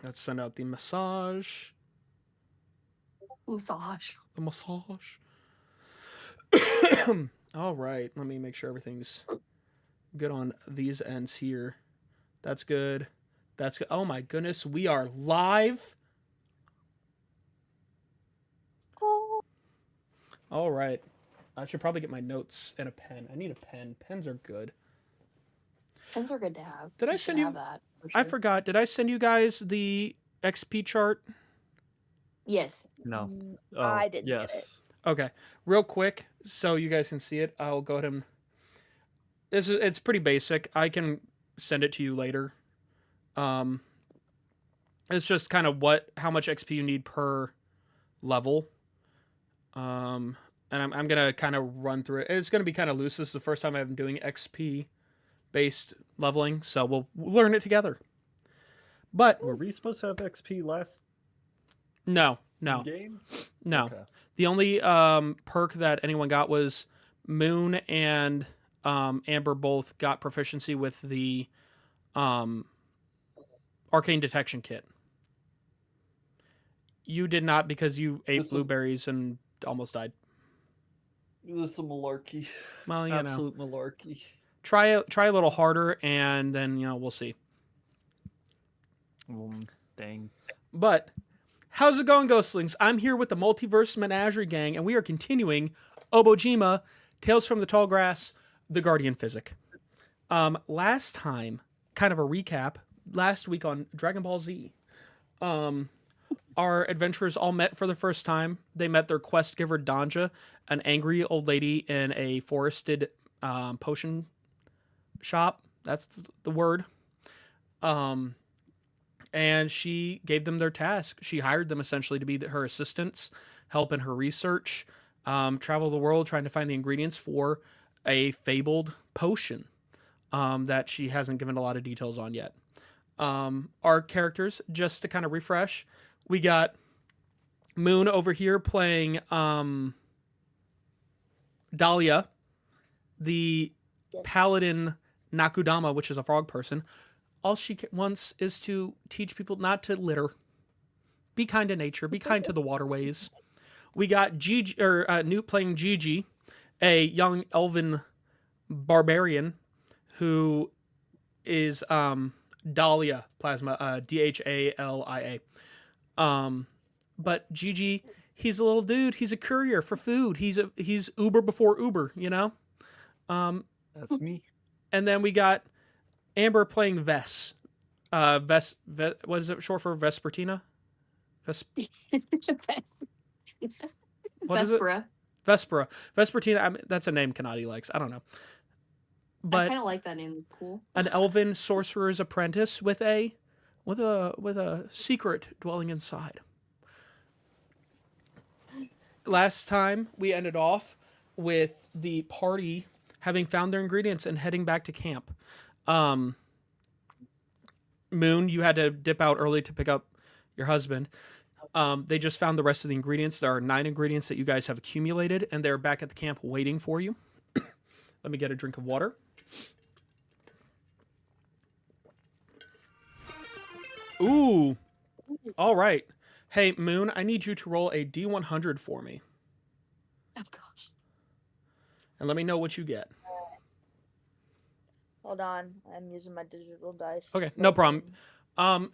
Let's send out the massage. Massage. The massage. All right. Let me make sure everything's good on these ends here. That's good. That's good. Oh my goodness. We are live. All right. I should probably get my notes and a pen. I need a pen. Pens are good. Pens are good to have. Did I You should send you? have that, for I sure. forgot. Did I send you guys the XP chart? Yes. No. I didn't get it. Yes. Okay. Real quick, so you guys can see it. I'll go ahead and. It's pretty basic. I can send it to you later. It's just kind of how much XP you need per level. And I'm gonna kind of run through it. It's gonna be kind of loose. This is the first time I'm doing XP based leveling, so we'll learn it together. But Were we supposed to have XP last no. game? No. Okay. The only perk that anyone got was Moon and Amber both got proficiency with the arcane detection kit. You did not because you ate blueberries and almost died. This is a malarkey. Well, you Absolute malarkey. try a little harder, and then we'll see. Dang. But how's it going, Ghostlings? I'm here with the Multiverse Menagerie gang, and we are continuing Obojima, Tales from the Tall Grass, the Guardian Physic. Last time, kind of a recap, last week on Dragon Ball Z, our adventurers all met for the first time. They met their quest giver, Danja, an angry old lady in a forested potion shop. That's the word. And she gave them their task. She hired them essentially to be her assistants, help in her research, travel the world trying to find the ingredients for a fabled potion that she hasn't given a lot of details on yet. Our characters, just to kind of refresh, we got Moon over here playing Dahlia, the paladin Nakudama, which is a frog person. All she wants is to teach people not to litter. Be kind to nature. Be kind to the waterways. We got Gigi, Newt playing Gigi, a young elven barbarian who is Dahlia Plasma, Dhalia. But Gigi, he's a little dude. He's a courier for food. He's Uber before Uber, That's me. And then we got Amber playing Vess. What is it short for? Vespertina? What is it? Vespera. Vespertina. That's a name Kanadi likes. I don't know. But I kind of like that name. It's cool. An elven sorcerer's apprentice with a secret dwelling inside. Last time we ended off with the party having found their ingredients and heading back to camp. Moon, you had to dip out early to pick up your husband. They just found the rest of the ingredients. There are 9 ingredients that you guys have accumulated, and they're back at the camp waiting for you. Let me get a drink of water. Ooh. All right. Hey, Moon, I need you to roll a D100 for me. Oh, gosh. And let me know what you get. Hold on, I'm using my digital dice. Okay, no problem.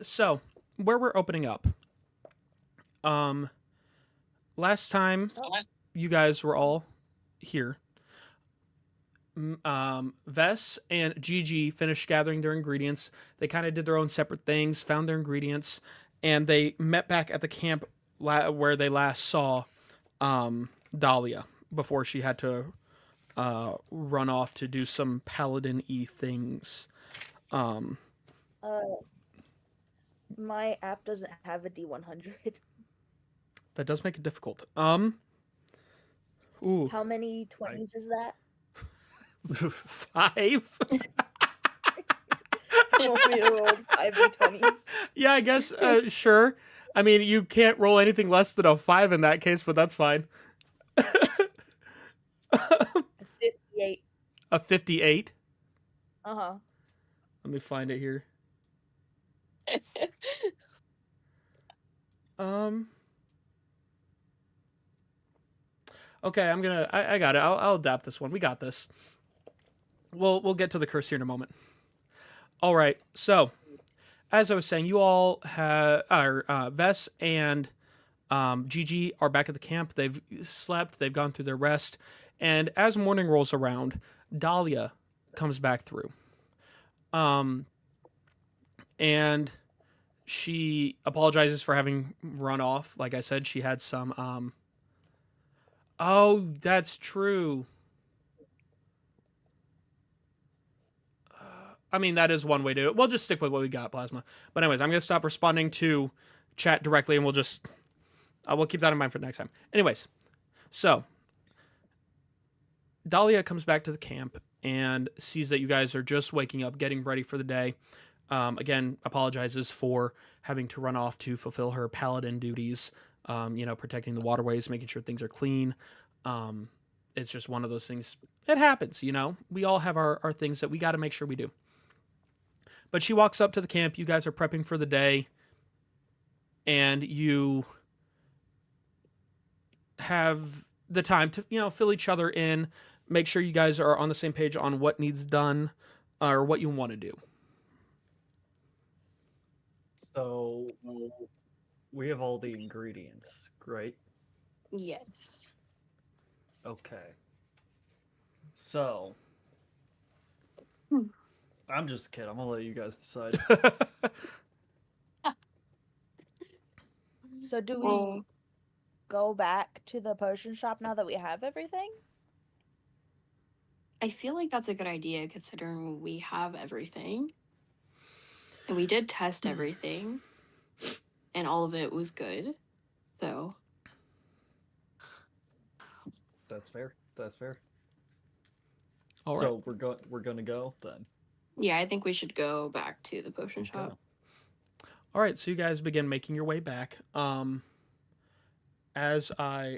So, where we're opening up. Last time you guys were all here. Vess and Gigi finished gathering their ingredients. They kind of did their own separate things, found their ingredients, and they met back at the camp where they last saw Dahlia before she had to run off to do some paladin-y things. My app doesn't have a D100. That does make it difficult. Ooh. How many 20s is that? 5. Want me to roll 5 D20s? Yeah, I guess. Sure. I mean, you can't roll anything less than a 5 in that case, but that's fine. 58. A 58. Uh-huh. Let me find it here. Um. Okay, I got it. I'll adapt this one. We got this. We'll get to the curse here in a moment. All right. So, as I was saying, you all have Vess and Gigi are back at the camp. They've slept. They've gone through their rest, and as morning rolls around, Dahlia comes back through. And she apologizes for having run off. Like I said, she had some. Oh, that's true. I mean, that is one way to do it. We'll just stick with what we got, Plasma. But anyways, I'm going to stop responding to chat directly, and we'll keep that in mind for next time. Anyways, so Dahlia comes back to the camp and sees that you guys are just waking up, getting ready for the day. Again, apologizes for having to run off to fulfill her paladin duties, protecting the waterways, making sure things are clean. It's just one of those things. It happens, We all have our things that we got to make sure we do. But she walks up to the camp. You guys are prepping for the day. And you have the time to, fill each other in. Make sure you guys are on the same page on what needs done or what you want to do. So we have all the ingredients, right? Yes. Okay. So I'm just kidding. I'm gonna let you guys decide. So do we Well, go back to the potion shop now that we have everything? I feel like that's a good idea considering we have everything. And we did test everything. And all of it was good. So. That's fair. That's fair. All right. So we're gonna go then. Yeah, I think we should go back to the potion Okay. shop. All right, so you guys begin making your way back. Hold on, I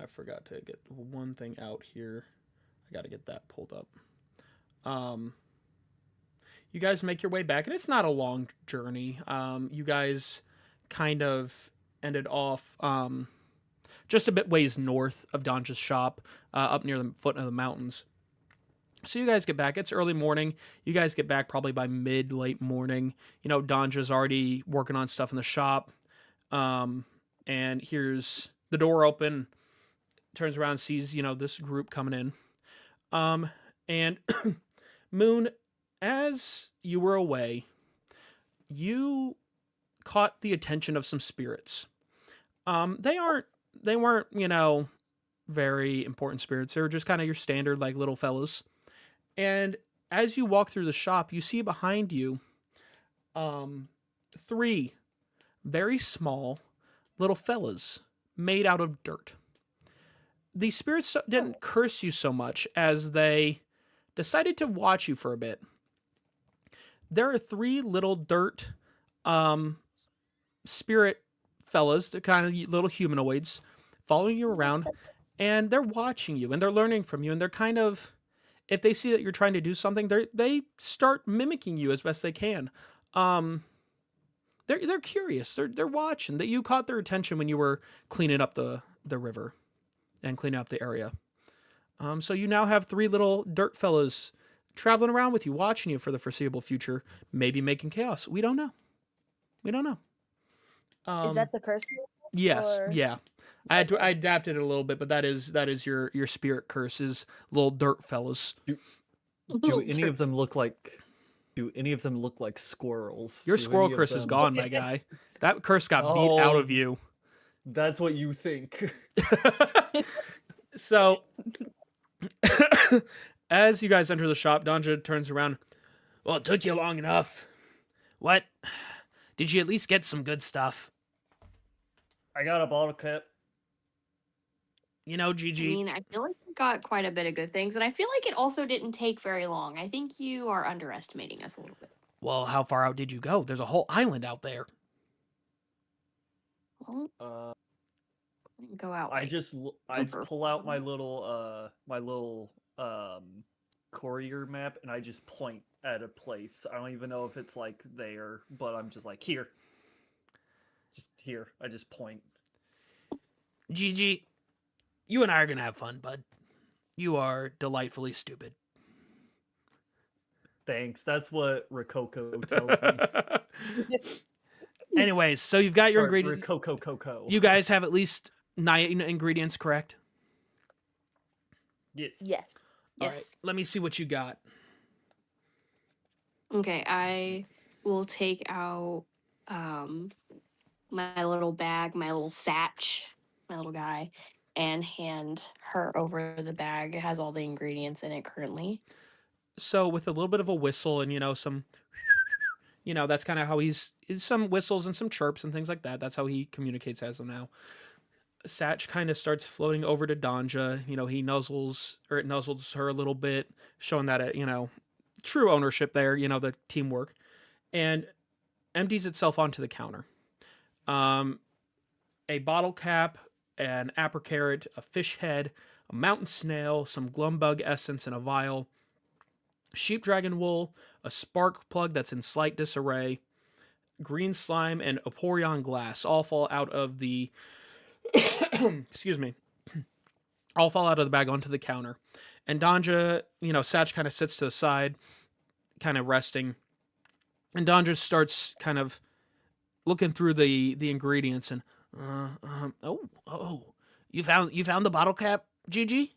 forgot to get one thing out here. I got to get that pulled up. You guys make your way back, and it's not a long journey. You guys kind of ended off just a bit ways north of Donja's shop, up near the foot of the mountains. So you guys get back. It's early morning. You guys get back probably by late morning. Donja's already working on stuff in the shop. And here's the door open. Turns around, sees, this group coming in. And Moon, as you were away, you caught the attention of some spirits. They weren't, very important spirits. They were just kind of your standard, like, little fellas. And as you walk through the shop, you see behind you 3 very small little fellas made out of dirt. The spirits didn't curse you so much as they decided to watch you for a bit. There are 3 little dirt spirit fellas, the kind of little humanoids, following you around, and they're watching you and they're learning from you, and they're kind of, if they see that you're trying to do something, they start mimicking you as best they can. They're curious. They're watching. That you caught their attention when you were cleaning up the river and cleaning up the area. So you now have 3 little dirt fellas traveling around with you, watching you for the foreseeable future, maybe making chaos. We don't know. Is that the curse? Yes. or- Yeah. I adapted it a little bit, but that is your spirit curses, little dirt fellas. Do any of them look like squirrels? Your Do squirrel any of curse is them- gone, my guy. That curse got beat out of you. That's what you think. So, as you guys enter the shop, Donja turns around. Well, it took you long enough. What? Did you at least get some good stuff? I got a bottle cap. I Gigi. mean, I feel like we got quite a bit of good things, and I feel like it also didn't take very long. I think you are underestimating us a little bit. Well, how far out did you go? There's a whole island out there. Well, go out. I over. pull out my little courier map and I just point at a place. I don't even know if it's like there, but I'm just like, here. here. I just point. Gigi, you and I are gonna have fun, bud. You are delightfully stupid. Thanks. That's what Rococo tells me. Anyways, so you've got your Sorry, ingredient. Rococo. You guys have at least 9 ingredients, correct? Yes. Yes. All right. Yes. Let me see what you got. Okay, I will take out my little bag, my little satch, my little guy, and hand her over the bag. It has all the ingredients in it currently. So with a little bit of a whistle and some, that's kind of how he's some whistles and some chirps and things like that. That's how he communicates as of now. Satch kind of starts floating over to Danja. He nuzzles her a little bit, showing that true ownership there. The teamwork, and empties itself onto the counter. A bottle cap, an apricot, a fish head, a mountain snail, some glumbug essence in a vial, sheep dragon wool, a spark plug that's in slight disarray, green slime, and Oporion glass all fall out of the excuse me, all fall out of the bag onto the counter. And Danja, Satch kind of sits to the side, kind of resting. And Danja starts kind of looking through the ingredients and you found the bottle cap, Gigi?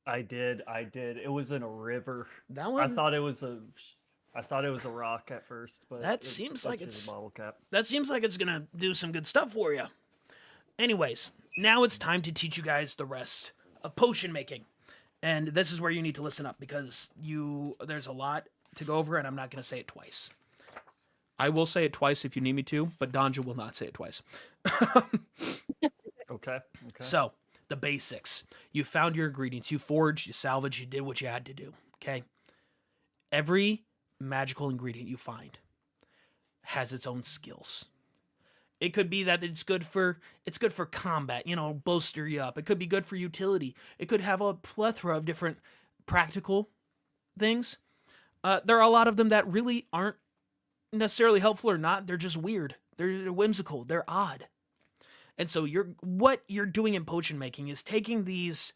I did. It was in a river. That one. I thought it was a rock at first, but That seems like just it's a bottle cap. That seems like it's gonna do some good stuff for you. Anyways, now it's time to teach you guys the rest of potion making. And this is where you need to listen up because there's a lot to go over and I'm not going to say it twice. I will say it twice if you need me to, but Danja will not say it twice. Okay. So, the basics. You found your ingredients, you foraged, you salvaged, you did what you had to do, okay? Every magical ingredient you find has its own skills. It could be that it's good for combat, bolster you up. It could be good for utility. It could have a plethora of different practical things. There are a lot of them that really aren't necessarily helpful or not. They're just weird. They're whimsical. They're odd. And so what you're doing in potion making is taking these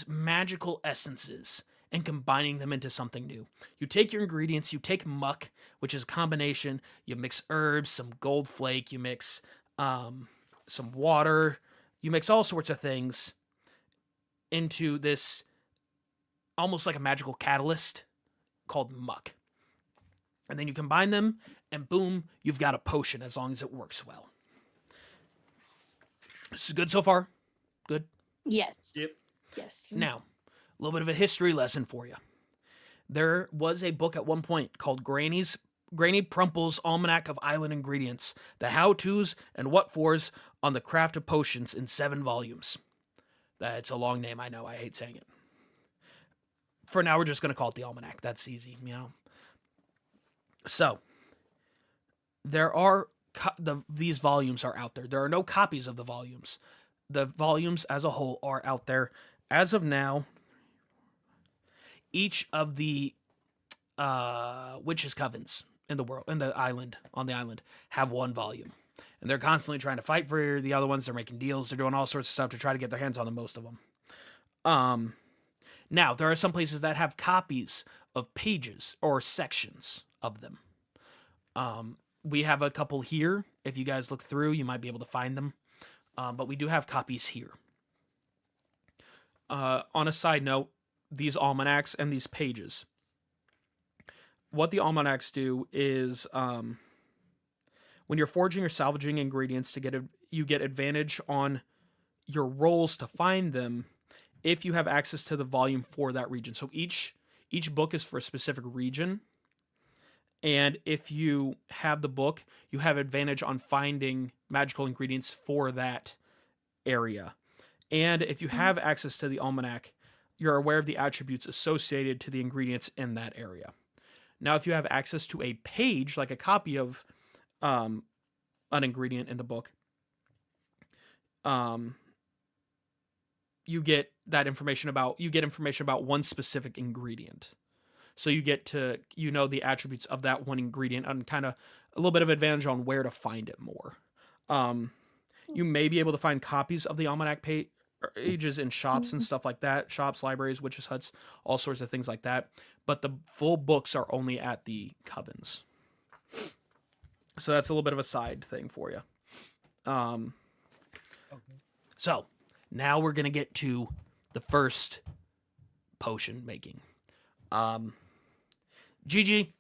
magical essences and combining them into something new. You take your ingredients, you take muck, which is a combination, you mix herbs, some gold flake, you mix some water, you mix all sorts of things into this almost like a magical catalyst called muck. And then you combine them, and boom, you've got a potion as long as it works well. This is good so far? Good? Yes. Yep. Yes. Now, a little bit of a history lesson for you. There was a book at one point called Granny Prumple's Almanac of Island Ingredients, the how-tos and what-fors on the craft of potions in 7 volumes. That's a long name, I know, I hate saying it. For now, we're just going to call it the Almanac. That's easy, So, there are these volumes are out there. There are no copies of the volumes. The volumes as a whole are out there. As of now, each of the witches' covens on the island, have 1 volume. And they're constantly trying to fight for the other ones. They're making deals. They're doing all sorts of stuff to try to get their hands on the most of them. Now, there are some places that have copies of pages or sections of them. We have a couple here. If you guys look through, you might be able to find them. But we do have copies here. On a side note, these almanacs and these pages. What the almanacs do is when you're foraging or salvaging ingredients you get advantage on your rolls to find them if you have access to the volume for that region. So each book is for a specific region. And if you have the book, you have advantage on finding magical ingredients for that area. And if you have access to the almanac, you're aware of the attributes associated to the ingredients in that area. Now, if you have access to a page, like a copy of an ingredient in the book, you get information about one specific ingredient. So you get to, the attributes of that one ingredient and kind of a little bit of advantage on where to find it more. You may be able to find copies of the almanac pages in shops and stuff like that, shops, libraries, witches' huts, all sorts of things like that. But the full books are only at the covens. So that's a little bit of a side thing for you. So now we're gonna get to the first potion making. Gigi,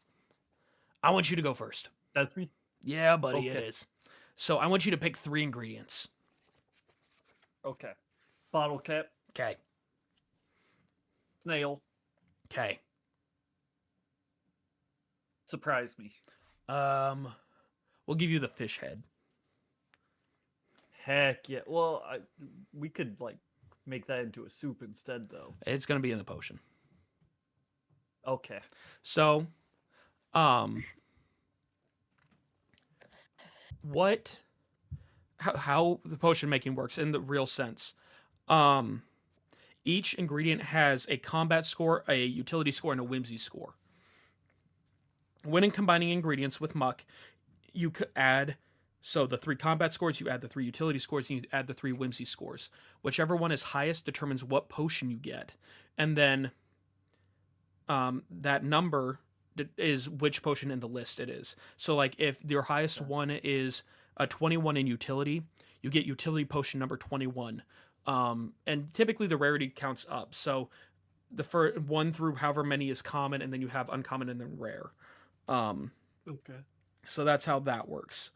I want you to go first. That's me. Yeah, buddy, it Okay. is. So I want you to pick 3 ingredients. Okay. Bottle cap, Okay. snail, Okay. surprise me. We'll give you the fish head. Heck yeah. Well, we could like make that into a soup instead, though. It's gonna be in the potion. Okay. So, how the potion making works in the real sense. Each ingredient has a combat score, a utility score, and a whimsy score. When combining ingredients with muck, you could add, so the 3 combat scores, you add the 3 utility scores, and you add the 3 whimsy scores. Whichever one is highest determines what potion you get. And then that number is which potion in the list it is. So like if your highest one is a 21 in utility, you get utility potion number 21. And typically the rarity counts up. So the first 1 through however many is common, and then you have uncommon and then rare. Okay. So that's how that works.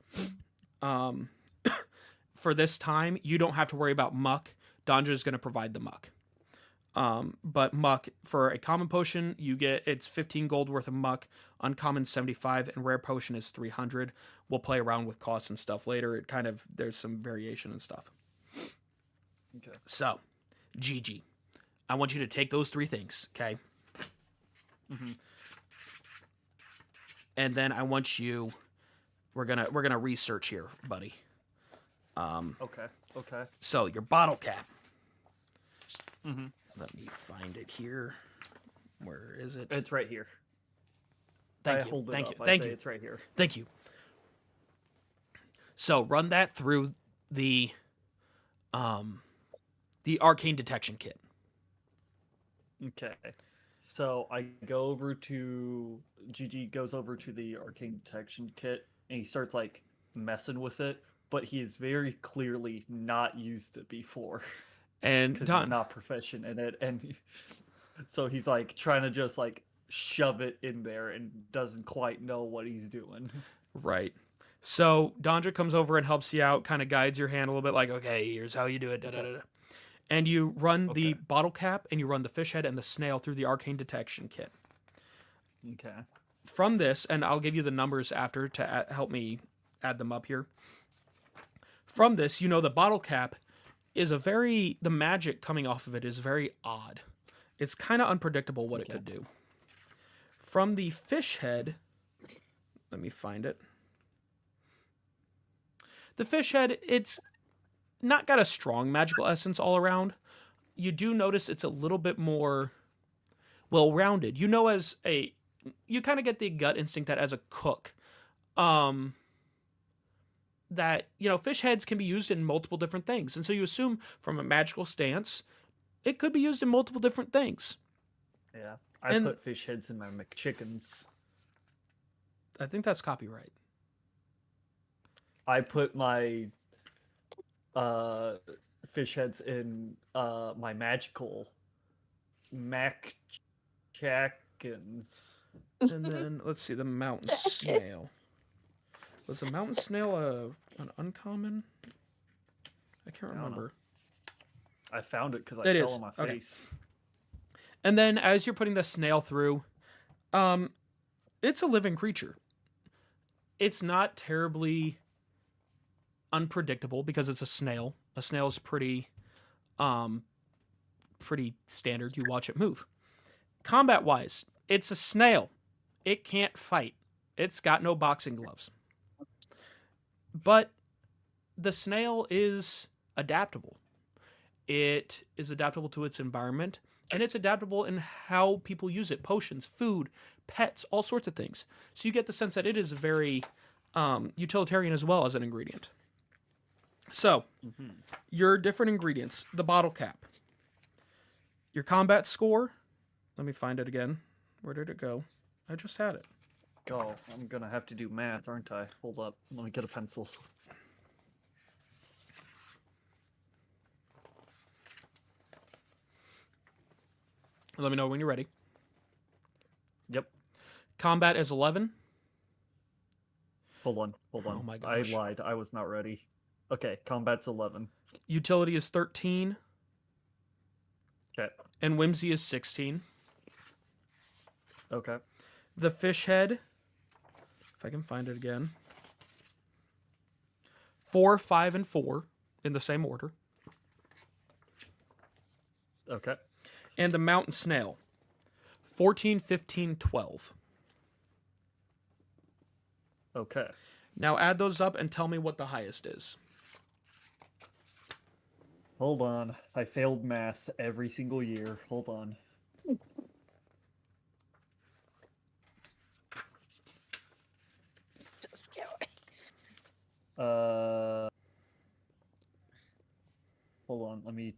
For this time, you don't have to worry about muck. Danja is going to provide the muck. But muck, for a common potion, it's 15 gold worth of muck, uncommon 75, and rare potion is 300. We'll play around with costs and stuff later. There's some variation and stuff. Okay. So, Gigi, I want you to take those 3 things, okay? Mm-hmm. And then I want you, we're gonna research here, buddy. Okay. Okay. So your bottle cap. Mm-hmm. Let me find it here. Where is it? It's right here. Thank I you. hold it Thank up. you. I Thank say you. It's right here. Thank you. So run that through the arcane detection kit. Okay. So I go over to Gigi goes over to the arcane detection kit and he starts like messing with it, but he is very clearly not used it before And because Don, he's not proficient in it, and so he's like trying to just like shove it in there and doesn't quite know what he's doing. right. So Dondra comes over and helps you out, kind of guides your hand a little bit, like, okay, here's how you do it. Da, da, da, da. And you run the Okay. bottle cap and you run the fish head and the snail through the arcane detection kit. Okay. From this, and I'll give you the numbers after to help me add them up here. From this, you know the bottle cap is the magic coming off of it is very odd. It's kind of unpredictable what it could do. From the fish head, let me find it. The fish head, it's not got a strong magical essence all around. You do notice it's a little bit more well-rounded. You know, you kind of get the gut instinct that as a cook, that, fish heads can be used in multiple different things. And so you assume from a magical stance, it could be used in multiple different things. Yeah. I put fish heads in my McChickens. I think that's copyright. I put my fish heads in my magical Mac Chackens. And then let's see, the mountain snail. Was the mountain snail an uncommon? I can't remember. I found it because I It fell is. on my Okay. face. And then as you're putting the snail through, it's a living creature. It's not terribly unpredictable because it's a snail. A snail is pretty standard. You watch it move. Combat wise, it's a snail. It can't fight. It's got no boxing gloves. But the snail is adaptable. It is adaptable to its environment, and it's adaptable in how people use it. Potions, food, pets, all sorts of things. So you get the sense that it is very utilitarian as well as an ingredient. So, your different ingredients, the bottle cap, your combat score. Let me find it again. Where did it go? I just had it. Oh, I'm gonna have to do math, aren't I? Hold up. Let me get a pencil. Let me know when you're ready. Yep. Combat is 11. Hold on. Oh my gosh. I lied. I was not ready. Okay, combat's 11. Utility is 13. Okay. And whimsy is 16. Okay. The fish head, if I can find it again. 4, 5, and 4 in the same order. Okay. And the mountain snail, 14, 15, 12. Okay. Now add those up and tell me what the highest is. Hold on. I failed math every single year. Hold on. Just kidding. Hold on. Let me.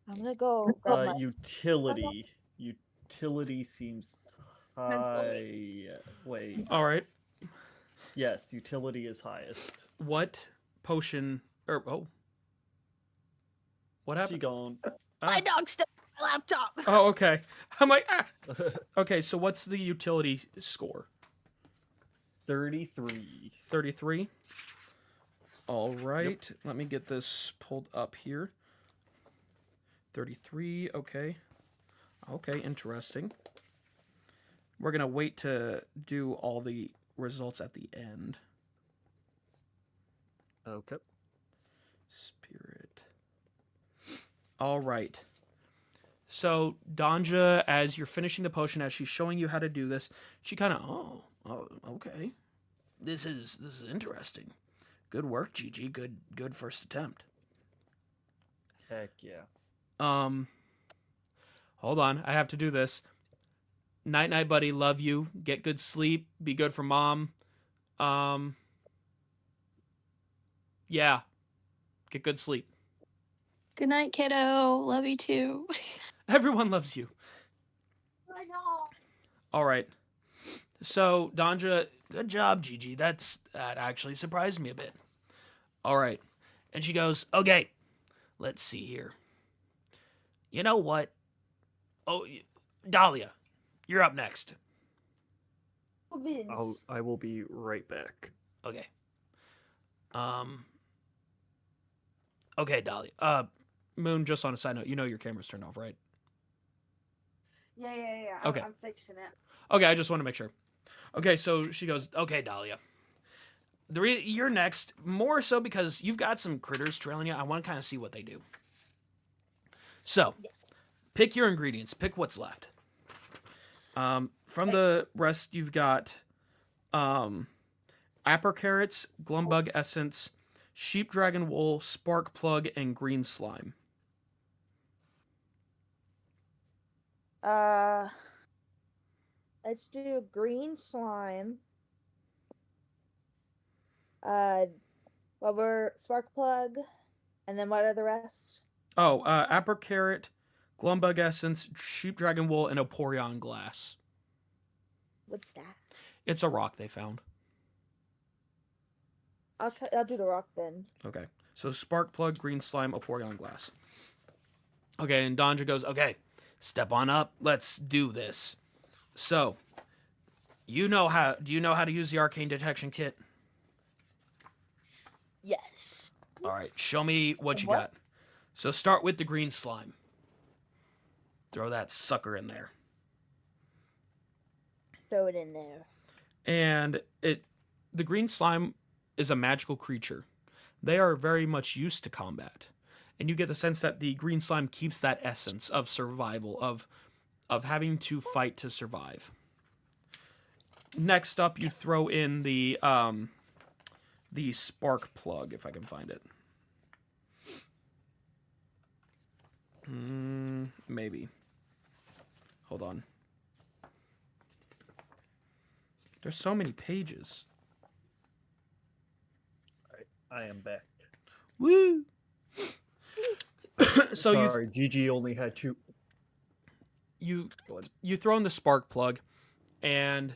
I'm gonna go grab my Utility. Utility seems high. Wait. All right. Yes, utility is highest. What potion, what She happened? gone. My dog stole my laptop. Oh, okay. I'm like, Okay, so what's the utility score? 33. 33. All right. Let me get this pulled up here. 33. Okay. Okay, interesting. We're going to wait to do all the results at the end. Okay. Spirit. All right. So, Danja, as you're finishing the potion, as she's showing you how to do this, she kind of, oh, okay. This is interesting. Good work, Gigi. Good first attempt. Heck yeah. Hold on. I have to do this. Night, night, buddy. Love you. Get good sleep. Be good for mom. Yeah. Get good sleep. Good night, kiddo. Love you too. Everyone loves you. I know. All right. So, Danja, good job, Gigi. That actually surprised me a bit. All right. And she goes, okay, let's see here. You know what? Oh, Dahlia, you're up next. I will be right back. Okay. Okay, Dahlia. Moon, just on a side note, you know your camera's turned off, right? Yeah. Okay. I'm fixing it. Okay, I just want to make sure. Okay, so she goes, okay, Dahlia. You're next, more so because you've got some critters trailing you. I want to kind of see what they do. So, Yes. pick your ingredients. Pick what's left. From the rest, you've got apple carrots, glumbug essence, sheep dragon wool, spark plug, and green slime. Let's do green slime. Rubber spark plug, and then what are the rest? Oh, apple carrot, glumbug essence, sheep dragon wool, and Oporion glass. What's that? It's a rock they found. I'll do the rock then. Okay. So spark plug, green slime, Oporion glass. Okay, and Danja goes, okay, step on up. Let's do this. So, do you know how to use the arcane detection kit? Yes. All right, show me what you What? got. So start with the green slime. Throw that sucker in there. Throw it in there. And the green slime is a magical creature. They are very much used to combat. And you get the sense that the green slime keeps that essence of survival, of having to fight to survive. Next up, you throw in the spark plug, if I can find it. Maybe. Hold on. There's so many pages. I am back. Woo! So Sorry, GG only had 2. you Go ahead. you throw in the spark plug, and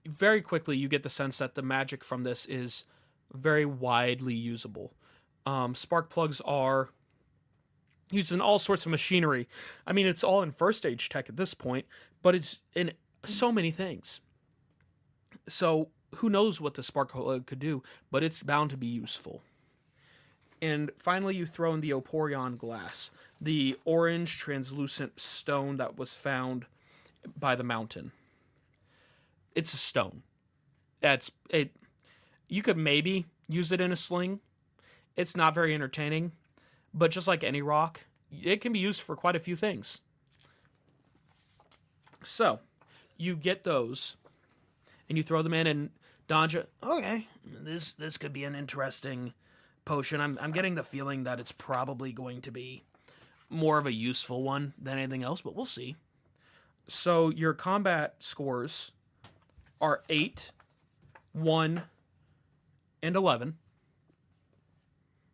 very quickly you get the sense that the magic from this is very widely usable. Spark plugs are used in all sorts of machinery. I mean, it's all in first stage tech at this point, but it's in so many things. So who knows what the spark plug could do, but it's bound to be useful. And finally, you throw in the Oporion glass, the orange translucent stone that was found by the mountain. It's a stone. That's it. You could maybe use it in a sling. It's not very entertaining, but just like any rock, it can be used for quite a few things. So, you get those, and you throw them in, and Danja, okay, this could be an interesting potion. I'm getting the feeling that it's probably going to be more of a useful one than anything else, but we'll see. So your combat scores are 8, 1, and 11.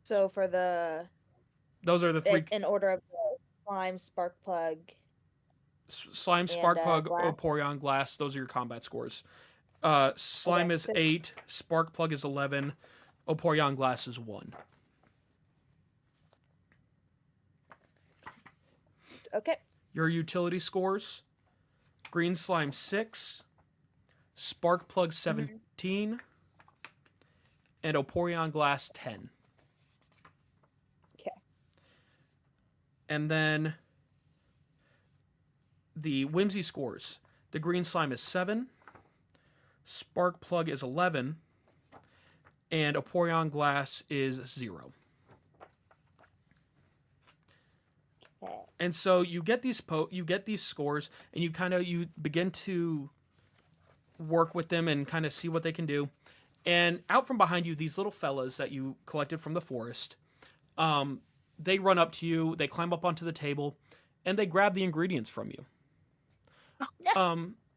So for the Those are the three in order of the slime, spark plug. slime, spark plug, glass? Oporion, glass. Those are your combat scores. Slime Okay, is so- 8, spark plug is 11, Oporion glass is 1. Okay. Your utility scores: green slime 6, spark plug 17, and Oporion glass 10. Okay. And then the whimsy scores: the green slime is 7, spark plug is 11, and Oporion glass is 0. Okay. And so you get these scores, and you begin to work with them and kind of see what they can do. And out from behind you, these little fellas that you collected from the forest, they run up to you, they climb up onto the table, and they grab the ingredients from you.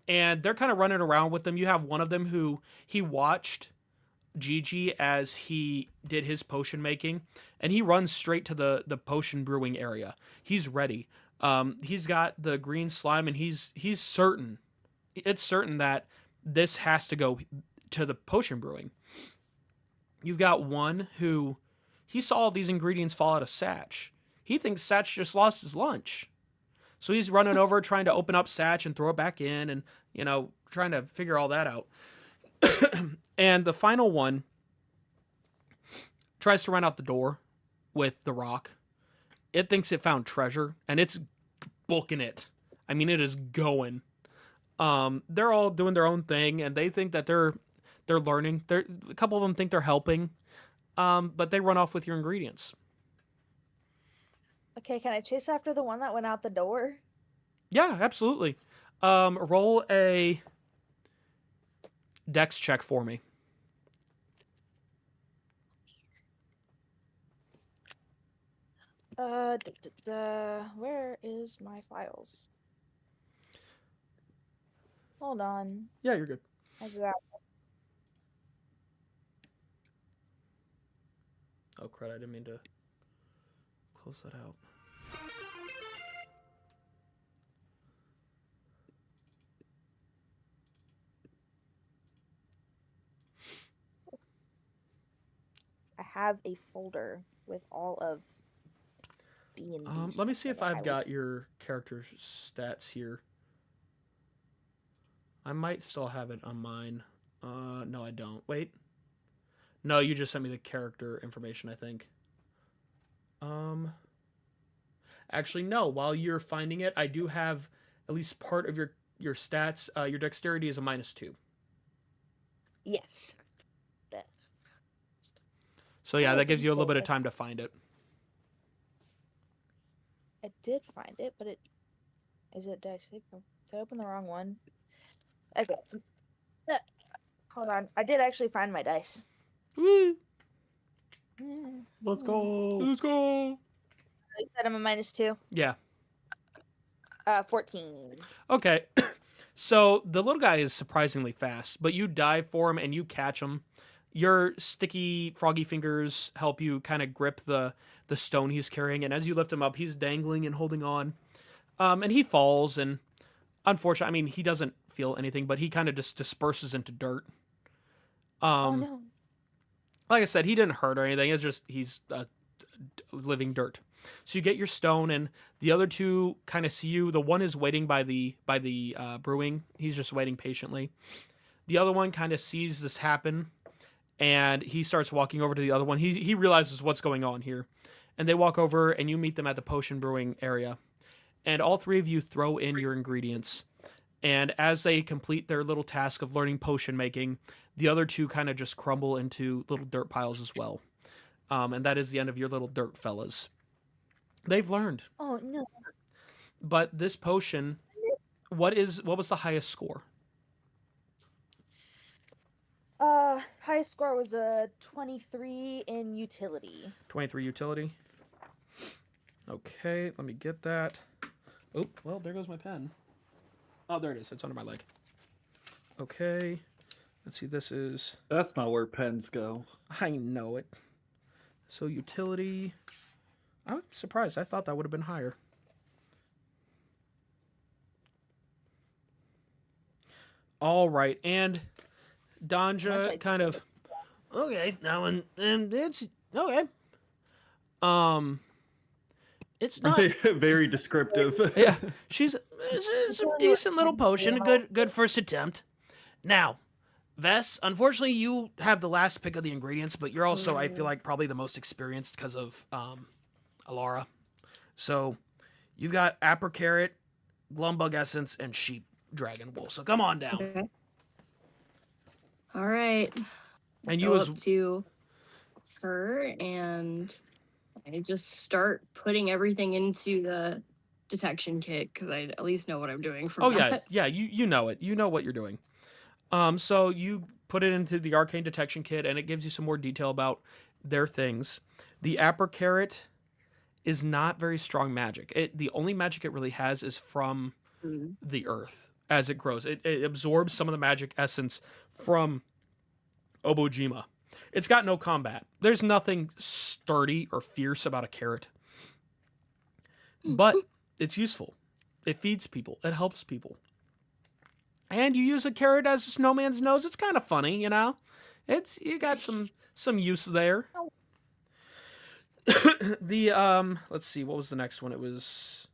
And they're kind of running around with them. You have one of them who he watched Gigi as he did his potion making, and he runs straight to the potion brewing area. He's ready. He's got the green slime, and he's certain. It's certain that this has to go to the potion brewing. You've got one who he saw all these ingredients fall out of Satch. He thinks Satch just lost his lunch. So he's running over trying to open up Satch and throw it back in, and trying to figure all that out. And the final one tries to run out the door with the rock. It thinks it found treasure, and it's booking it. I mean, it is going. They're all doing their own thing, and they think that they're learning. A couple of them think they're helping, but they run off with your ingredients. Okay, can I chase after the one that went out the door? Yeah, absolutely. Roll a dex check for me. Where is my files? Hold on. Yeah, you're good. I got Oh, crud, I didn't mean to close that out. I have a folder with all of D&D. Let me see if stuff in it. I've got your character's stats here. I might still have it on mine. No, I don't. Wait. No, you just sent me the character information, I think. Actually, no. While you're finding it, I do have at least part of your stats. Your dexterity is a -2. Yes. So yeah, Oh, that gives you a little so bit of time to it's- find it. I did find it, but is it dice? Did I open the wrong one? I've got some. Hold on. I did actually find my dice. Woo! Let's go. Let's go. You said I'm a -2. Yeah. 14. Okay. So the little guy is surprisingly fast, but you dive for him and you catch him. Your sticky, froggy fingers help you kind of grip the stone he's carrying, and as you lift him up, he's dangling and holding on. And he falls, and unfortunately, I mean, he doesn't feel anything, but he kind of just disperses into dirt. Oh no. Like I said, he didn't hurt or anything. It's just he's living dirt. So you get your stone, and the other two kind of see you. The one is waiting by the brewing. He's just waiting patiently. The other one kind of sees this happen, and he starts walking over to the other one. He realizes what's going on here, and they walk over, and you meet them at the potion brewing area. And all three of you throw in your ingredients. And as they complete their little task of learning potion making, the other two kind of just crumble into little dirt piles as well. And that is the end of your little dirt fellas. They've learned. Oh no. But this potion, what was the highest score? Highest score was a 23 in utility. 23 utility. Okay, let me get that. Oh, well, there goes my pen. Oh, there it is. It's under my leg. Okay. Let's see. This is... That's not where pens go. I know it. So utility... I'm surprised. I thought that would have been higher. All right. And Danja kind of... Okay, now and it's... Okay. It's not Very descriptive. yeah. It's a decent little potion, good first attempt. Now, Vess, unfortunately, you have the last pick of the ingredients, but you're also, I feel like, probably the most experienced because of Alara. So, you've got apricot, glumbug essence, and sheep dragon wool. So come on down. Okay. All right. And you Go as up to her and I just start putting everything into the detection kit because I at least know what I'm doing from that. yeah, you know it. You know what you're doing. So you put it into the arcane detection kit, and it gives you some more detail about their things. The apricot is not very strong magic. The only magic it really has is from the earth as it grows. It absorbs some of the magic essence from Obojima. It's got no combat. There's nothing sturdy or fierce about a carrot. But it's useful. It feeds people. It helps people. And you use a carrot as a snowman's nose. It's kind of funny, you know? You got some use there. Let's see, what was the next one? Was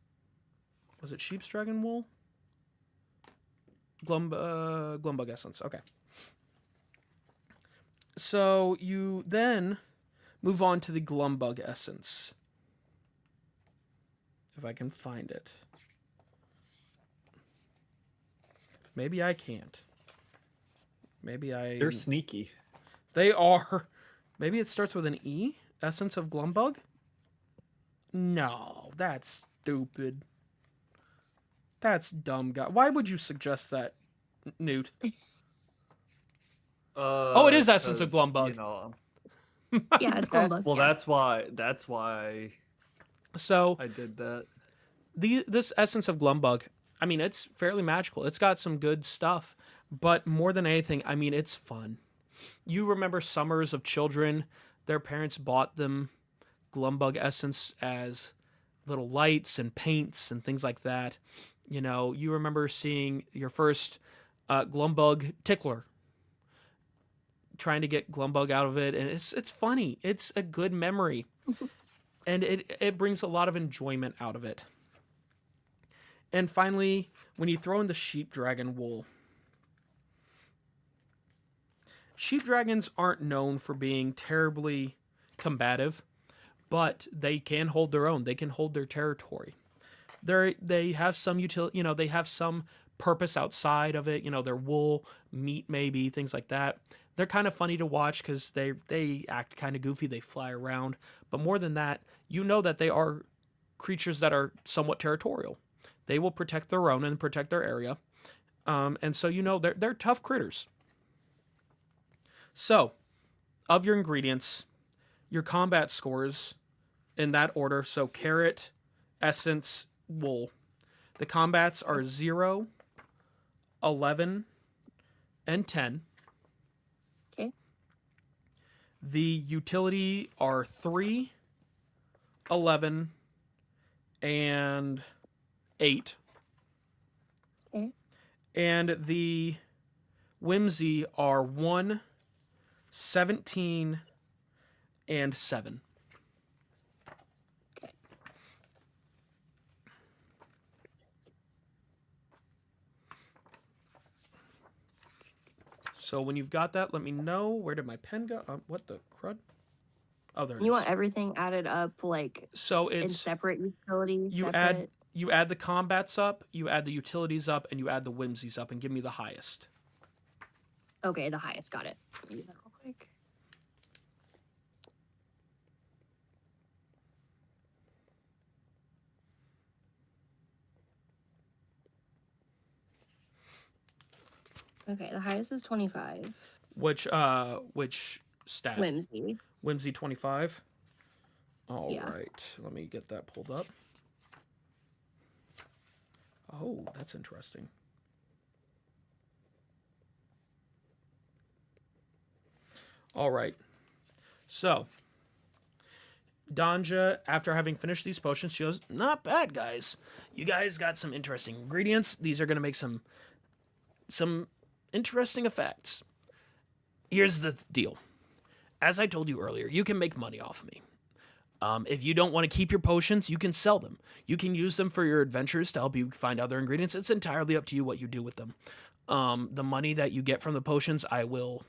it sheep's dragon wool? Glumbug essence. Okay. So you then move on to the glumbug essence. If I can find it. Maybe I can't. They're sneaky. They are. Maybe it starts with an E? Essence of glumbug? No, that's stupid. That's dumb, guy. Why would you suggest that, Newt? It is essence of glumbug. You know, Yeah, it's Glumbug. well, yeah. that's why So I did that. this essence of glumbug, I mean, it's fairly magical. It's got some good stuff, but more than anything, I mean, it's fun. You remember summers of children, their parents bought them glumbug essence as little lights and paints and things like that. You know, you remember seeing your first glumbug tickler, trying to get glumbug out of it, and it's funny. It's a good memory, and it brings a lot of enjoyment out of it. And finally, when you throw in the sheep dragon wool, sheep dragons aren't known for being terribly combative, but they can hold their own. They can hold their territory. They have some utility, they have some purpose outside of it. Their wool, meat, maybe things like that. They're kind of funny to watch because they act kind of goofy. They fly around, but more than that, that they are creatures that are somewhat territorial. They will protect their own and protect their area, and so they're tough critters. So, of your ingredients, your combat scores in that order. So carrot, essence, wool. The combats are 0, 11, and 10. Okay. The utility are 3, 11, and 8. Okay. And the whimsy are 1, 17, and 7. Okay. So when you've got that, let me know. Where did my pen go? What the crud? Oh, there it You is. want everything added up, like, So in it's separate utilities, you separate... add the combats up, you add the utilities up, and you add the whimsies up, and give me the highest. Okay, the highest. Got it. Let me do that real quick. Okay, the highest is 25. Which stat? Whimsy. Whimsy 25. All Yeah. right, let me get that pulled up. Oh, that's interesting. All right. So, Danja, after having finished these potions, she goes, "Not bad, guys. You guys got some interesting ingredients. These are going to make some interesting effects. Here's the deal. As I told you earlier, you can make money off me. If you don't want to keep your potions, you can sell them. You can use them for your adventures to help you find other ingredients. It's entirely up to you what you do with them. The money that you get from the potions, I will...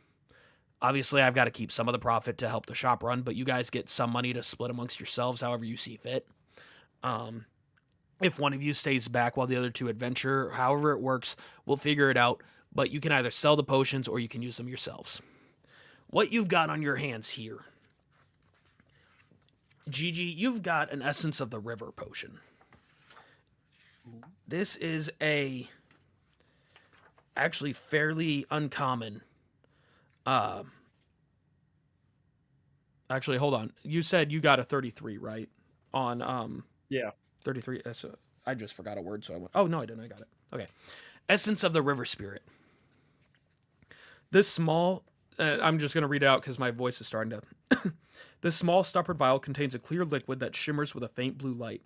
Obviously, I've got to keep some of the profit to help the shop run, but you guys get some money to split amongst yourselves however you see fit. If one of you stays back while the other two adventure, however it works, we'll figure it out. But you can either sell the potions or you can use them yourselves. What you've got on your hands here... Gigi, you've got an Essence of the River potion. This is actually fairly uncommon. Actually, hold on. You said you got a 33, right? On Yeah. 33. I just forgot a word, so I went. Oh no, I didn't. I got it. Okay. Essence of the River Spirit. This small. I'm just gonna read it out because my voice is starting to. This small stoppered vial contains a clear liquid that shimmers with a faint blue light.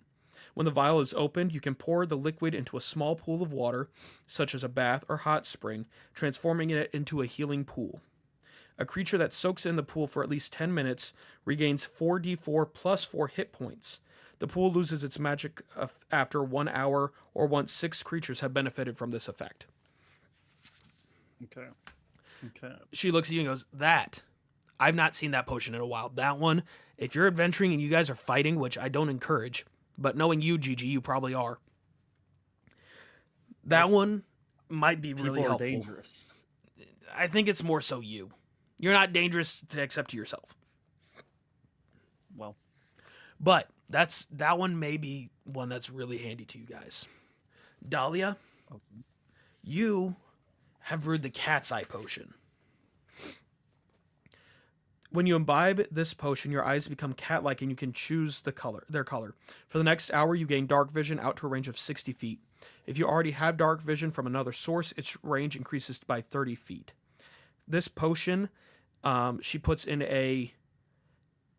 When the vial is opened, you can pour the liquid into a small pool of water, such as a bath or hot spring, transforming it into a healing pool. A creature that soaks in the pool for at least 10 minutes regains 4d4 plus 4 hit points. The pool loses its magic after 1 hour or once 6 creatures have benefited from this effect. Okay. Okay. She looks at you and goes, "That. I've not seen that potion in a while. That one, if you're adventuring and you guys are fighting, which I don't encourage, but knowing you, Gigi, you probably are. That one might be really People are helpful. dangerous. I think it's more so you. You're not dangerous except to yourself. Well, But that one may be one that's really handy to you guys. Dahlia, okay. you have brewed the cat's eye potion. When you imbibe this potion, your eyes become cat-like and you can choose their color. For the next hour, you gain dark vision out to a range of 60 feet. If you already have dark vision from another source, its range increases by 30 feet. This potion, she puts in a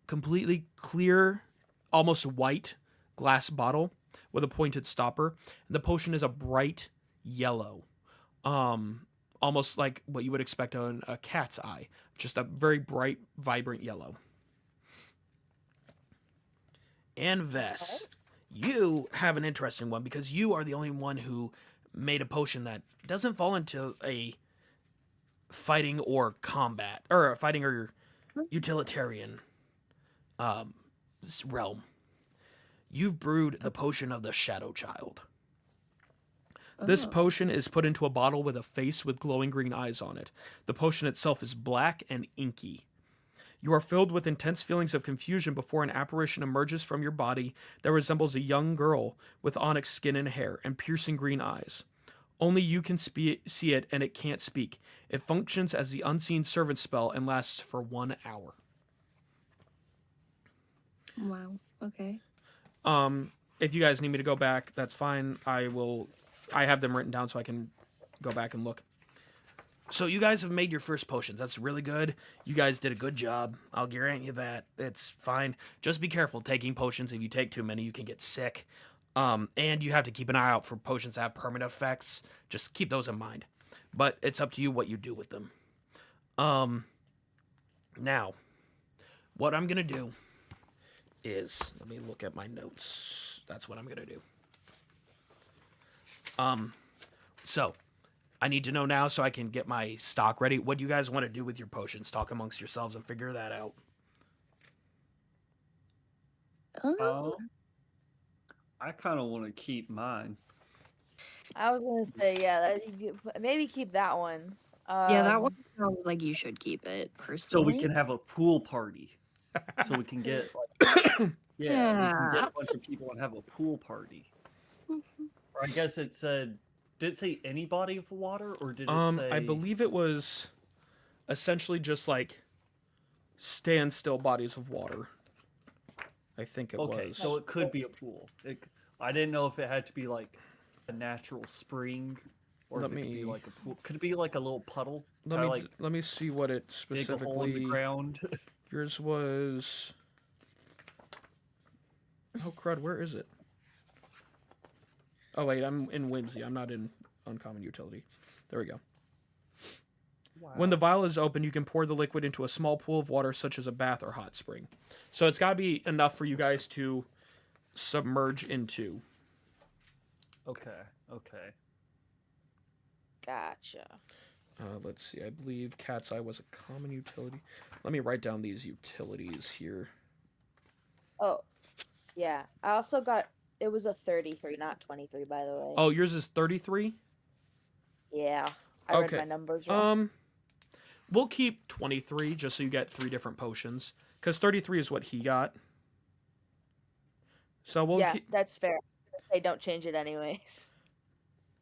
completely clear, almost white glass bottle with a pointed stopper. The potion is a bright yellow, almost like what you would expect on a cat's eye. Just a very bright, vibrant yellow. And Vess, you have an interesting one because you are the only one who made a potion that doesn't fall into a fighting or combat, or a fighting or utilitarian realm. You've brewed the potion of the Shadow Child. This potion is put into a bottle with a face with glowing green eyes on it. The potion itself is black and inky. You are filled with intense feelings of confusion before an apparition emerges from your body that resembles a young girl with onyx skin and hair and piercing green eyes. Only you can see it, and it can't speak. It functions as the unseen servant spell and lasts for 1 hour. Wow. Okay. If you guys need me to go back, that's fine. I have them written down so I can go back and look. So you guys have made your first potions. That's really good. You guys did a good job. I'll grant you that. It's fine. Just be careful taking potions. If you take too many, you can get sick. And you have to keep an eye out for potions that have permanent effects. Just keep those in mind. But it's up to you what you do with them. Now, what I'm going to do is, let me look at my notes. That's what I'm going to do. So, I need to know now so I can get my stock ready. What do you guys want to do with your potions? Talk amongst yourselves and figure that out. I kind of want to keep mine. I was gonna say, yeah, maybe keep that one. Yeah, that one sounds like you should keep it So personally. we can have a pool party. So we can get we can get a bunch of people and have a pool party. Or I guess it said, did it say any body of water, or did it say? I believe it was essentially just like standstill bodies of water. I think it was. Okay, so it could be a pool. I didn't know if it had to be like a natural spring, or if it could be like a pool. Could it be like a little puddle? Let me see what it Dig a hole in the specifically. ground. Yours was. Oh crud! Where is it? Oh wait, I'm in Whimsy. I'm not in Uncommon Utility. There we go. Wow. When the vial is open, you can pour the liquid into a small pool of water, such as a bath or hot spring. So it's got to be enough for you guys to submerge into. Okay. Gotcha. Let's see. I believe Cat's Eye was a common utility. Let me write down these utilities here. Oh, yeah. I also got. It was a 33, not 23, by the way. Oh, yours is 33? Yeah. I read my numbers wrong. We'll keep 23 just so you get 3 different potions, because 33 is what he got. So we'll keep. That's fair. They don't change it anyways.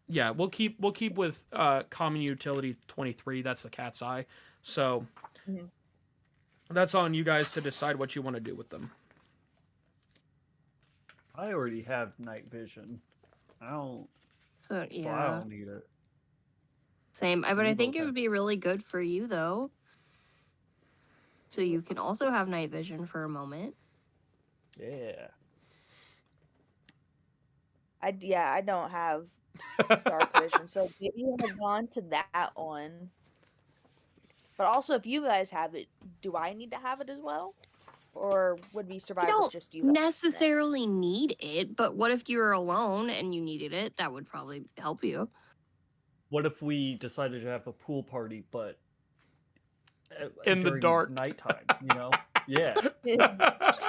Yeah, we'll keep with common utility 23. That's the Cat's Eye. So that's on you guys to decide what you want to do with them. I already have night vision. I don't. So yeah, So I don't need it. Same. But I think it would be really good for you though. So you can also have night vision for a moment. Yeah. I don't have dark vision, so maybe you have gone to that one. But also, if you guys have it, do I need to have it as well, or would we survive with just you? Necessarily need it, but what if you were alone and you needed it? That would probably help you. What if we decided to have a pool party, but in the during dark, nighttime? You know? Yeah.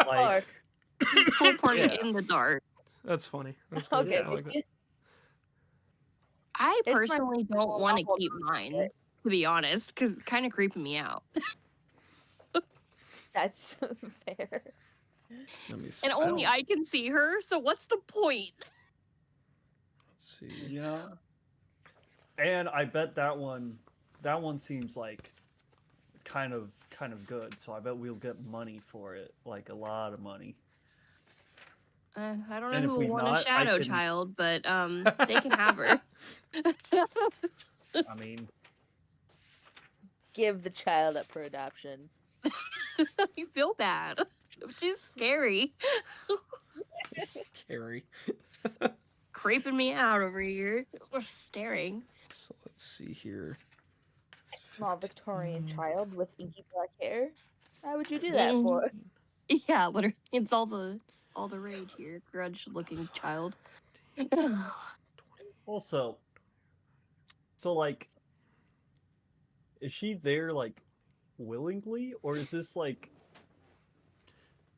Like, Pool party in the dark. That's funny. That's okay. I like that. I personally don't want to keep mine, to be honest, because it's kind of creeping me out. That's fair. And only I can see her, so what's the point? Let's see. Yeah. And I bet that one seems like kind of good. So I bet we'll get money for it, like a lot of money. I don't know who will want a shadow child, but they can have her. I mean, give the child up for adoption. I feel bad. She's scary. Scary. Creeping me out over here. We're staring. So let's see here. Small Victorian child with inky black hair. Why would you do that for? Yeah, literally, it's all the rage here. Grudge-looking child. also, so like, is she there like willingly, or is this like?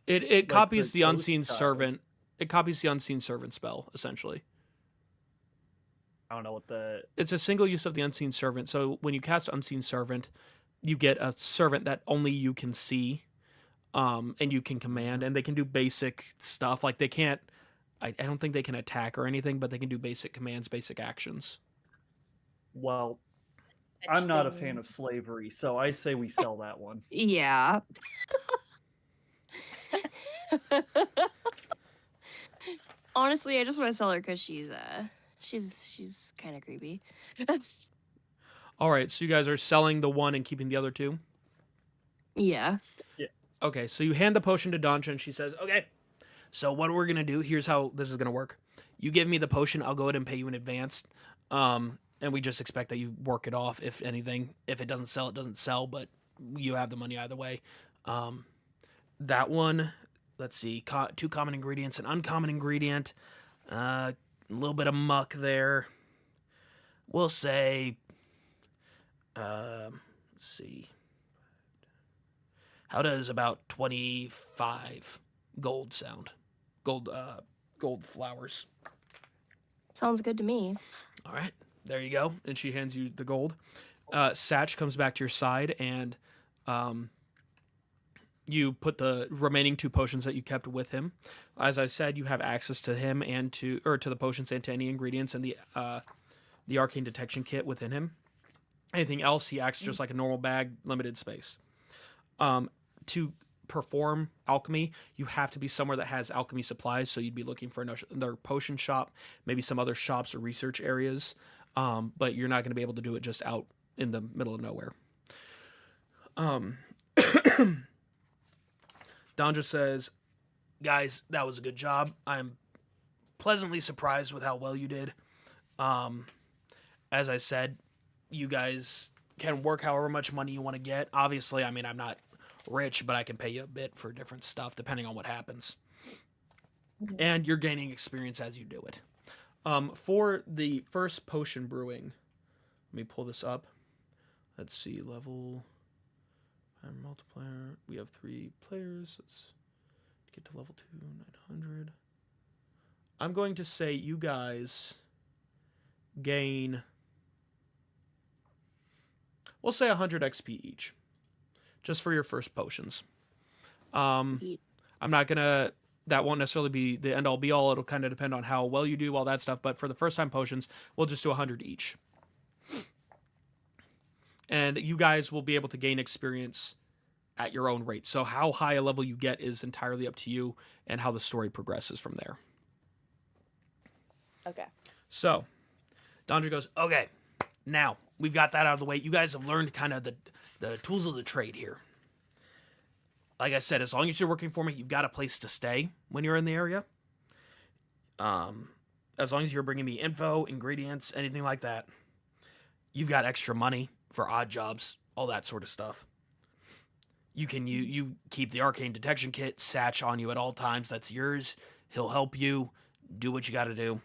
It copies the unseen servant. It copies the unseen servant spell essentially. I don't know what It's a single use of the unseen servant. So when you cast unseen servant, you get a servant that only you can see, and you can command, and they can do basic stuff. Like they can't. I don't think they can attack or anything, but they can do basic commands, basic actions. Well, I'm not a fan of slavery, so I say we sell that one. Yeah. Honestly, I just want to sell her because she's She's kind of creepy. All right, so you guys are selling the one and keeping the other two? Yeah. Yes. Okay, so you hand the potion to Donja and she says, okay, so what we're going to do, here's how this is going to work. You give me the potion, I'll go ahead and pay you in advance. And we just expect that you work it off, if anything. If it doesn't sell, it doesn't sell, but you have the money either way. That one, let's see, 2 common ingredients, an uncommon ingredient, a little bit of muck there. We'll say, let's see. How does about 25 gold sound? Gold flowers. Sounds good to me. All right, there you go. And she hands you the gold. Satch comes back to your side, and you put the remaining 2 potions that you kept with him. As I said, you have access to him and to the potions and to any ingredients and the arcane detection kit within him. Anything else, he acts just like a normal bag, limited space. To perform alchemy, you have to be somewhere that has alchemy supplies, so you'd be looking for another potion shop, maybe some other shops or research areas, but you're not going to be able to do it just out in the middle of nowhere. Donja says, guys, that was a good job. I'm pleasantly surprised with how well you did. As I said, you guys can work however much money you want to get. Obviously, I mean, I'm not rich, but I can pay you a bit for different stuff depending on what happens. And you're gaining experience as you do it. For the first potion brewing, let me pull this up. Let's see, level and multiplier. We have 3 players. Let's get to level 2, 900. I'm going to say you guys gain, we'll say 100 XP each, just for your first potions. I'm not gonna, that won't necessarily be the end all be all. It'll kind of depend on how well you do, all that stuff. But for the first time potions, we'll just do 100 each. And you guys will be able to gain experience at your own rate. So how high a level you get is entirely up to you and how the story progresses from there. Okay. So Donja goes, okay, now we've got that out of the way. You guys have learned kind of the tools of the trade here. Like I said, as long as you're working for me, you've got a place to stay when you're in the area. As long as you're bringing me info, ingredients, anything like that, you've got extra money for odd jobs, all that sort of stuff. You can you keep the arcane detection kit, Satch on you at all times. That's yours. He'll help you do what you got to do.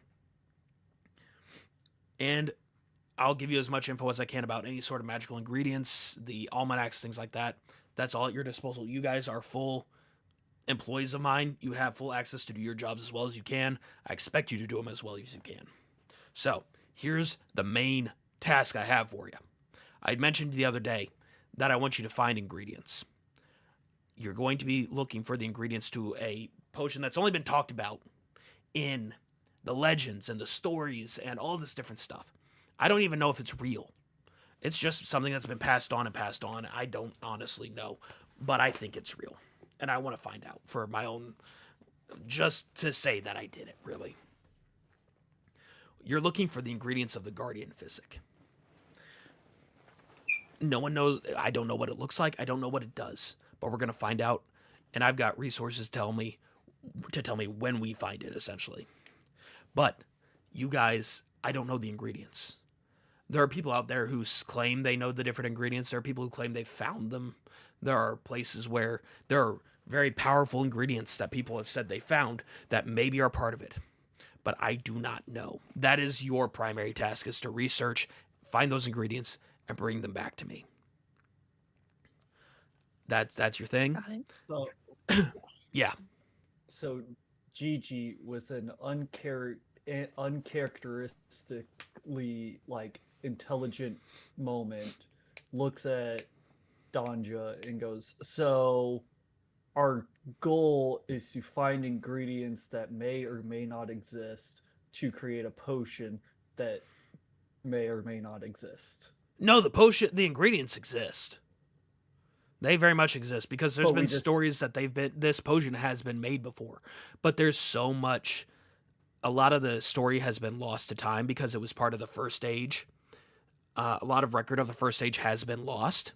And I'll give you as much info as I can about any sort of magical ingredients, the almanacs, things like that. That's all at your disposal. You guys are full employees of mine. You have full access to do your jobs as well as you can. I expect you to do them as well as you can. So here's the main task I have for you. I mentioned the other day that I want you to find ingredients. You're going to be looking for the ingredients to a potion that's only been talked about in the legends and the stories and all this different stuff. I don't even know if it's real. It's just something that's been passed on and passed on. I don't honestly know, but I think it's real. And I want to find out for my own, just to say that I did it, really. You're looking for the ingredients of the Guardian Physic. No one knows. I don't know what it looks like. I don't know what it does, but we're going to find out. And I've got resources to tell me when we find it, essentially. But you guys, I don't know the ingredients. There are people out there who claim they know the different ingredients. There are people who claim they've found them. There are places where there are very powerful ingredients that people have said they found that maybe are part of it. But I do not know. That is your primary task, is to research, find those ingredients, and bring them back to me. That's your thing? Got it. So, Yeah. so Gigi, with an uncharacteristically like intelligent moment, looks at Donja and goes, so our goal is to find ingredients that may or may not exist to create a potion that may or may not exist. No, the ingredients exist. They very much exist because there's been stories that this potion has been made before. But there's so much a lot of the story has been lost to time because it was part of the first age. A lot of record of the first age has been lost.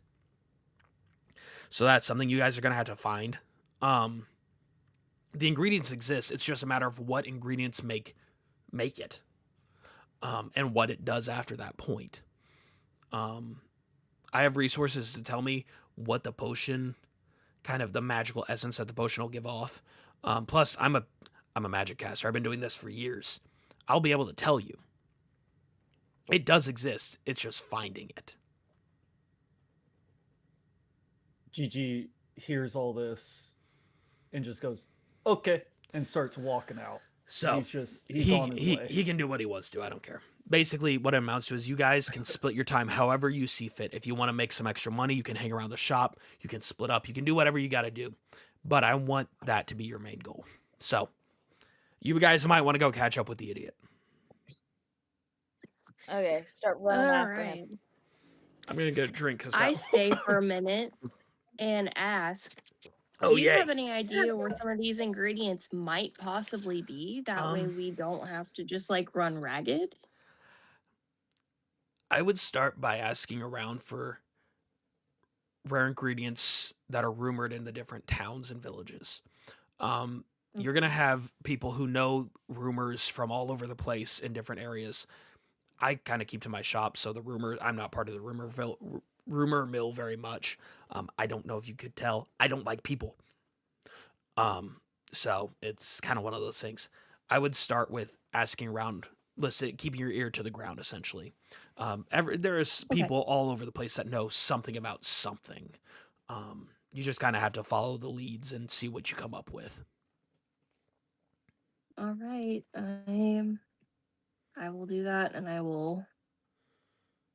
So that's something you guys are going to have to find. The ingredients exist. It's just a matter of what ingredients make it, and what it does after that point. I have resources to tell me what the potion, kind of the magical essence that the potion will give off. Plus, I'm a magic caster. I've been doing this for years. I'll be able to tell you. It does exist. It's just finding it. Gigi hears all this and just goes, okay, and starts walking out. So he's on his way. he can do what he wants to. I don't care. Basically, what it amounts to is you guys can split your time however you see fit. If you want to make some extra money, you can hang around the shop. You can split up. You can do whatever you got to do. But I want that to be your main goal. So you guys might want to go catch up with the idiot. Okay, start running All after right. him. I'm gonna get a drink. Cause I stay for a minute and ask, do you have any idea where some of these ingredients might possibly be? That way we don't have to just like run ragged. I would start by asking around for rare ingredients that are rumored in the different towns and villages. You're gonna have people who know rumors from all over the place in different areas. I kind of keep to my shop, so I'm not part of the rumor mill very much. I don't know if you could tell. I don't like people. So it's kind of one of those things. I would start with asking around, listen, keeping your ear to the ground, essentially. There's people all over the place that know something about something. You just kind of have to follow the leads and see what you come up with. All right. I will do that, and I will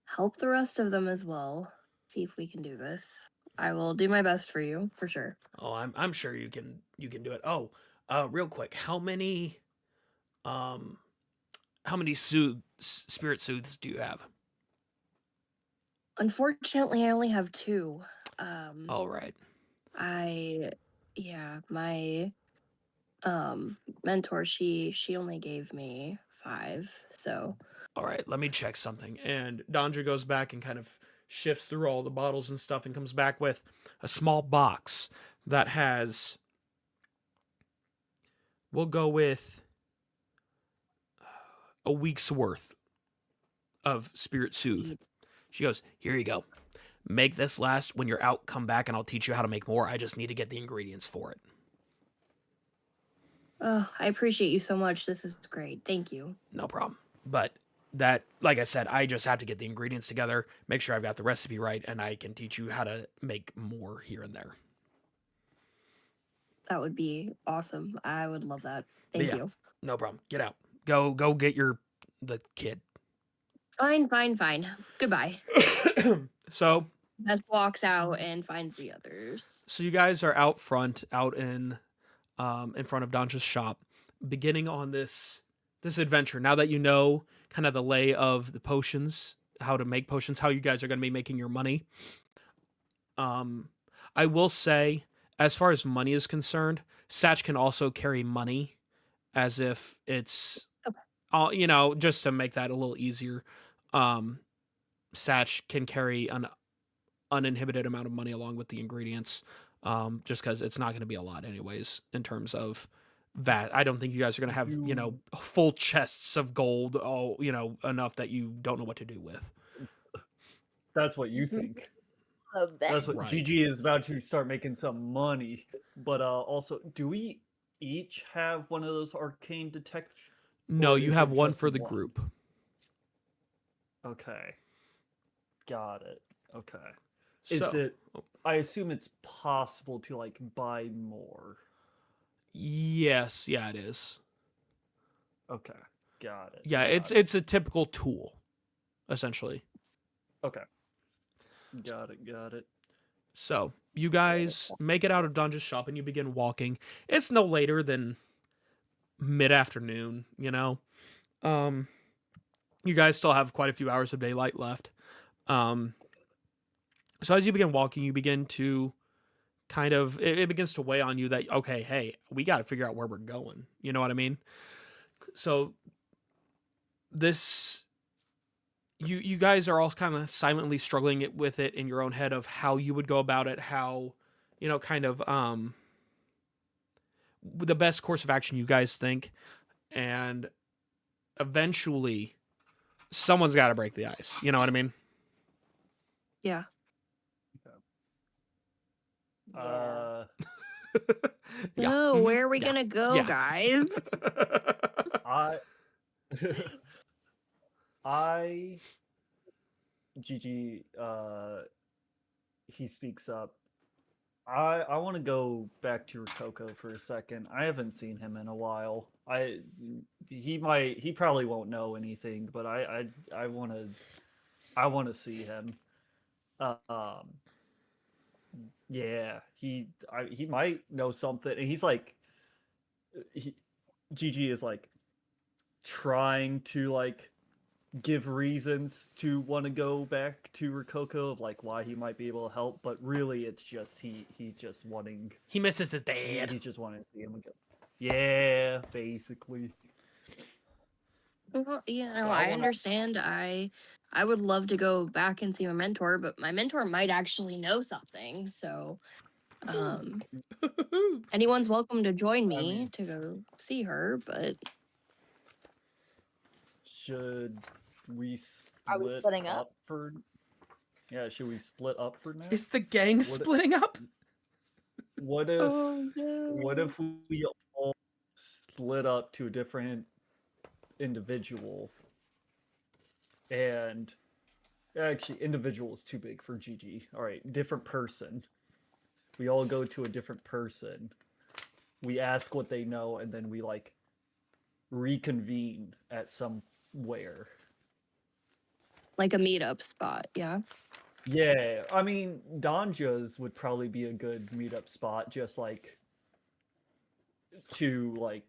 help the rest of them as well. See if we can do this. I will do my best for you, for sure. Oh, I'm sure you can do it. Oh, real quick, how many spirit soothes do you have? Unfortunately, I only have 2. All right. My mentor, she only gave me 5, so. All right, let me check something. And Dondra goes back and kind of shifts through all the bottles and stuff and comes back with a small box that has, we'll go with a week's worth of Spirit Soothe. She goes, here you go. Make this last. When you're out, come back and I'll teach you how to make more. I just need to get the ingredients for it. Oh, I appreciate you so much. This is great. Thank you. No problem. But that, like I said, I just have to get the ingredients together, make sure I've got the recipe right, and I can teach you how to make more here and there. That would be awesome. I would love that. Thank you. No problem. Get out. Go get the kid. Fine. Goodbye. So Beth walks out and finds the others. So you guys are out front, out in front of Donja's shop, beginning on this adventure. Now that you know kind of the lay of the potions, how to make potions, how you guys are going to be making your money. I will say, as far as money is concerned, Satch can also carry money, as if it's, just to make that a little easier. Satch can carry an uninhibited amount of money along with the ingredients, just because it's not going to be a lot anyways in terms of that. I don't think you guys are going to have, full chests of gold, enough that you don't know what to do with. That's what you think. That's what right. GG is about to start making some money. But also, do we each have one of those arcane detection? No, you have one for the group. Okay. Got it. Okay. I assume it's possible to buy more. Yes, yeah, it is. Okay. Got it. Yeah, it's a typical tool, essentially. Okay. Got it. So, you guys make it out of Donja's shop and you begin walking. It's no later than mid-afternoon, You guys still have quite a few hours of daylight left. So as you begin walking, you begin to kind of, it begins to weigh on you that, okay, hey, we got to figure out where we're going. You know what I mean? So this, you guys are all kind of silently struggling with it in your own head of how you would go about it, how, kind of the best course of action you guys think, and eventually someone's got to break the ice. You know what I mean? Yeah. Uh, Yeah. Oh, Mhm. where are we Yeah. gonna go, Yeah. guys? I Gigi, he speaks up. I want to go back to Rococo for a second. I haven't seen him in a while. He probably won't know anything, but I want to see him. Yeah, he might know something, and he's like, Gigi is like trying to like give reasons to want to go back to Rococo of like why he might be able to help, but really it's just he just wanting, He misses his dad. he's just wanting to see him again. Yeah, basically. Well, you know, So I wanna- understand. I would love to go back and see my mentor, but my mentor might actually know something. So, anyone's welcome to join me to go see her. But Should we Are we split splitting up? up for? Yeah, should we split up for now? Is the gang splitting up? What if? oh no, What if we all split up to a different individual? And actually, individual is too big for Gigi. All right, different person. We all go to a different person. We ask what they know, and then we like reconvene at somewhere. like a meetup spot? Yeah. Yeah, I mean, Donja's would probably be a good meetup spot, just like to like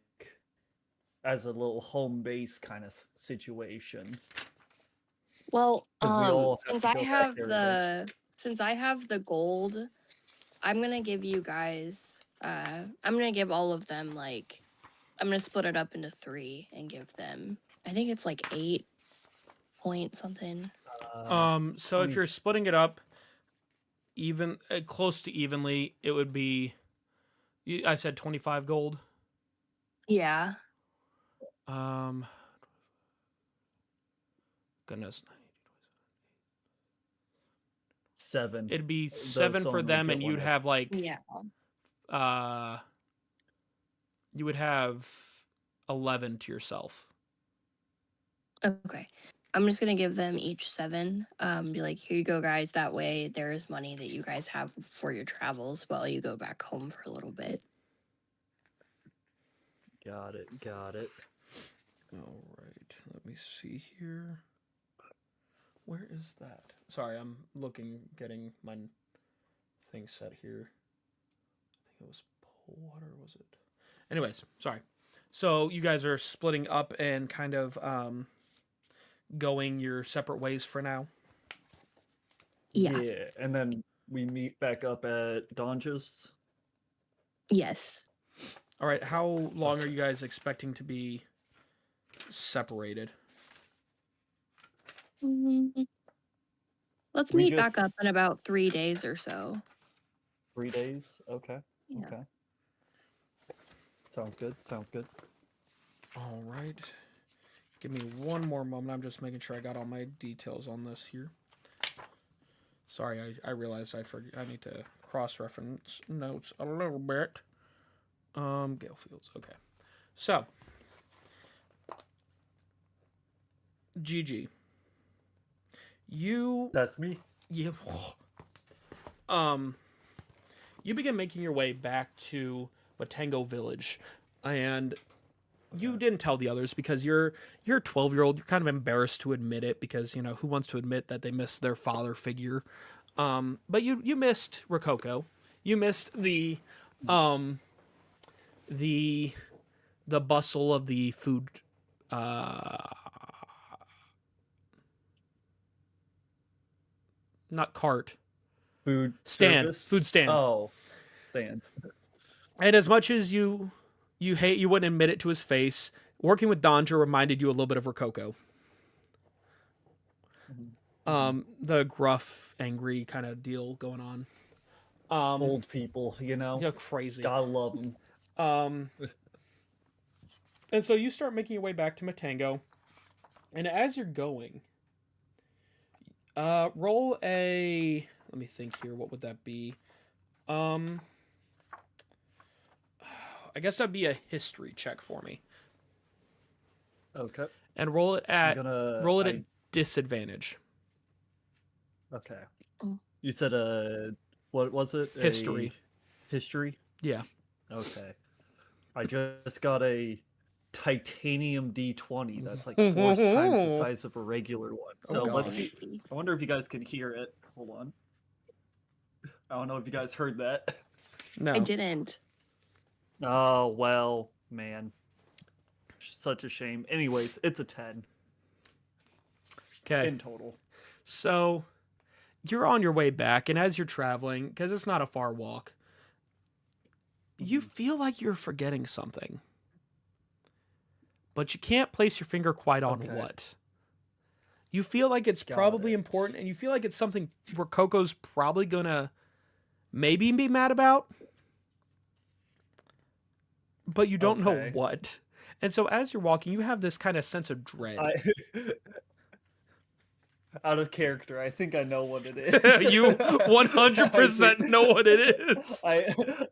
as a little home base kind of situation. Well, 'Cause we all have since to I go back have there the gold, I'm gonna give you guys. I'm gonna give all of them like. I'm gonna split it up into 3 and give them. I think it's like 8 point something. So if you're splitting it up even close to evenly, it would be, I said 25 gold. Yeah. Goodness. 7. It'd be Those 7 for only them, get and one you'd ex- have like Yeah. you would have 11 to yourself. Okay. I'm just gonna give them each 7. Be like, here you go, guys. That way, there is money that you guys have for your travels while you go back home for a little bit. Got it. All right. Let me see here. Where is that? Sorry, I'm getting my thing set here. I think it was Water, was it? Anyways, sorry. So you guys are splitting up and kind of going your separate ways for now. Yeah. And then we meet back up at Donja's. Yes. All right. How long are you guys expecting to be separated? Let's We meet back up just- in about 3 days or so. 3 days. Okay. Yeah. Okay. Sounds good. All right. Give me one more moment. I'm just making sure I got all my details on this here. Sorry, I realized I need to cross-reference notes a little bit. Gale Fields. Okay. So, GG. That's me. You you begin making your way back to Watango Village, and you didn't tell the others because you're a 12-year-old. You're kind of embarrassed to admit it because, who wants to admit that they missed their father figure. But you missed Rococo. You missed the bustle of the food not cart. Food Stand. service? Food stand. Oh, stand. And as much as you wouldn't admit it to his face, Working with Danja reminded you a little bit of Rococo. The gruff, angry kind of deal going on. Old people, you know? Yeah, crazy. Gotta love them. And so you start making your way back to Matango. And as you're going, roll a... Let me think here. What would that be? I guess that'd be a history check for me. Okay. And roll it at at disadvantage. Okay. Mm. You said what was it? History. History? Yeah. Okay. I just got a titanium D20. That's like 4 times the size of a regular one. So Oh, let's gosh. see. I wonder if you guys can hear it. Hold on. I don't know if you guys heard that. No. I didn't. Oh, well, man. Such a shame. Anyways, it's a 10 Okay. in total. So you're on your way back, and as you're traveling, because it's not a far walk, you feel like you're forgetting something. But you can't place your finger quite on Okay. what. You feel like it's Got probably it. important, and you feel like it's something where Coco's probably gonna maybe be mad about, but you don't know Okay. what. And so as you're walking, you have this kind of sense of dread. Out of character, I think I know what it is. You 100% know what it is.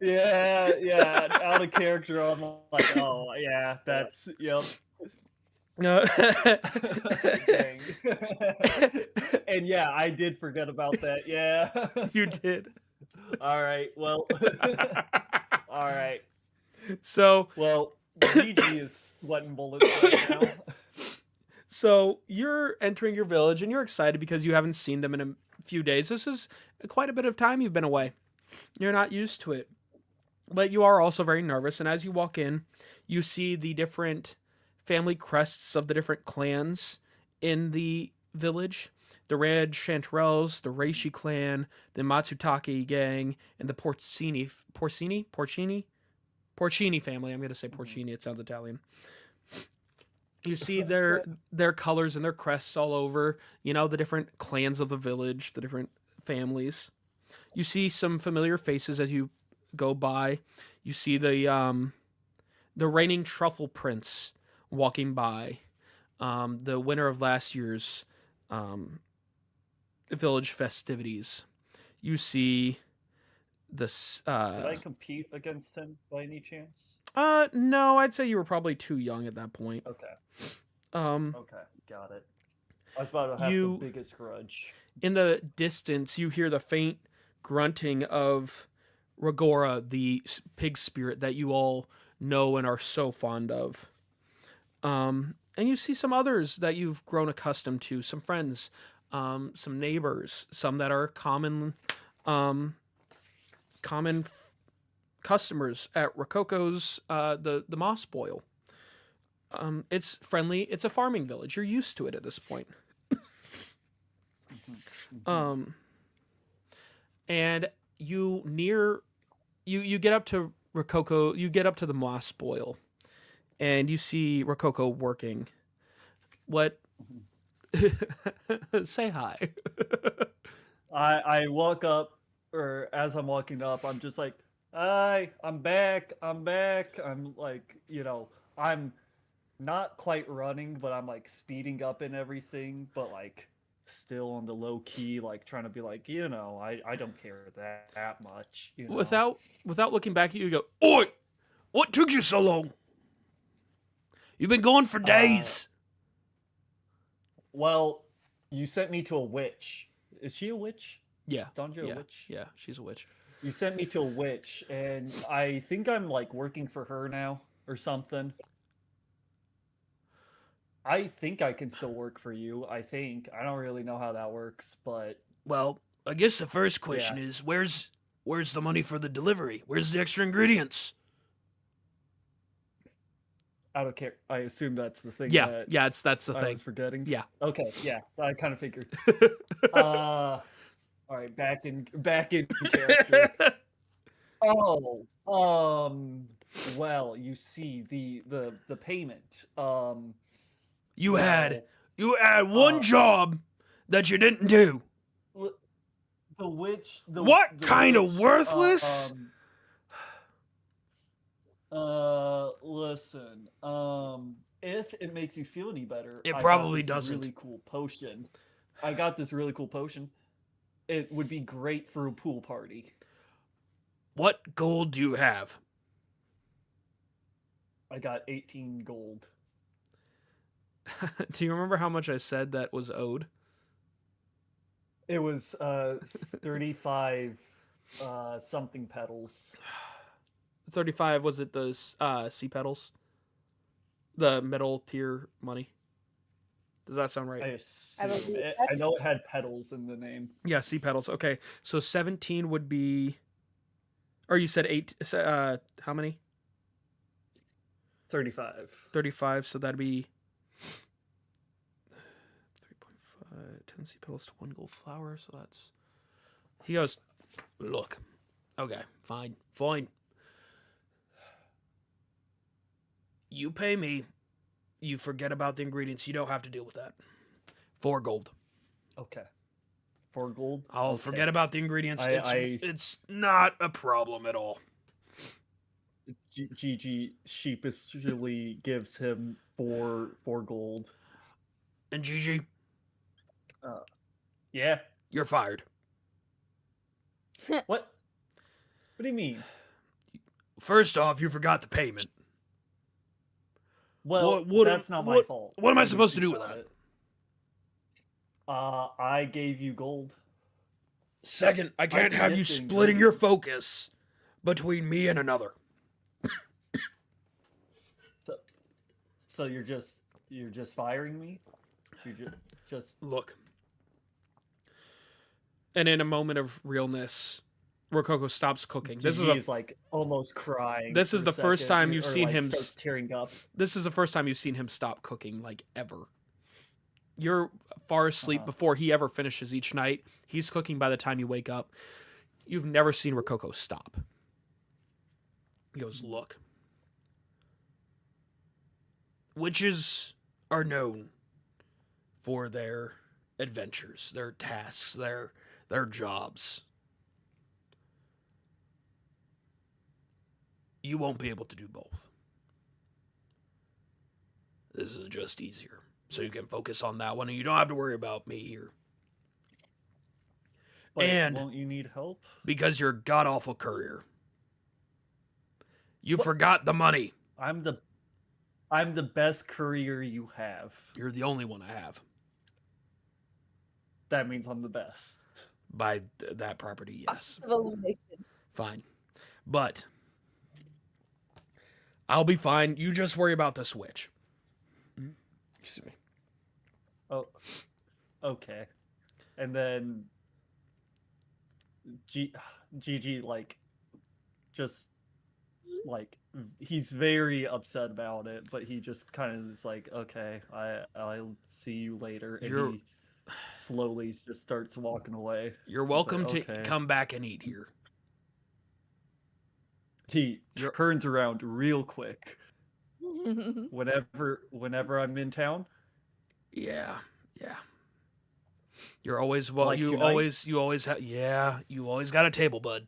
Yeah. Out of character, I'm like, oh yeah, that's yep. No. Dang. And yeah, I did forget about that. Yeah. You did. All right. Well. All right. So Well, Gigi is sweating bullets right now. So you're entering your village and you're excited because you haven't seen them in a few days. This is quite a bit of time you've been away. You're not used to it. But you are also very nervous. And as you walk in, you see the different family crests of the different clans in the village. The Red Chanterelles, the Reishi clan, the Matsutake gang, and the Porcini family. I'm going to say Porcini. It sounds Italian. You see their colors and their crests all over, you know, the different clans of the village, the different families. You see some familiar faces as you go by. You see the reigning truffle prince walking by, the winner of last year's village festivities. You see this. Did I compete against him by any chance? No, I'd say you were probably too young at that point. Okay. Um, Okay, got it. I was about to have You- the biggest grudge. in the distance, you hear the faint grunting of Ragora, the pig spirit that you all know and are so fond of. And you see some others that you've grown accustomed to, some friends, some neighbors, some that are common customers at Rococo's, the Moss Boil. It's friendly. It's a farming village. You're used to it at this point. And you get up to Rococo. You get up to the Moss Boil, and you see Rococo working. What? Say hi. I walk up, or as I'm walking up, I'm just like, hi, I'm back. I'm like, I'm not quite running, but I'm like speeding up and everything, but like still on the low key, like trying to be like, I don't care that much. Without looking back at you, you go, "Oi! What took you so long? You've been gone for days." Well, you sent me to a witch. Is she a witch? Yeah. Is Danja Yeah. a witch? Yeah, she's a witch. You sent me to a witch, and I think I'm like working for her now or something. I think I can still work for you. I don't really know how that works, but Well, I guess the first question is, where's the money for the delivery? Where's the extra ingredients? I don't care. I assume that's the thing. Yeah, that's the I thing. was forgetting. Yeah. Okay. Yeah, I kind of figured. All right, back in character. Oh, Well, you see the payment. You Well, had one uh, job that you didn't do. l- the witch. What The kind of witch. worthless? Listen. If it makes you feel any better, It I got probably this doesn't. really cool potion. I got this really cool potion. It would be great for a pool party. What gold do you have? I got 18 gold. Do you remember how much I said that was owed? It was 35 something petals. 35, was it the sea petals? The middle tier money? Does that sound right? I know it had petals in the name. Yeah, sea petals. Okay, so 17 would be... Or you said 8... how many? 35. 35, so that'd be... 3.5... 10 sea petals to 1 gold flower, so that's... He goes, look. Okay, fine. You pay me. You forget about the ingredients. You don't have to deal with that. 4 gold. Okay. 4 gold? I'll Okay. forget about the ingredients. I It's not a problem at all. Gigi sheepishly gives him 4 gold. And Gigi, Yeah. you're fired. What? What do you mean? First off, you forgot the payment. Well, What- that's not my fault. what am I didn't supposed to think do with about that? it. I gave you gold. Second, I can't have you gifting splitting gold. your focus between me and another. So you're just firing me? You're just Look. And in a moment of realness, Rococo stops cooking. Gigi is like almost crying. This is for the a first second, time you've or, seen like, him starts tearing up. This is the first time you've seen him stop cooking, like, ever. You're far asleep before he ever finishes each night. He's cooking by the time you wake up. You've never seen Rococo stop. He goes, look. Witches are known for their adventures, their tasks, their jobs. You won't be able to do both. This is just easier. So you can focus on that one and you don't have to worry about me here. But And- won't you need help? Because you're a god-awful courier. You forgot the money. I'm the best courier you have. You're the only one I have. That means I'm the best. By that property, yes. Of elimination. Fine. But I'll be fine. You just worry about the switch. Excuse me. Oh, okay. And then Gigi just he's very upset about it, but he just kind of is like, okay, I'll see you later, and You're- he slowly just starts walking away. You're welcome like, to okay. come back and eat here. He You're- turns around real quick whenever I'm in town. Yeah. You're always well. Like you tonight? always have. Yeah, you always got a table, bud.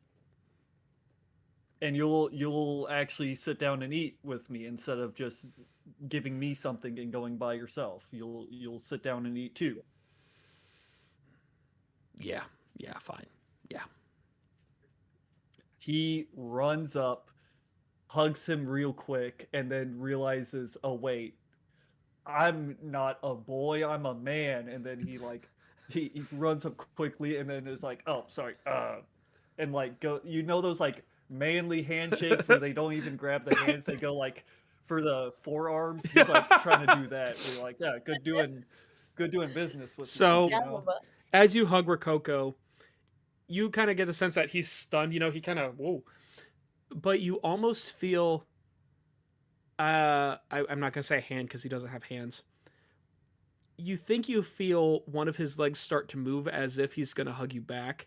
And you'll actually sit down and eat with me instead of just giving me something and going by yourself. You'll sit down and eat too. Yeah, fine. Yeah. He runs up, hugs him real quick, and then realizes, oh wait, I'm not a boy, I'm a man. And then he runs up quickly and then is like, oh sorry, and go, those manly handshakes where they don't even grab the hands, they go for the forearms. He's trying to do that. You're like, yeah, good doing business with So- you, Yeah, know? but As you hug Rococo, you kind of get the sense that he's stunned. He kind of whoa, but you almost feel. I'm not gonna say a hand because he doesn't have hands. You think you feel one of his legs start to move as if he's gonna hug you back,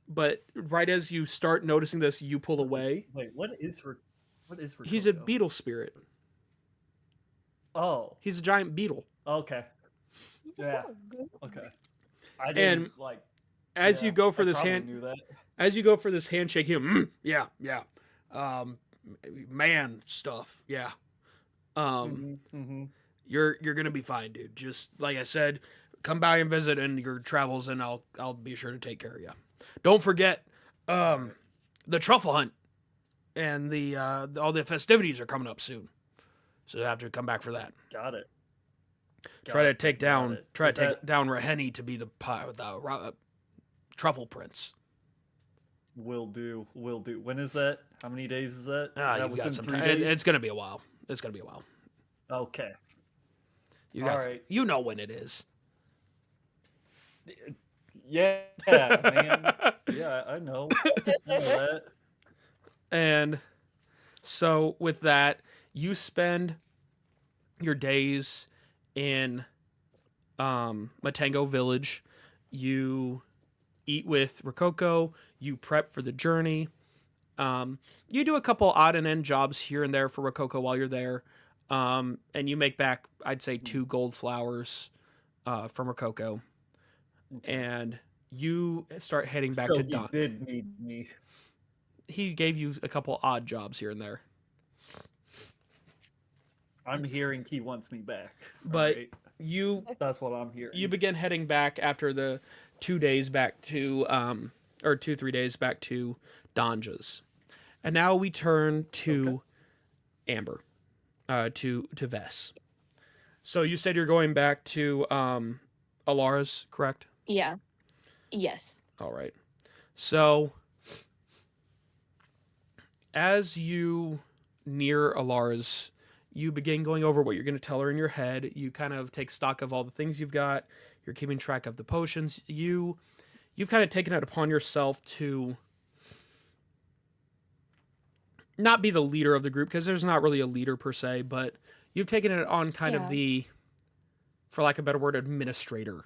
but right as you start noticing this, you pull away. Wait, what is What is He's a Rococo? beetle spirit. Oh, He's a giant beetle. okay. Yeah. Good. Okay. I didn't And like. as Yeah, you go for I this probably hand, knew that. as you go for this handshake, yeah, man stuff, yeah. Mm-hmm. You're gonna be fine, dude. Just like I said, come by and visit in your travels, and I'll be sure to take care of you. Don't forget, the truffle hunt and the all the festivities are coming up soon, so you have to come back for that. Got it. Try to Got take it. down Is that down Raheni to be the truffle prince. will do? Will do. When is that? How many days is that? Is Ah, that you've got within some 3 time. days? It's gonna be a while. It's gonna be a while. Okay. You got, All right. you know when it is. Yeah, man. Yeah, I know. I know that. And so with that, you spend your days in Matango Village. You eat with Rococo. You prep for the journey. You do a couple odd and end jobs here and there for Rococo while you're there. And you make back, I'd say, 2 gold flowers from Rococo. And you start heading back So to he Don. did need me. He gave you a couple odd jobs here and there. I'm hearing he wants me back. But alright? you That's what I'm hearing. you begin heading back after the 2 days back to or 2-3 days back to Donja's. And now we turn to Amber, to Vess. So you said you're going back to Alara's, correct? Yeah. Yes. All right. So as you near Alara's, you begin going over what you're going to tell her in your head. You kind of take stock of all the things you've got. You're keeping track of the potions. You've kind of taken it upon yourself to not be the leader of the group, because there's not really a leader per se, but you've taken it on kind of Yeah. the, for lack of a better word, administrator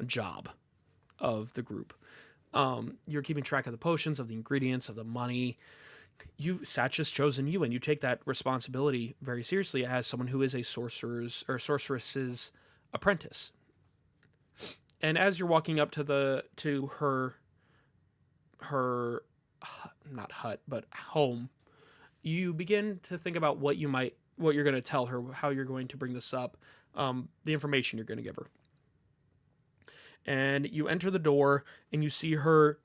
job of the group. You're keeping track of the potions, of the ingredients, of the money. Satch's chosen you, and you take that responsibility very seriously as someone who is a sorceress's apprentice. And as you're walking up to her not hut but home, you begin to think about what you're going to tell her, how you're going to bring this up, the information you're going to give her. And you enter the door and you see her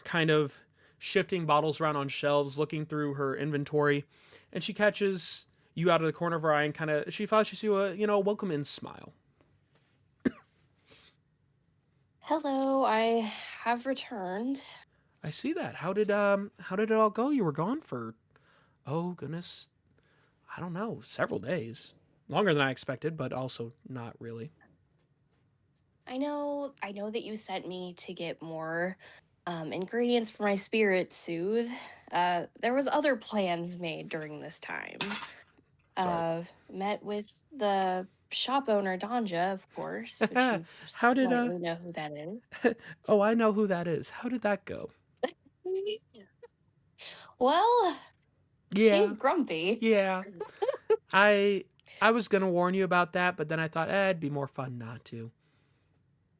kind of shifting bottles around on shelves, looking through her inventory, and she catches you out of the corner of her eye and kind of she flashes you a welcome in smile. Hello, I have returned. I see that. How did it all go? You were gone for, oh goodness, I don't know, several days, longer than I expected, but also not really. I know that you sent me to get more ingredients for my spirit soothe. There was other plans made during this time. Sorry. Met with the shop owner Danja, of course, which you How did slightly know who that is. Oh, I know who that is. How did that go? Well, Yeah. she's grumpy. Yeah. I was gonna warn you about that, but then I thought it'd be more fun not to.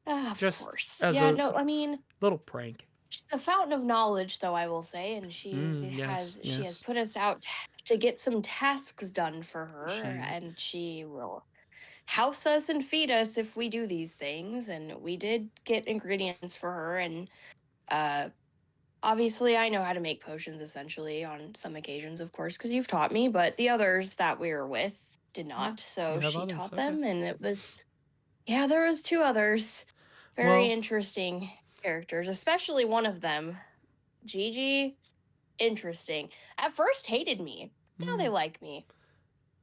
Of Just course. as Yeah, a no, I mean, little prank. she's a fountain of knowledge, though, I will say, and she Yes, she has yes. put us out to get some tasks done for her, She- and she will house us and feed us if we do these things. And we did get ingredients for her, and obviously I know how to make potions essentially on some occasions, of course, because you've taught me, but the others that we were with did not. So you have she others, taught okay. them, and it was, yeah, there was 2 others. Very Well- interesting characters, especially one of them, Gigi. Interesting. At first hated me. Now they like me.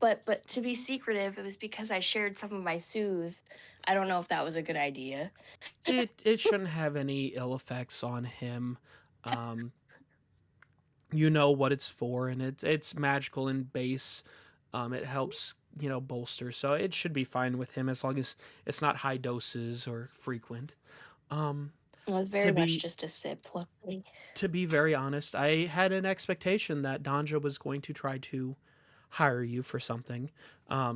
But to be secretive, it was because I shared some of my soothe. I don't know if that was a good idea. It shouldn't have any ill effects on him. You know what it's for, and it's magical in base. It helps bolster, so it should be fine with him as long as it's not high doses or frequent. It was very To much be just a sip, luckily. to be very honest, I had an expectation that Danja was going to try to hire you for something.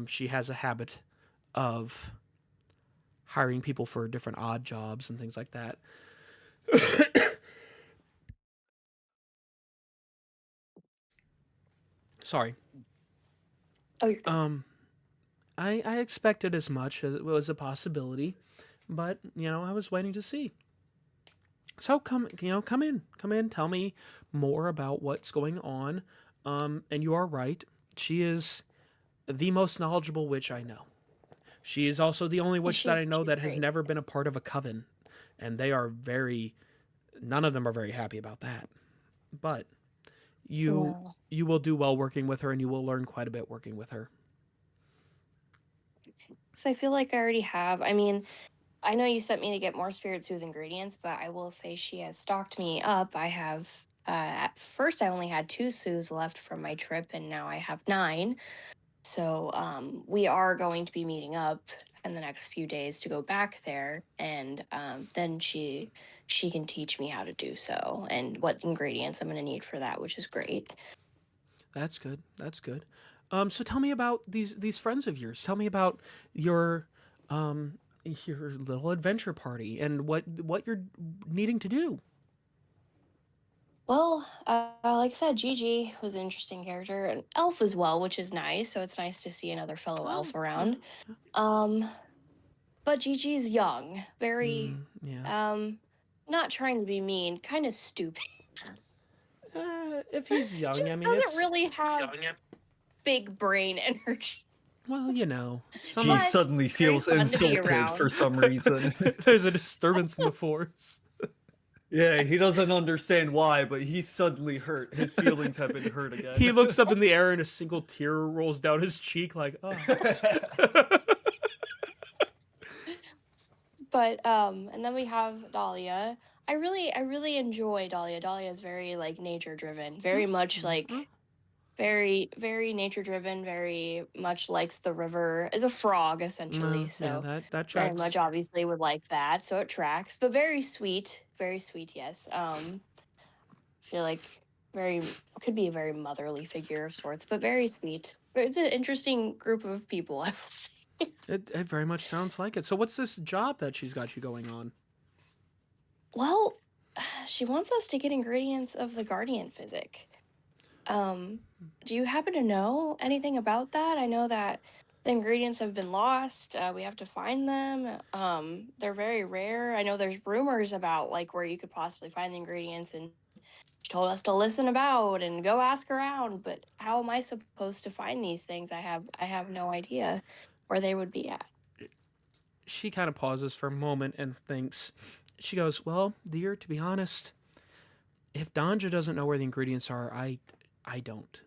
She has a habit of hiring people for different odd jobs and things like that. Sorry. Oh, you're good. I expected as much as it was a possibility, but I was waiting to see. So come in, tell me more about what's going on. And you are right. She is the most knowledgeable witch I know. She is also the only witch that I know She's that has great. never been a part of a coven, and they are none of them are very happy about that. But you No. you will do well working with her, and you will learn quite a bit working with her. So I feel like I already have. I mean, I know you sent me to get more spirit soothe ingredients, but I will say she has stocked me up. I have at first I only had 2 soothes left from my trip, and now I have 9. So we are going to be meeting up in the next few days to go back there, and then she can teach me how to do so and what ingredients I'm going to need for that, which is great. That's good. That's good. So tell me about these friends of yours. Tell me about your your little adventure party and what you're needing to do. Well, like I said, Gigi was an interesting character, an elf as well, which is nice. So it's nice to see another fellow Oh, elf yeah. around. Um, but Gigi's young, very, Yeah. um, not trying to be mean, kind of stupid. If he's young, I Just mean, doesn't it's really have big brain energy. well, G some But suddenly very feels fun to be insulted for around. some reason. there's a disturbance in the force. Yeah, he doesn't understand why, but he's suddenly hurt. His feelings have been hurt again. He looks up in the air and a single tear rolls down his cheek, like, oh. But and then we have Dahlia. I really enjoy Dahlia. Dahlia is very like nature driven, very much like very nature driven, very much likes the river. Is a frog essentially, Yeah, so that very tracks. much obviously would like that. So it tracks, but very sweet. Yes. I feel like very could be a very motherly figure of sorts, but very sweet. But it's an interesting group of people, I will say. It very much sounds like it. So what's this job that she's got you going on? Well, she wants us to get ingredients of the Guardian Physic. Um, do you happen to know anything about that? I know that the ingredients have been lost. We have to find them. They're very rare. I know there's rumors about like where you could possibly find the ingredients, and she told us to listen about and go ask around. But how am I supposed to find these things? I have no idea where they would be at. She kind of pauses for a moment and thinks. She goes, "Well, dear, to be honest, if Danja doesn't know where the ingredients are, I don't.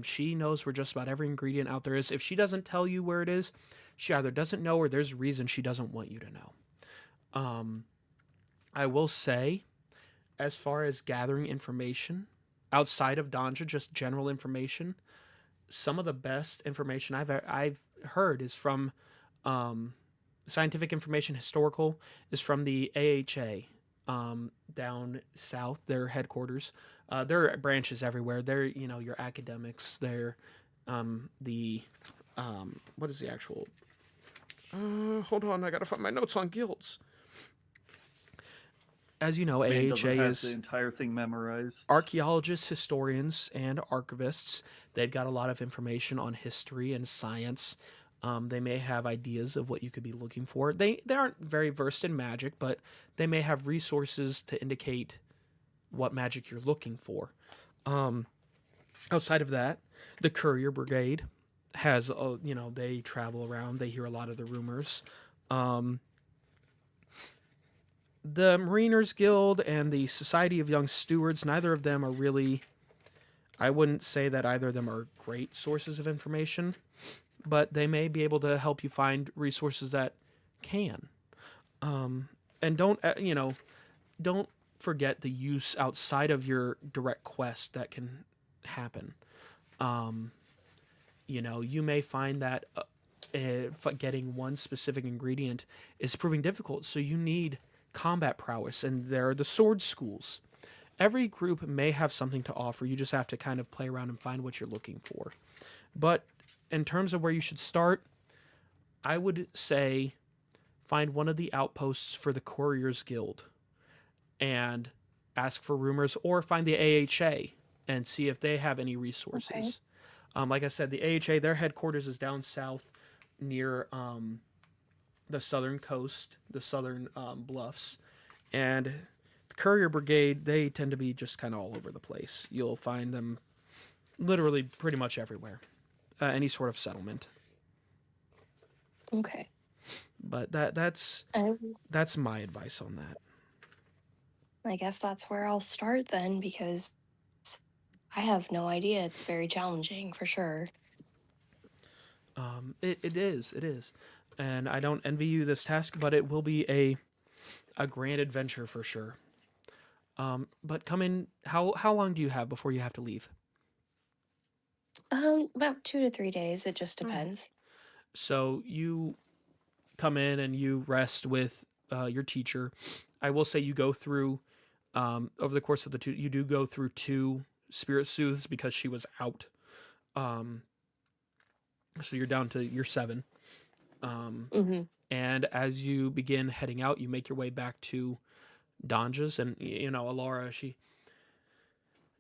She knows where just about every ingredient out there is. If she doesn't tell you where it is, she either doesn't know or there's a reason she doesn't want you to know. I will say, as far as gathering information outside of Danja, just general information, some of the best information I've heard is from scientific information, historical is from the AHA down south, their headquarters. There are branches everywhere. They're your academics. They're the what is the actual? Hold on, I gotta find my notes on guilds. As you know, Man AHA doesn't have is the entire thing memorized. archaeologists, historians, and archivists. They've got a lot of information on history and science. They may have ideas of what you could be looking for. They aren't very versed in magic, but they may have resources to indicate what magic you're looking for. Outside of that, the courier brigade has they travel around. They hear a lot of the rumors. The Mariners Guild and the Society of Young Stewards, neither of them are really. I wouldn't say that either of them are great sources of information, but they may be able to help you find resources that can. And don't forget the use outside of your direct quest that can happen. You may find that getting one specific ingredient is proving difficult, so you need combat prowess, and there are the sword schools. Every group may have something to offer. You just have to kind of play around and find what you're looking for. But in terms of where you should start, I would say find one of the outposts for the Couriers Guild and ask for rumors, or find the AHA and see if they have any resources. Like I said, the AHA, their headquarters is down south near the southern coast, the southern bluffs. And the Courier Brigade, they tend to be just kind of all over the place. You'll find them literally pretty much everywhere. Any sort of settlement. Okay. But that's my advice on that. I guess that's where I'll start then, because I have no idea. It's very challenging for sure. It is, and I don't envy you this task, but it will be a grand adventure for sure. But come in. How long do you have before you have to leave? About 2 to 3 days. It just depends. So you come in and you rest with your teacher. I will say you go through over the course of the 2. You do go through 2 spirit soothes because she was out. So you're down to your 7. And as you begin heading out, you make your way back to Donja's, and Alara, she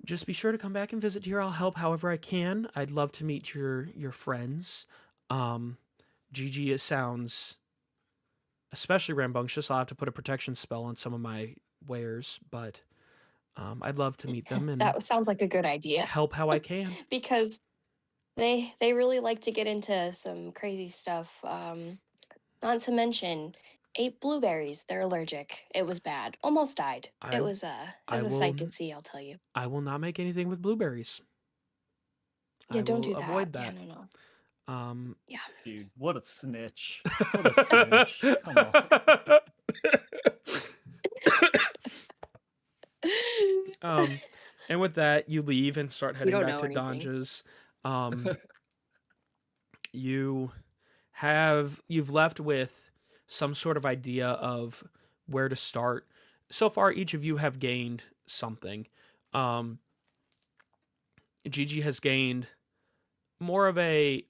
just be sure to come back and visit here. I'll help however I can. I'd love to meet your friends. Gigi, it sounds especially rambunctious. I'll have to put a protection spell on some of my wares, but I'd love to meet them and That sounds like a good idea. help how I can. Because they really like to get into some crazy stuff. Not to mention, ate blueberries. They're allergic. It was bad. Almost died. It was a sight to see, I'll tell you. I will not make anything with blueberries. Yeah, I don't will do that. avoid that. Yeah, no. Yeah. Dude, what a snitch. What a snitch. Come on. And with that, you leave and start heading don't back know to anything. Donja's. You've left with some sort of idea of where to start. So far, each of you have gained something. Gigi has gained more of a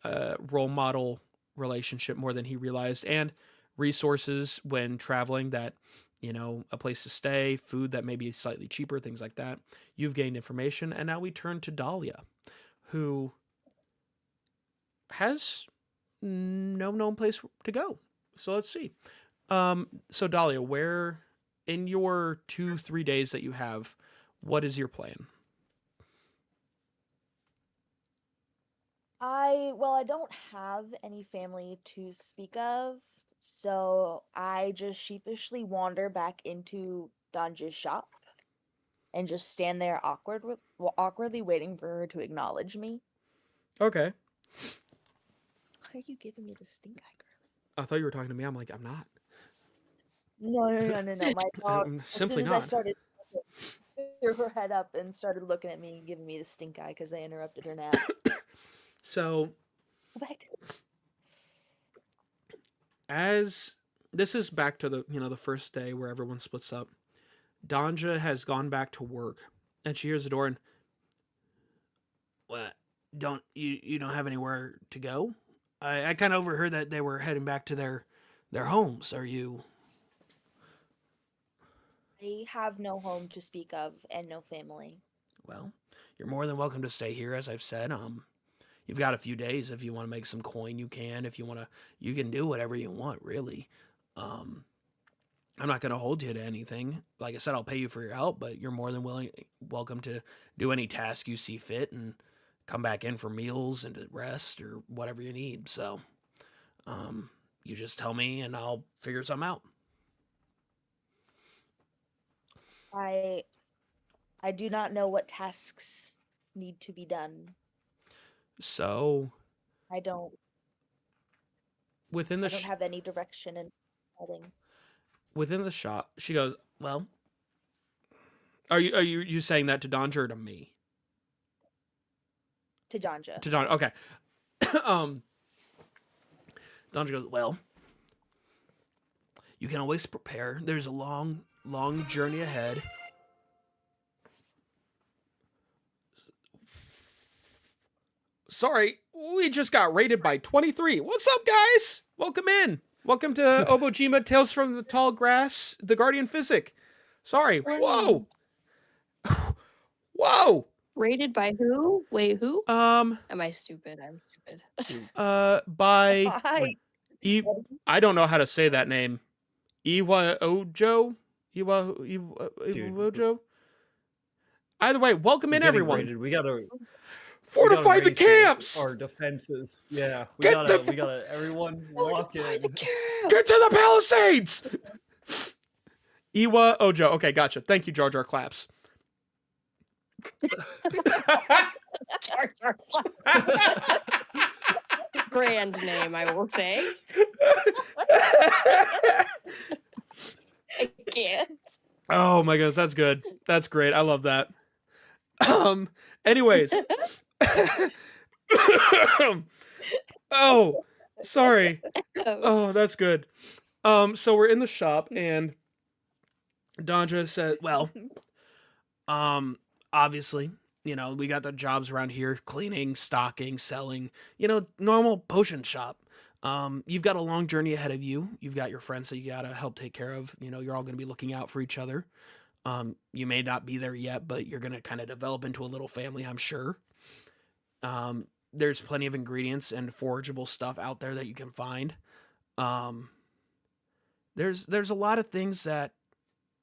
role model relationship more than he realized, and resources when traveling, that a place to stay, food that may be slightly cheaper, things like that. You've gained information, and now we turn to Dahlia, who has no known place to go. So let's see. So Dahlia, where in your 2-3 days that you have, what is your plan? I don't have any family to speak of, so I just sheepishly wander back into Donja's shop and just stand there awkwardly waiting for her to acknowledge me. Okay. Why are you giving me the stink eye, girly? I thought you were talking to me. I'm like, I'm not. No. My dog, I'm as simply soon as I not. started, threw her head up and started looking at me and giving me the stink eye because I interrupted her nap. So, Go back to as this is back to the the first day where everyone splits up, Danja has gone back to work, and she hears the door and, what? Don't you don't have anywhere to go? I kind of overheard that they were heading back to their homes. Are you? I have no home to speak of and no family. Well, you're more than welcome to stay here, as I've said. You've got a few days. If you want to make some coin, you can. If you want to, you can do whatever you want, really. I'm not going to hold you to anything. Like I said, I'll pay you for your help, but you're more than welcome to do any task you see fit and come back in for meals and to rest or whatever you need. So, you just tell me and I'll figure something out. I do not know what tasks need to be done. So, I don't within the have any direction in heading. Within the shop, she goes, "Well, are you saying that to Donja or to me?" To Donja. To Donja. Okay. Donja goes, "Well, You can always prepare. There's a long, long journey ahead. Sorry, we just got raided by 23. What's up, guys? Welcome in. Welcome to Obojima Tales from the Tall Grass, the Guardian Physic. Sorry. Whoa. Whoa. Rated by who? Wait, who? Am I stupid? I'm stupid. By Hi. I don't know how to say that name. Ojo? Ojo? Either way, welcome in, everyone. Raided. We gotta Fortify the raise camps. Our defenses. Yeah, we Get gotta. Everyone walk in. Get to the Palisades. Iwa Ojo. Okay, gotcha. Thank you, Jar Jar Claps. Jar Jar Grand name, I will say. I can't. Oh my goodness, that's good. That's great. I love that. Anyways. Oh, sorry. Oh, that's good. So we're in the shop and Danja said, well, obviously, you know, we got the jobs around here, cleaning, stocking, selling, you know, normal potion shop. You've got a long journey ahead of you. You've got your friends that you got to help take care of. You know, you're all going to be looking out for each other. You may not be there yet, but you're going to kind of develop into a little family, I'm sure. There's plenty of ingredients and forageable stuff out there that you can find. There's a lot of things that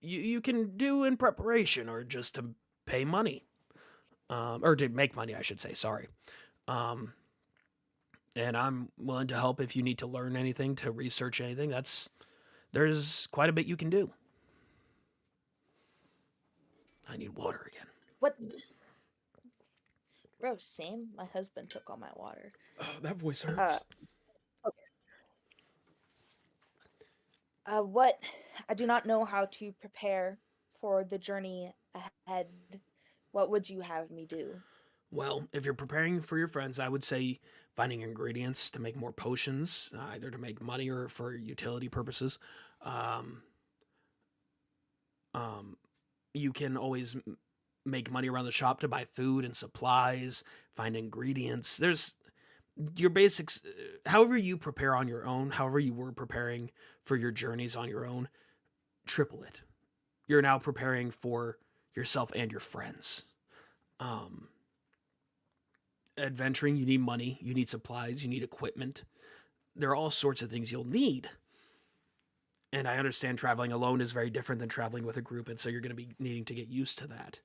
you can do in preparation or just to pay money. Or to make money, I should say, sorry. And I'm willing to help if you need to learn anything, to research anything. There's quite a bit you can do. I need water again. What? Bro, same. My husband took all my water. Oh, that voice hurts. What? I do not know how to prepare for the journey ahead. What would you have me do? Well, if you're preparing for your friends, I would say finding ingredients to make more potions, either to make money or for utility purposes. You can always make money around the shop to buy food and supplies, find ingredients. There's your basics. However you prepare on your own, however you were preparing for your journeys on your own, triple it. You're now preparing for yourself and your friends. Adventuring, you need money, you need supplies, you need equipment. There are all sorts of things you'll need. And I understand traveling alone is very different than traveling with a group, and so you're going to be needing to get used to that.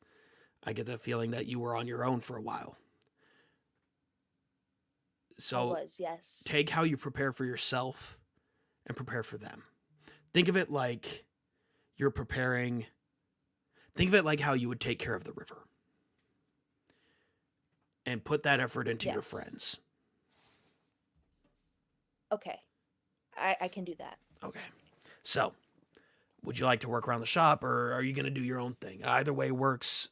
I get the feeling that you were on your own for a while. So yes. Take how you prepare for yourself and prepare for them. Think of it like you're preparing. Think of it like how you would take care of the river. And put that effort into your friends. Okay. I can do that. Okay. So, would you like to work around the shop, or are you going to do your own thing? Either way works.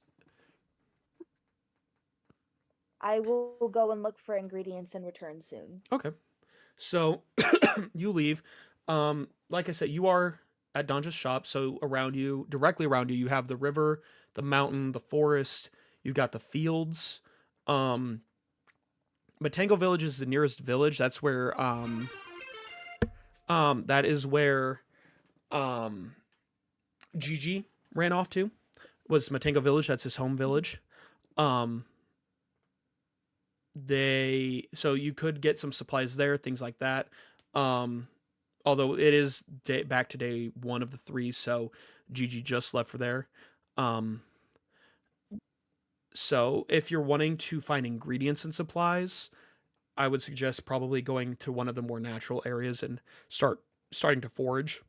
I will go and look for ingredients and return soon. Okay. So, you leave. Like I said, you are at Donja's shop, so directly around you, you have the river, the mountain, the forest, you got the fields. Matango Village is the nearest village. That's where, that is where, Gigi ran off to, was Matango Village. That's his home village. So you could get some supplies there, things like that. Although it is back to day 1 of the 3, so Gigi just left for there. So if you're wanting to find ingredients and supplies, I would suggest probably going to one of the more natural areas and starting to forage.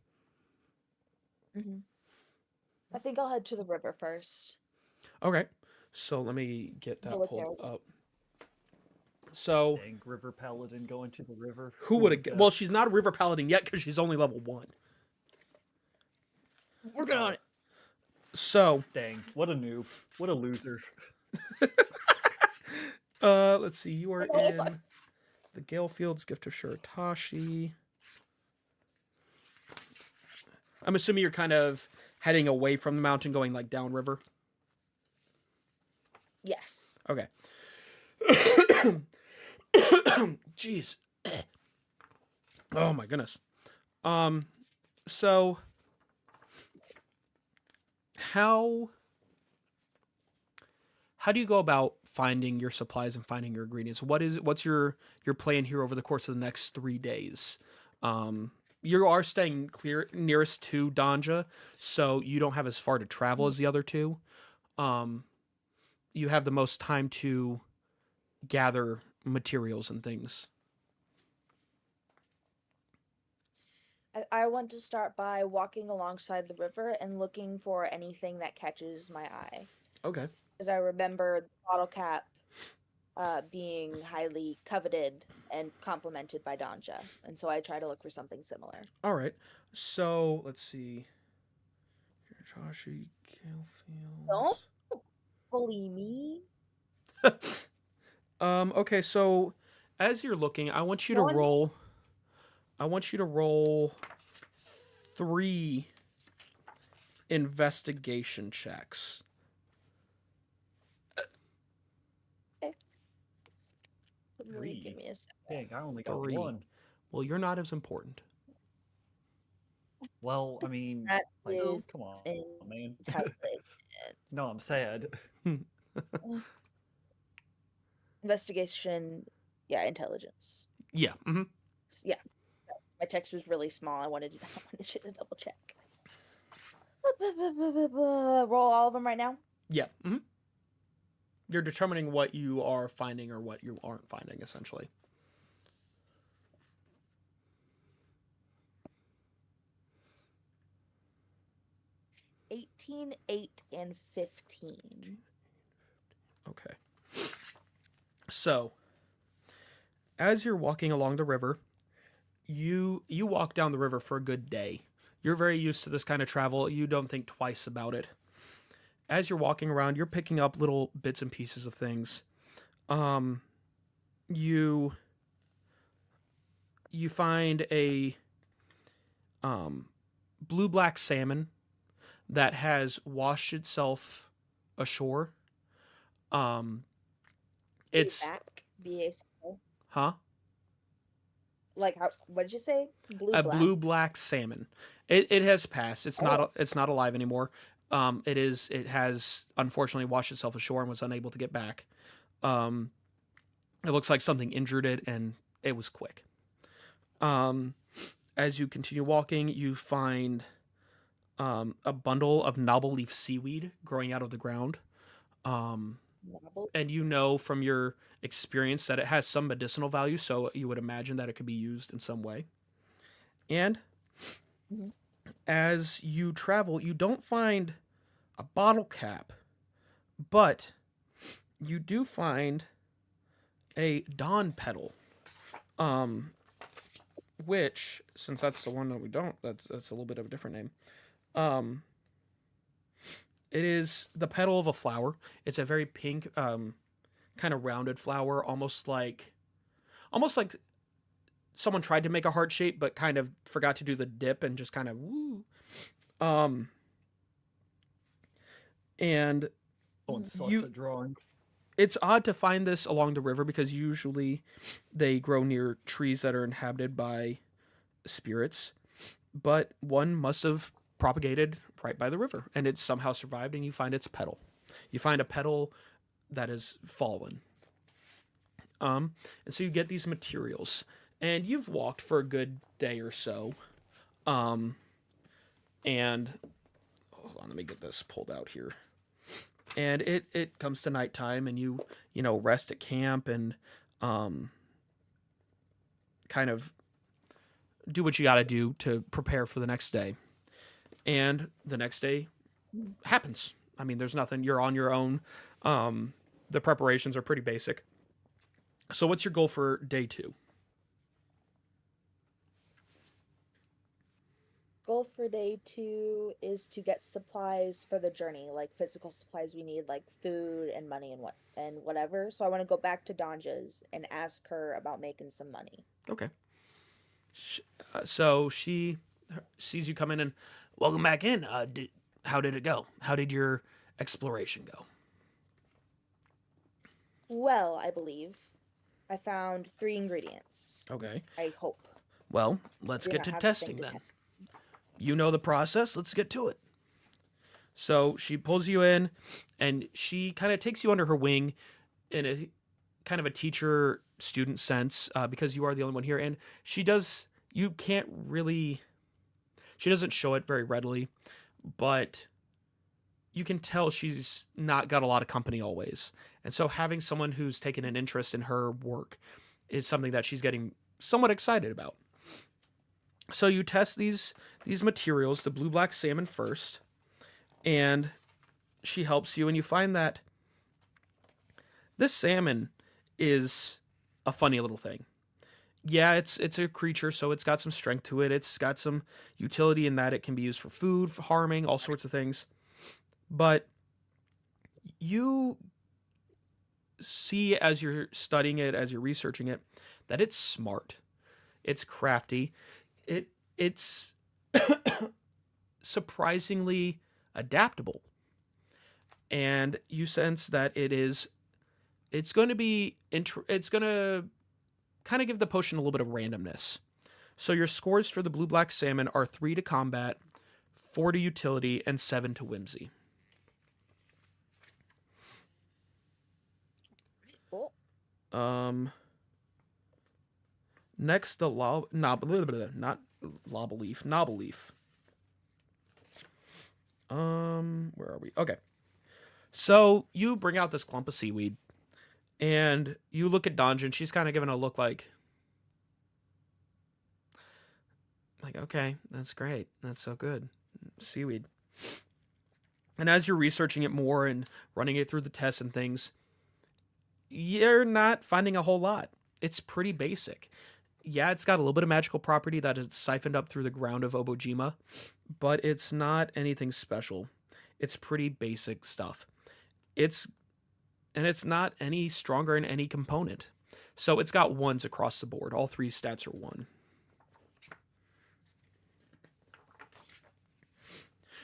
Mm-hmm. I think I'll head to the river first. Okay. So let me get that pulled up. So Dang, river paladin going to the river. Who would have? Well, she's not a river paladin yet because she's only level 1. Working on it. So dang, what a noob, what a loser. Let's see. You are in the Gale Fields, Gift of Shiratashi. I'm assuming you're kind of heading away from the mountain, going like downriver. Yes. Okay. Jeez. Oh my goodness. So how do you go about finding your supplies and finding your ingredients? What's your plan here over the course of the next 3 days? You are staying clear nearest to Danja, so you don't have as far to travel as the other two. You have the most time to gather materials and things. I want to start by walking alongside the river and looking for anything that catches my eye. Okay. Because I remember the bottle cap being highly coveted and complimented by Danja. And so I try to look for something similar. All right. So let's see. Joshi Don't bully me. Okay, so as you're looking, I want you to roll 3 investigation checks. Three. Give me a second. Dang, I only got 3. one. Well, you're not as important. Well, I mean, That like, is come on, in- man. intelligence. No, I'm sad. Investigation, yeah, intelligence. Yeah. Mm-hmm. Yeah, my text was really small. I wanted you to double check. Roll all of them right now. Yeah. Mm-hmm. You're determining what you are finding or what you aren't finding, essentially. $18, $8, and 15. Okay. So, as you're walking along the river, you walk down the river for a good day. You're very used to this kind of travel. You don't think twice about it. As you're walking around, you're picking up little bits and pieces of things. You find a blue-black salmon that has washed itself ashore. It's back, BAC. huh? Like how? What did you say? A Black? blue-black salmon. It has passed. It's not alive anymore. It has unfortunately washed itself ashore and was unable to get back. It looks like something injured it, and it was quick. As you continue walking, you find a bundle of noble leaf seaweed growing out of the ground. And you know from your experience that it has some medicinal value, so you would imagine that it could be used in some way. And as you travel, you don't find a bottle cap, but you do find a dawn petal, which, since that's the one that we don't, that's a little bit of a different name. It is the petal of a flower. It's a very pink, kind of rounded flower, almost like someone tried to make a heart shape, but kind of forgot to do the dip and just kind of woo. And Someone sucks at drawing. it's odd to find this along the river because usually they grow near trees that are inhabited by spirits, but one must have propagated right by the river, and it's somehow survived, and you find its petal. You find a petal that has fallen. And so you get these materials, and you've walked for a good day or so. And hold on, let me get this pulled out here. And it comes to nighttime, and you rest at camp and kind of do what you got to do to prepare for the next day. And the next day happens. I mean, there's nothing. You're on your own. The preparations are pretty basic. So what's your goal for day 2? Goal for day 2 is to get supplies for the journey, like physical supplies we need, like food and money and whatever. So I want to go back to Danja's and ask her about making some money. Okay. So she sees you come in, and welcome back in. How did it go? How did your exploration go? Well, I believe I found 3 ingredients. Okay. I hope. Well, let's Do get not to have testing think to then. You know the process. Let's get to it. So she pulls you in, and she kind of takes you under her wing in a kind of a teacher-student sense, because you are the only one here. And she does. You can't really. She doesn't show it very readily, but you can tell she's not got a lot of company always. And so having someone who's taken an interest in her work is something that she's getting somewhat excited about. So you test these materials, the blue black salmon first, and she helps you, and you find that this salmon is a funny little thing. Yeah, it's a creature, so it's got some strength to it. It's got some utility in that it can be used for food, for harming, all sorts of things. But you see as you're studying it, as you're researching it, that it's smart. It's crafty. It's surprisingly adaptable. And you sense that it's going to kind of give the potion a little bit of randomness. So your scores for the blue black salmon are 3 to combat, 4 to utility, and 7 to whimsy. Cool. Next, the not Lobeleaf, Knobeleaf. Where are we? Okay. So you bring out this clump of seaweed, and you look at Donja. She's kind of giving a look like, okay, that's great. That's so good. Seaweed. And as you're researching it more and running it through the tests and things, you're not finding a whole lot. It's pretty basic. Yeah, it's got a little bit of magical property that is siphoned up through the ground of Obojima, but it's not anything special. It's pretty basic stuff. It's not any stronger in any component. So it's got 1s across the board. All 3 stats are 1.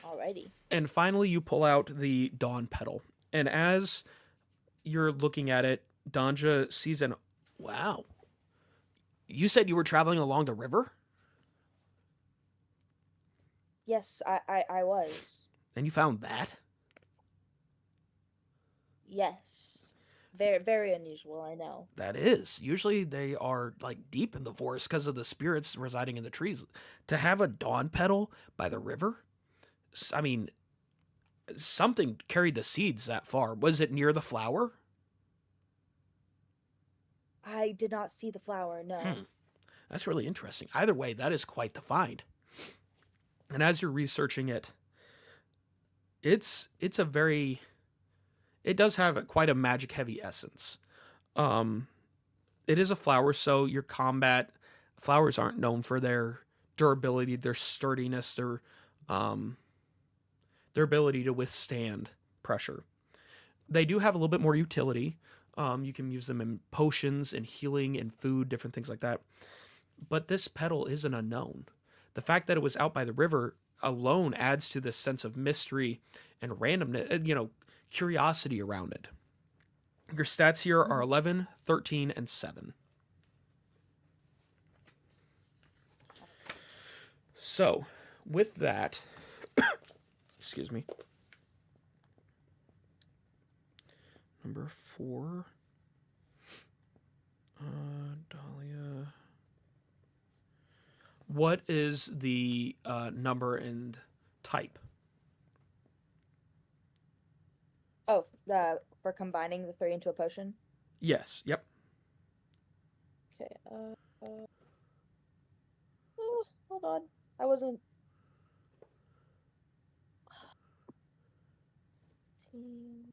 Alrighty. And finally, you pull out the Dawn Petal. And as you're looking at it, Donja sees wow. You said you were traveling along the river? Yes, I was. And you found that? Yes. Very, very unusual, I know. That is. Usually they are deep in the forest because of the spirits residing in the trees. To have a Dawn Petal by the river? I mean, something carried the seeds that far. Was it near the flower? I did not see the flower, no. That's really interesting. Either way, that is quite the find. And as you're researching it, it does have quite a magic heavy essence. It is a flower, so your combat flowers aren't known for their durability, their sturdiness, their ability to withstand pressure. They do have a little bit more utility. You can use them in potions and healing and food, different things like that. But this petal is an unknown. The fact that it was out by the river alone adds to this sense of mystery and randomness, curiosity around it. Your stats here are 11, 13, and 7. So, with that, excuse me. Number 4. Dahlia. What is the number and type? Oh, for combining the 3 into a potion? Yes. Yep. Okay, hold on. I wasn't... 13,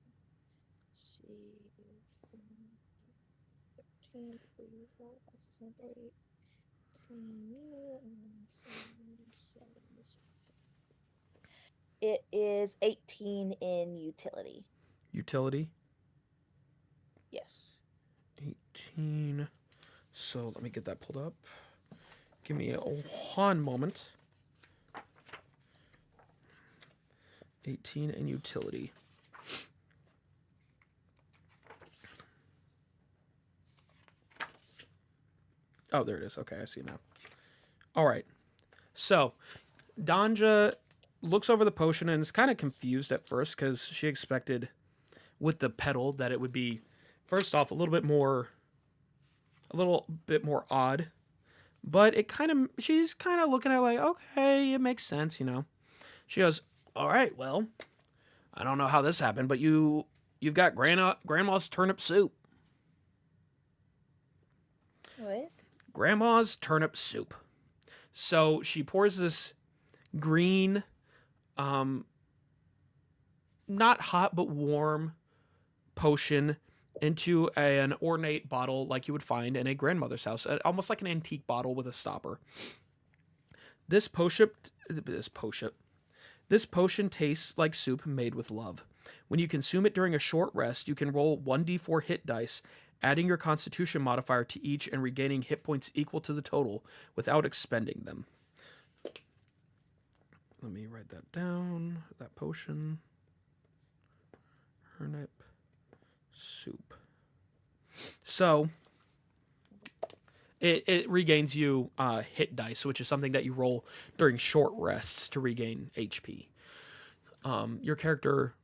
see, 13, 3, 4, 5, 6, 7, 8, 10, and 7. It is 18 in utility. Utility? Yes. 18. So let me get that pulled up. Give me one moment. 18 and utility. Oh, there it is. Okay, I see now. All right. So, Danja looks over the potion and is kind of confused at first because she expected with the petal that it would be, first off, a little bit more odd. But she's kind of looking at it like, okay, it makes sense, you know. She goes, all right, well, I don't know how this happened, but you've got grandma's turnip soup. What? Grandma's turnip soup. So she pours this green, not hot but warm potion into an ornate bottle like you would find in a grandmother's house, almost like an antique bottle with a stopper. This potion tastes like soup made with love. When you consume it during a short rest, you can roll 1d4 hit dice, adding your constitution modifier to each and regaining hit points equal to the total without expending them. Let me write that down. That potion. Turnip soup. So it regains you hit dice, which is something that you roll during short rests to regain HP. Your character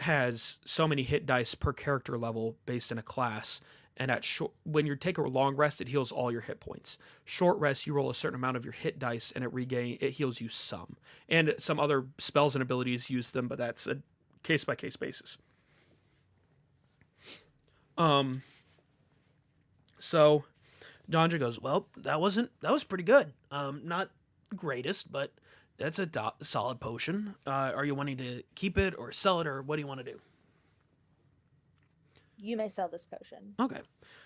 has so many hit dice per character level based in a class, and when you take a long rest, it heals all your hit points. Short rest, you roll a certain amount of your hit dice, and it heals you some. And some other spells and abilities use them, but that's a case by case basis. So Danja goes, well, that was pretty good. Not greatest, but that's a solid potion. Are you wanting to keep it or sell it, or what do you want to do? You may sell this potion. Okay.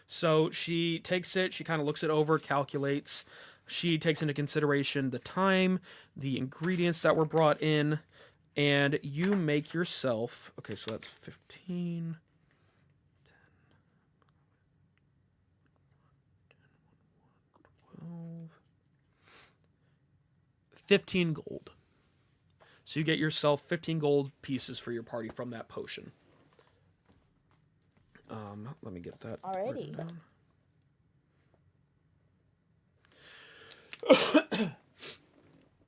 So she takes it, she kind of looks it over, calculates. She takes into consideration the time, the ingredients that were brought in, and you make yourself, okay, so that's 15, 15 gold. So you get yourself 15 gold pieces for your party from that potion. Let me get that Alrighty. down.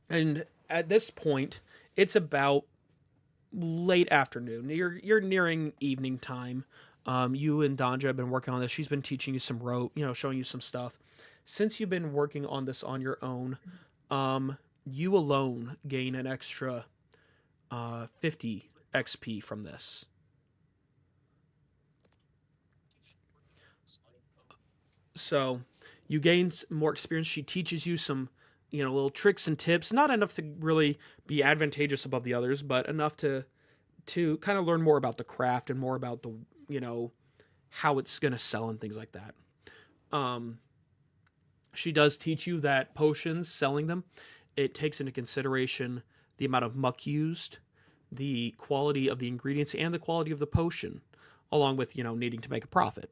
And at this point, it's about late afternoon. You're nearing evening time. You and Danja have been working on this. She's been teaching you some rope, showing you some stuff. Since you've been working on this on your own, you alone gain an extra 50 XP from this. So you gain more experience. She teaches you some, little tricks and tips. Not enough to really be advantageous above the others, but enough to kind of learn more about the craft and more about the, how it's going to sell and things like that. She does teach you that potions, selling them, it takes into consideration the amount of muck used, the quality of the ingredients, and the quality of the potion, along with, needing to make a profit.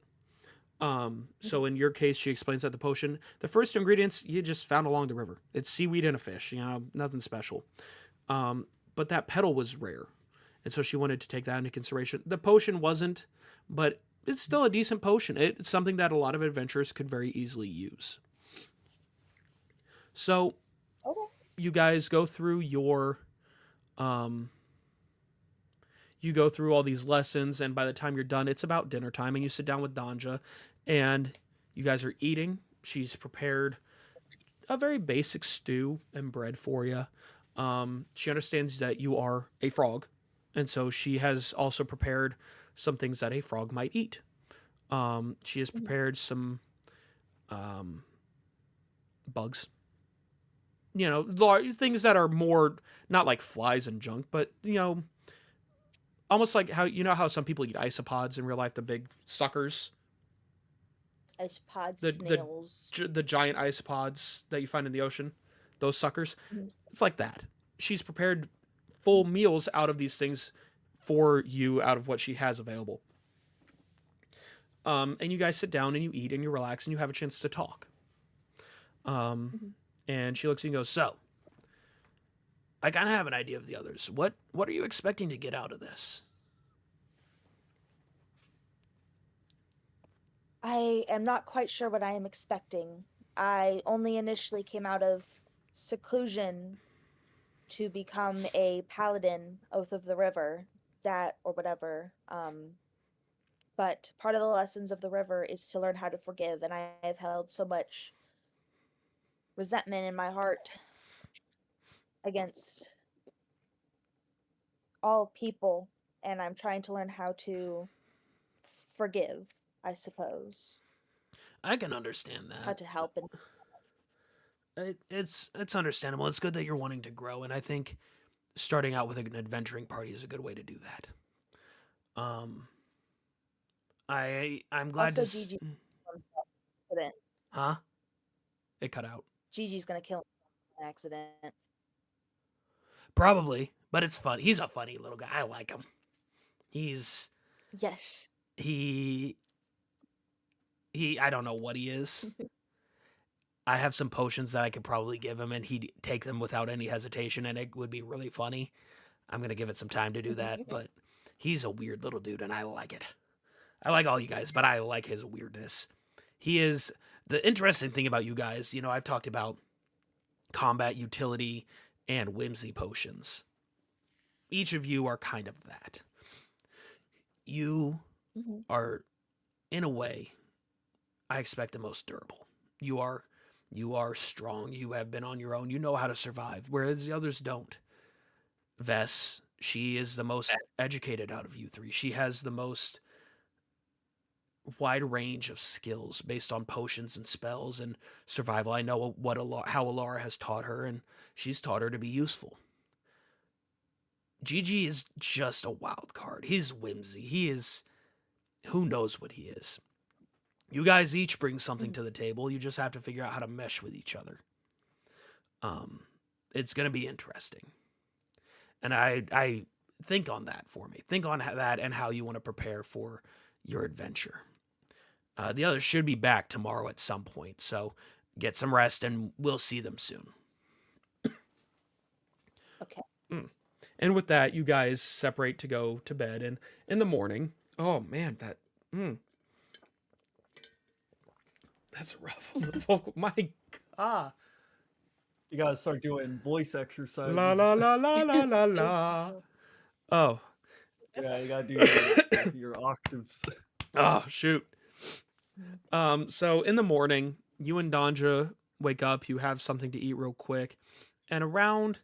So in your case, she explains that the potion, the first ingredients you just found along the river. It's seaweed and a fish, nothing special. But that petal was rare. And so she wanted to take that into consideration. The potion wasn't, but it's still a decent potion. It's something that a lot of adventurers could very easily use. So you guys go through you go through all these lessons, and by the time you're done, it's about dinner time, and you sit down with Danja, and you guys are eating. She's prepared a very basic stew and bread for you. She understands that you are a frog, and so she has also prepared some things that a frog might eat. She has prepared some bugs. Things that are more, not like flies and junk, but, almost like how some people eat isopods in real life, the big suckers. Isopods, snails. The giant isopods that you find in the ocean, those suckers. Mm-hmm. It's like that. She's prepared full meals out of these things for you out of what she has available. And you guys sit down and you eat and you relax and you have a chance to talk. And she looks at you and goes, so, I kind of have an idea of the others. What are you expecting to get out of this? I am not quite sure what I am expecting. I only initially came out of seclusion to become a paladin, Oath of the River, that or whatever. But part of the lessons of the river is to learn how to forgive, and I have held so much resentment in my heart against all people, and I'm trying to learn how to forgive, I suppose. I can understand How that. to help and It's understandable. It's good that you're wanting to grow, and I think starting out with an adventuring party is a good way to do that. Um, I'm glad also to. Gigi himself accident. Huh? It cut out. Gigi's gonna kill him by accident. Probably, but it's fun. He's a funny little guy. I like him. He's Yes. he I don't know what he is. I have some potions that I could probably give him, and he'd take them without any hesitation, and it would be really funny. I'm gonna give it some time to do that, but he's a weird little dude, and I like it. I like all you guys, but I like his weirdness. He is the interesting thing about you guys. You know, I've talked about combat utility and whimsy potions. Each of you are kind of that. You Mhm. are, in a way, I expect the most durable. You are strong. You have been on your own. You know how to survive, whereas the others don't. Vess, she is the most educated out of you three. She has the most wide range of skills based on potions and spells and survival. I know how Alara has taught her, and she's taught her to be useful. Gigi is just a wild card. He's whimsy. He is who knows what he is. You guys each bring something to the table. You just have to figure out how to mesh with each other. It's going to be interesting. And I think on that for me. Think on that and how you want to prepare for your adventure. The others should be back tomorrow at some point, so get some rest and we'll see them soon. Okay. And with that, you guys separate to go to bed. And in the morning, oh man, that's rough. Vocal, my God. You gotta start doing voice exercises. La la la la la la la. Oh, Yeah, you gotta do your octaves. oh shoot. So in the morning, you and Danja wake up. You have something to eat real quick, and around,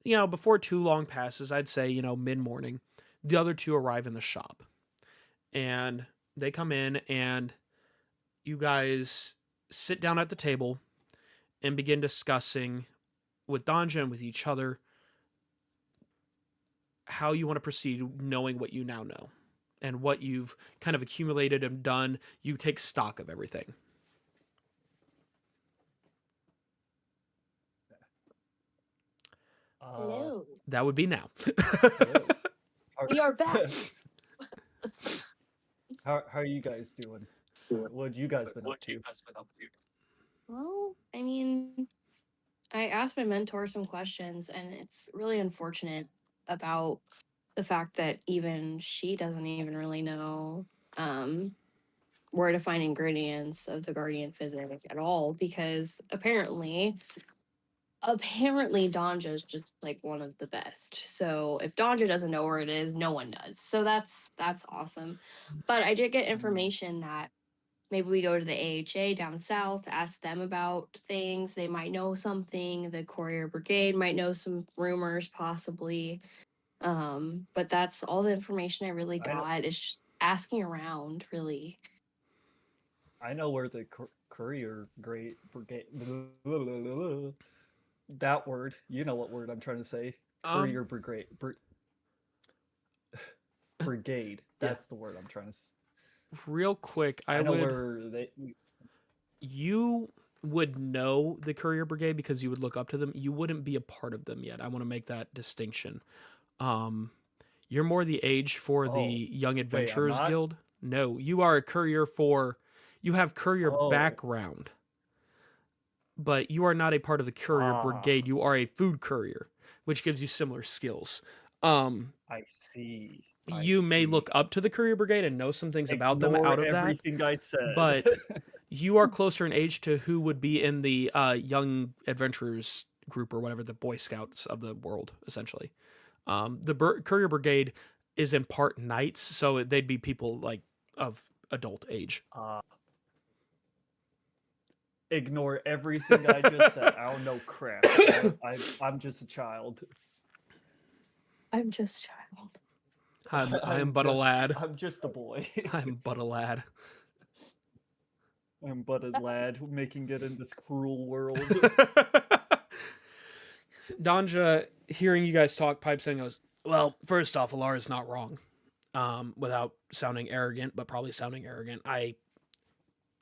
before too long passes, I'd say mid morning, the other two arrive in the shop, and they come in and you guys sit down at the table and begin discussing with Danja and with each other how you want to proceed, knowing what you now know and what you've kind of accumulated and done. You take stock of everything. Hello. That would be now. Hello. We are back. How are you guys doing? What you guys been up to? Well, I mean, I asked my mentor some questions, and it's really unfortunate about the fact that even she doesn't even really know where to find ingredients of the Guardian Physic at all, because apparently Danja is just like one of the best. So if Danja doesn't know where it is, no one does. So that's awesome. But I did get information that maybe we go to the AHA down south, ask them about things. They might know something. The Courier Brigade might know some rumors, possibly. But that's all the information I really got. Is just asking around, really. I know where the courier brigade. That word, you know what word I'm trying to say. Courier brigade. Brigade. That's the word I'm trying to. Real quick, I know where they. You would know the Courier Brigade because you would look up to them. You wouldn't be a part of them yet. I want to make that distinction. You're more the age for the Young Adventurers Guild. No, you are a courier for. You have courier background, but you are not a part of the Courier Brigade. You are a food courier. which gives you similar skills. I see. You may look up to the Courier Brigade and know some things about them Ignore out of that, everything I said. but you are closer in age to who would be in the Young Adventurers group or whatever, the Boy Scouts of the world, essentially. The Courier Brigade is in part knights, so they'd be people like of adult age. Ignore everything I just said. I don't know crap. I'm just a child. I'm just child. I am but a lad. I'm just a boy. I'm but a lad. I'm but a lad making it in this cruel world. Danja, hearing you guys talk, pipes in and goes, well, first off, Alara's not wrong. Without sounding arrogant, but probably sounding arrogant.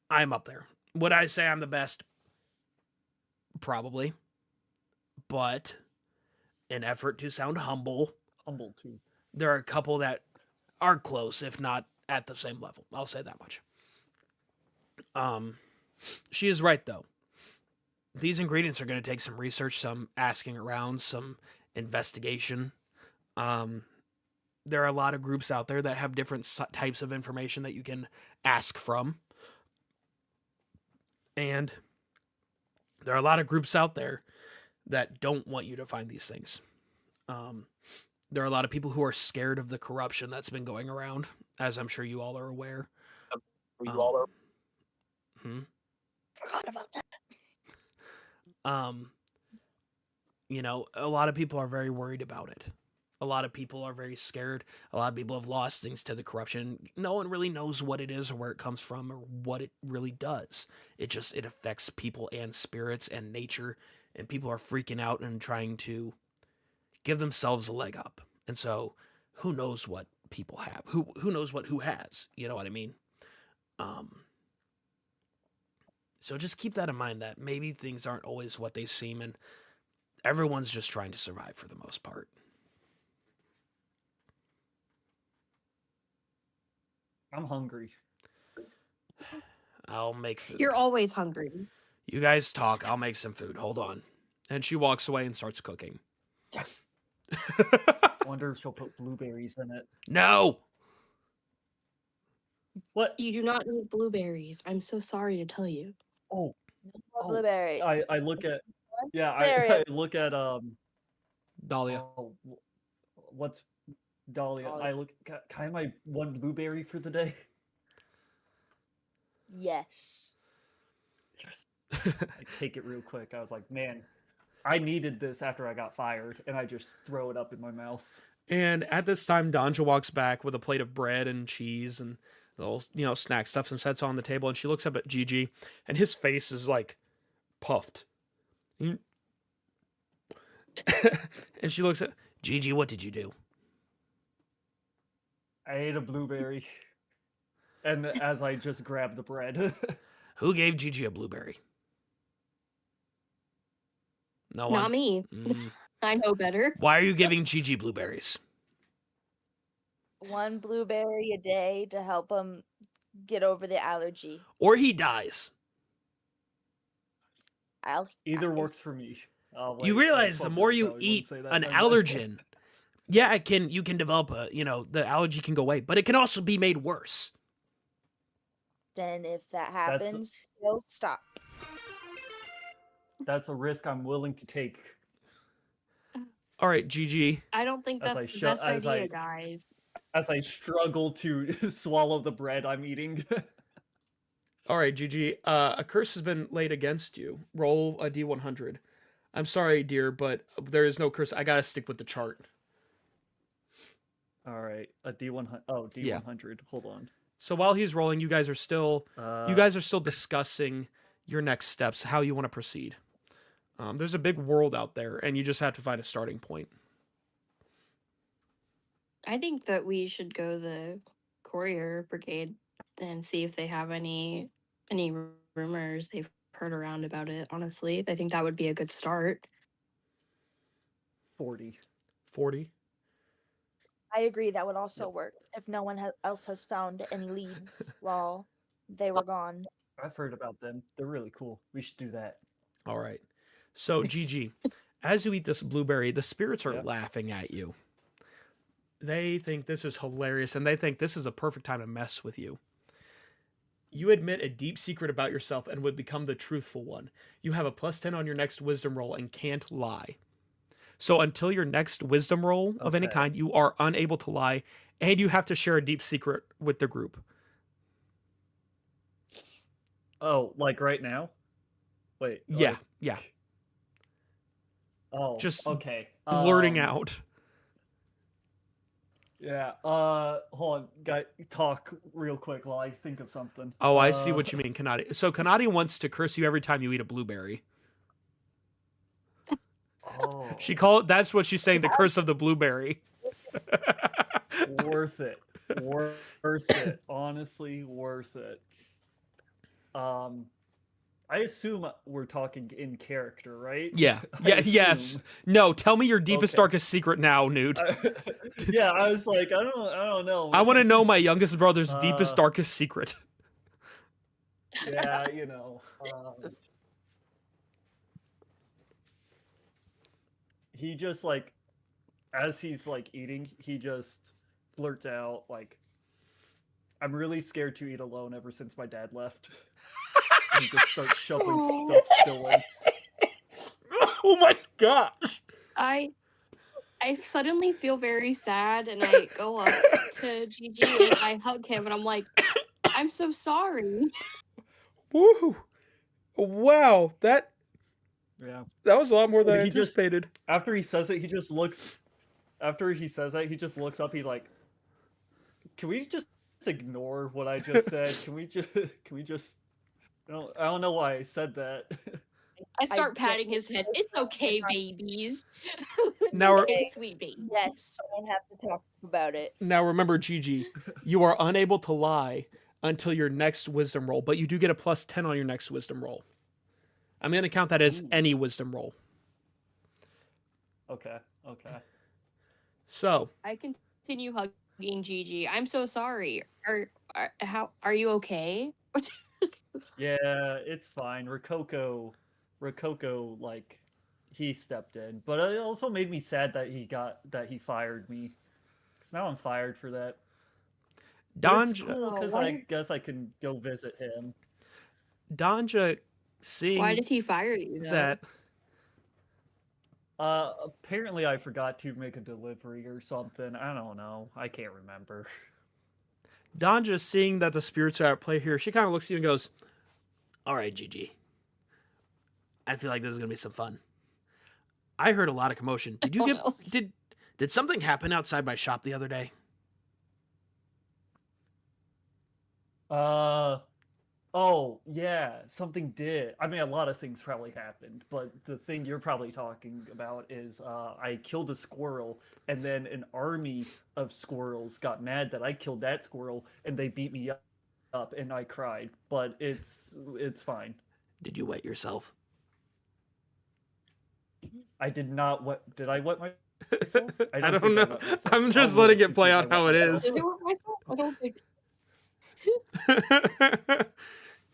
I'm up there. Would I say I'm the best? Probably. But in effort to sound humble, Humble too. there are a couple that are close, if not at the same level. I'll say that much. She is right, though. These ingredients are going to take some research, some asking around, some investigation. There are a lot of groups out there that have different types of information that you can ask from. And there are a lot of groups out there that don't want you to find these things. There are a lot of people who are scared of the corruption that's been going around, as I'm sure you all are aware. Forgot about that. You know, a lot of people are very worried about it. A lot of people are very scared. A lot of people have lost things to the corruption. No one really knows what it is or where it comes from or what it really does. It affects people and spirits and nature, and people are freaking out and trying to give themselves a leg up. And so who knows what people have? Who knows who has? You know what I mean? So just keep that in mind, that maybe things aren't always what they seem, and everyone's just trying to survive for the most part. I'm hungry. I'll make food. You're always hungry. You guys talk. I'll make some food. Hold on. And she walks away and starts cooking. Yes. Wonder if she'll put blueberries in it. No! What? You do not need blueberries. I'm so sorry to tell you. Oh, Blueberry. I look at. Yeah, Berry. I look at Dahlia. Oh, what's Dahlia? Dahlia. I look. Can I have my one blueberry for the day? Yes. Yes. I take it real quick. I was like, man, I needed this after I got fired, and I just throw it up in my mouth. And at this time, Danja walks back with a plate of bread and cheese and little, snack stuff, and sets on the table. And she looks up at Gigi, and his face is like puffed. And she looks at Gigi. What did you do? I ate a blueberry, and as I just grabbed the bread. Who gave Gigi a blueberry? No one. Not me. I know better. Why are you giving Gigi blueberries? One blueberry a day to help him get over the allergy. Or he dies. Either works for me. You realize the more you eat an allergen, yeah, you can develop the allergy can go away, but it can also be made worse. Then if that happens, he'll stop. That's a risk I'm willing to take. All right, Gigi. I don't think As that's I the sho- best as idea, I- guys. As I struggle to swallow the bread I'm eating. All right, Gigi. A curse has been laid against you. Roll a D100. I'm sorry, dear, but there is no curse. I gotta stick with the chart. All right, a D100. Oh, D100. Yeah. Hold on. So while he's rolling, you guys are still discussing your next steps, how you want to proceed. There's a big world out there, and you just have to find a starting point. I think that we should go the courier brigade and see if they have any rumors they've heard around about it. Honestly, I think that would be a good start. 40. 40. I agree. That would also work if no one else has found any leads while they were gone. I've heard about them. They're really cool. We should do that. All right. So, Gigi, As you eat this blueberry, the spirits are Yeah. laughing at you. They think this is hilarious, and they think this is a perfect time to mess with you. You admit a deep secret about yourself and would become the truthful one. You have a +10 on your next wisdom roll and can't lie. So until your next wisdom roll of any Okay. kind, you are unable to lie, and you have to share a deep secret with the group. Oh, like right now? Wait. Yeah, Like, yeah. oh, Just okay. Blurting out. Yeah. Hold on. Guy, talk real quick while I think of something. Oh, I see what you mean, Kanadi. So Kanadi wants to curse you every time you eat a blueberry. Oh, That's what she's saying, the curse of the blueberry. worth it. Worth it. Honestly, worth it. I assume we're talking in character, right? Yeah. I Yeah, yes. assume. No, tell me your deepest, Okay. darkest secret now, Newt. Yeah, I was like, I don't know. I want to know my youngest brother's deepest, Uh, darkest secret. Yeah, he just like, as he's like eating, he just blurts out like, "I'm really scared to eat alone ever since my dad left." And he just starts shoving stuff still in. Oh my gosh. I suddenly feel very sad, and I go up to Gigi and I hug him, and I'm like, I'm so sorry. Woo. Wow, that Yeah. was a lot more than I He just- anticipated. After he says it, he just looks. After he says that, he just looks up. He's like, "Can we just ignore what I just said? Can we just? I don't know why I said that." I start don't- patting his head. It's okay, babies. It's Now we're- okay, sweet baby. Yes, I don't have to talk about it. Now remember, Gigi, you are unable to lie until your next wisdom roll, but you do get a +10 on your next wisdom roll. I'm going to count that as Ooh. any wisdom roll. Okay. So, I continue hugging Gigi. I'm so sorry. Are you okay? Yeah, it's fine. Rococo, like, he stepped in, but it also made me sad that he fired me. Cause now I'm fired for that. But it's Danja, cool because why I did- guess I can go visit him. seeing Why did he fire you? Though? that Apparently I forgot to make a delivery or something. I don't know. I can't remember. Danja, seeing that the spirits are at play here, she kind of looks at you and goes, "All right, Gigi. I feel like this is gonna be some fun. I heard a lot of commotion. Did you Oh, get no. did something happen outside my shop the other day?" Oh, yeah, something did. I mean, a lot of things probably happened, but the thing you're probably talking about is I killed a squirrel, and then an army of squirrels got mad that I killed that squirrel, and they beat me up, and I cried. But it's fine. Did you wet yourself? I did not wet. Did I wet myself? I think don't know. wet myself. I'm I'll just roll letting to it play see if out I how wet it myself. Did it work myself? I don't think so.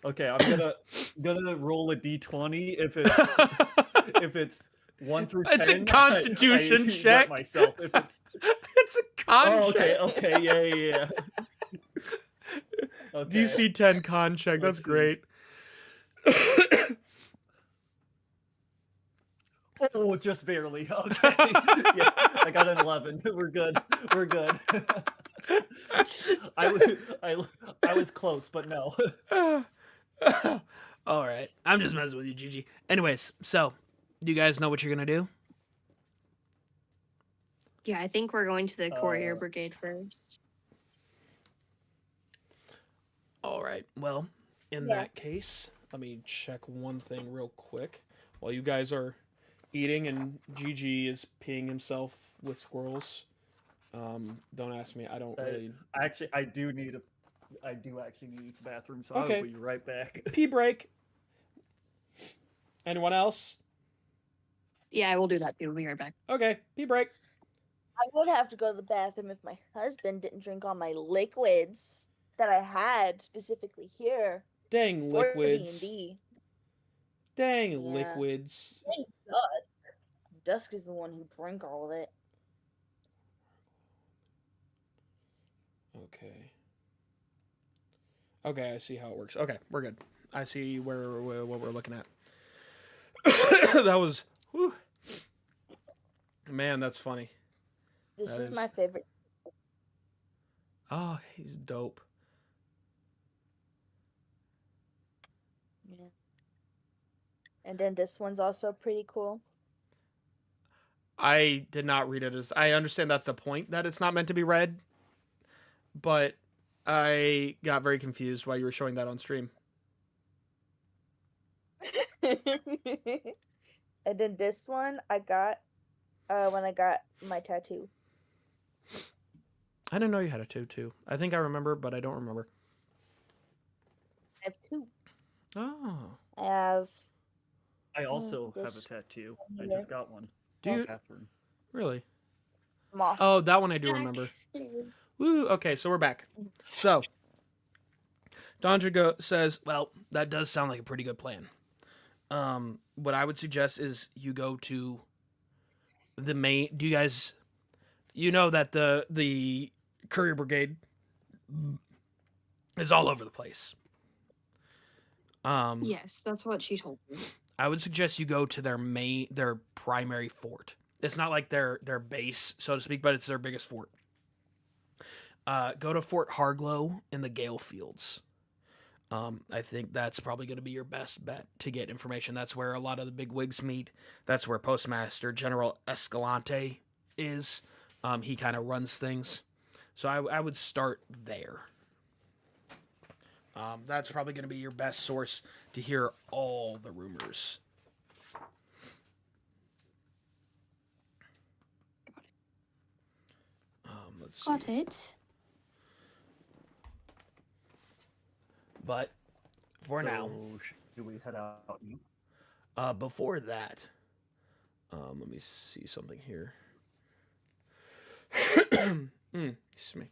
Okay, I'm gonna roll a d20 if it's 1 through 10. It's a Constitution I check. wet myself. If it's It's a con oh, check. okay, yeah. Okay. DC 10 con check. That's Let's see. great. Oh, just barely. Okay. Yeah, I got an 11. We're good. I was close, but no. All right. I'm just messing with you, Gigi. Anyways, so do you guys know what you're going to do? Yeah, I think we're going to the courier Uh, brigade first. All right. Well, in Yeah. that case, let me check one thing real quick. While you guys are eating and Gigi is peeing himself with squirrels. Don't ask me. I don't really. Actually, I do actually need to use the bathroom, so Okay. I'll be right back. Pee break. Anyone else? Yeah, I will do that too. We'll be right back. Okay. Pee break. I would have to go to the bathroom if my husband didn't drink all my liquids that I had specifically here Dang for liquids. D&D. Dang Yeah. liquids. Thank God. Dusk is the one who drank all of it. Okay. Okay, I see how it works. Okay, we're good. I see what we're looking at. That was, whew. Man, that's funny. This That is is- my favorite. Oh, he's dope. Yeah. And then this one's also pretty cool. I did not read it as I understand that's the point that it's not meant to be read, but I got very confused while you were showing that on stream. And then this one I got when I got my tattoo. I didn't know you had a tattoo. I think I remember, but I don't remember. I have two. Oh, I have I also have a this tattoo. I here. just got one. do you Catherine. really? moth. Oh, that one I do remember. Woo. Okay, so we're back. So, Dondra says, "Well, that does sound like a pretty good plan. What I would suggest is you go to the main. Do you guys, you know that the courier brigade is all over the place. Yes, that's what she told me. I would suggest you go to their primary fort. It's not like their base, so to speak, but it's their biggest fort. Go to Fort Harglow in the Gale Fields. I think that's probably going to be your best bet to get information. That's where a lot of the big wigs meet. That's where Postmaster General Escalante is. He kind of runs things. So I would start there. That's probably going to be your best source to hear all the rumors. Let's see. Got it. But for now, Should we head out? before that, let me see something here. Excuse me.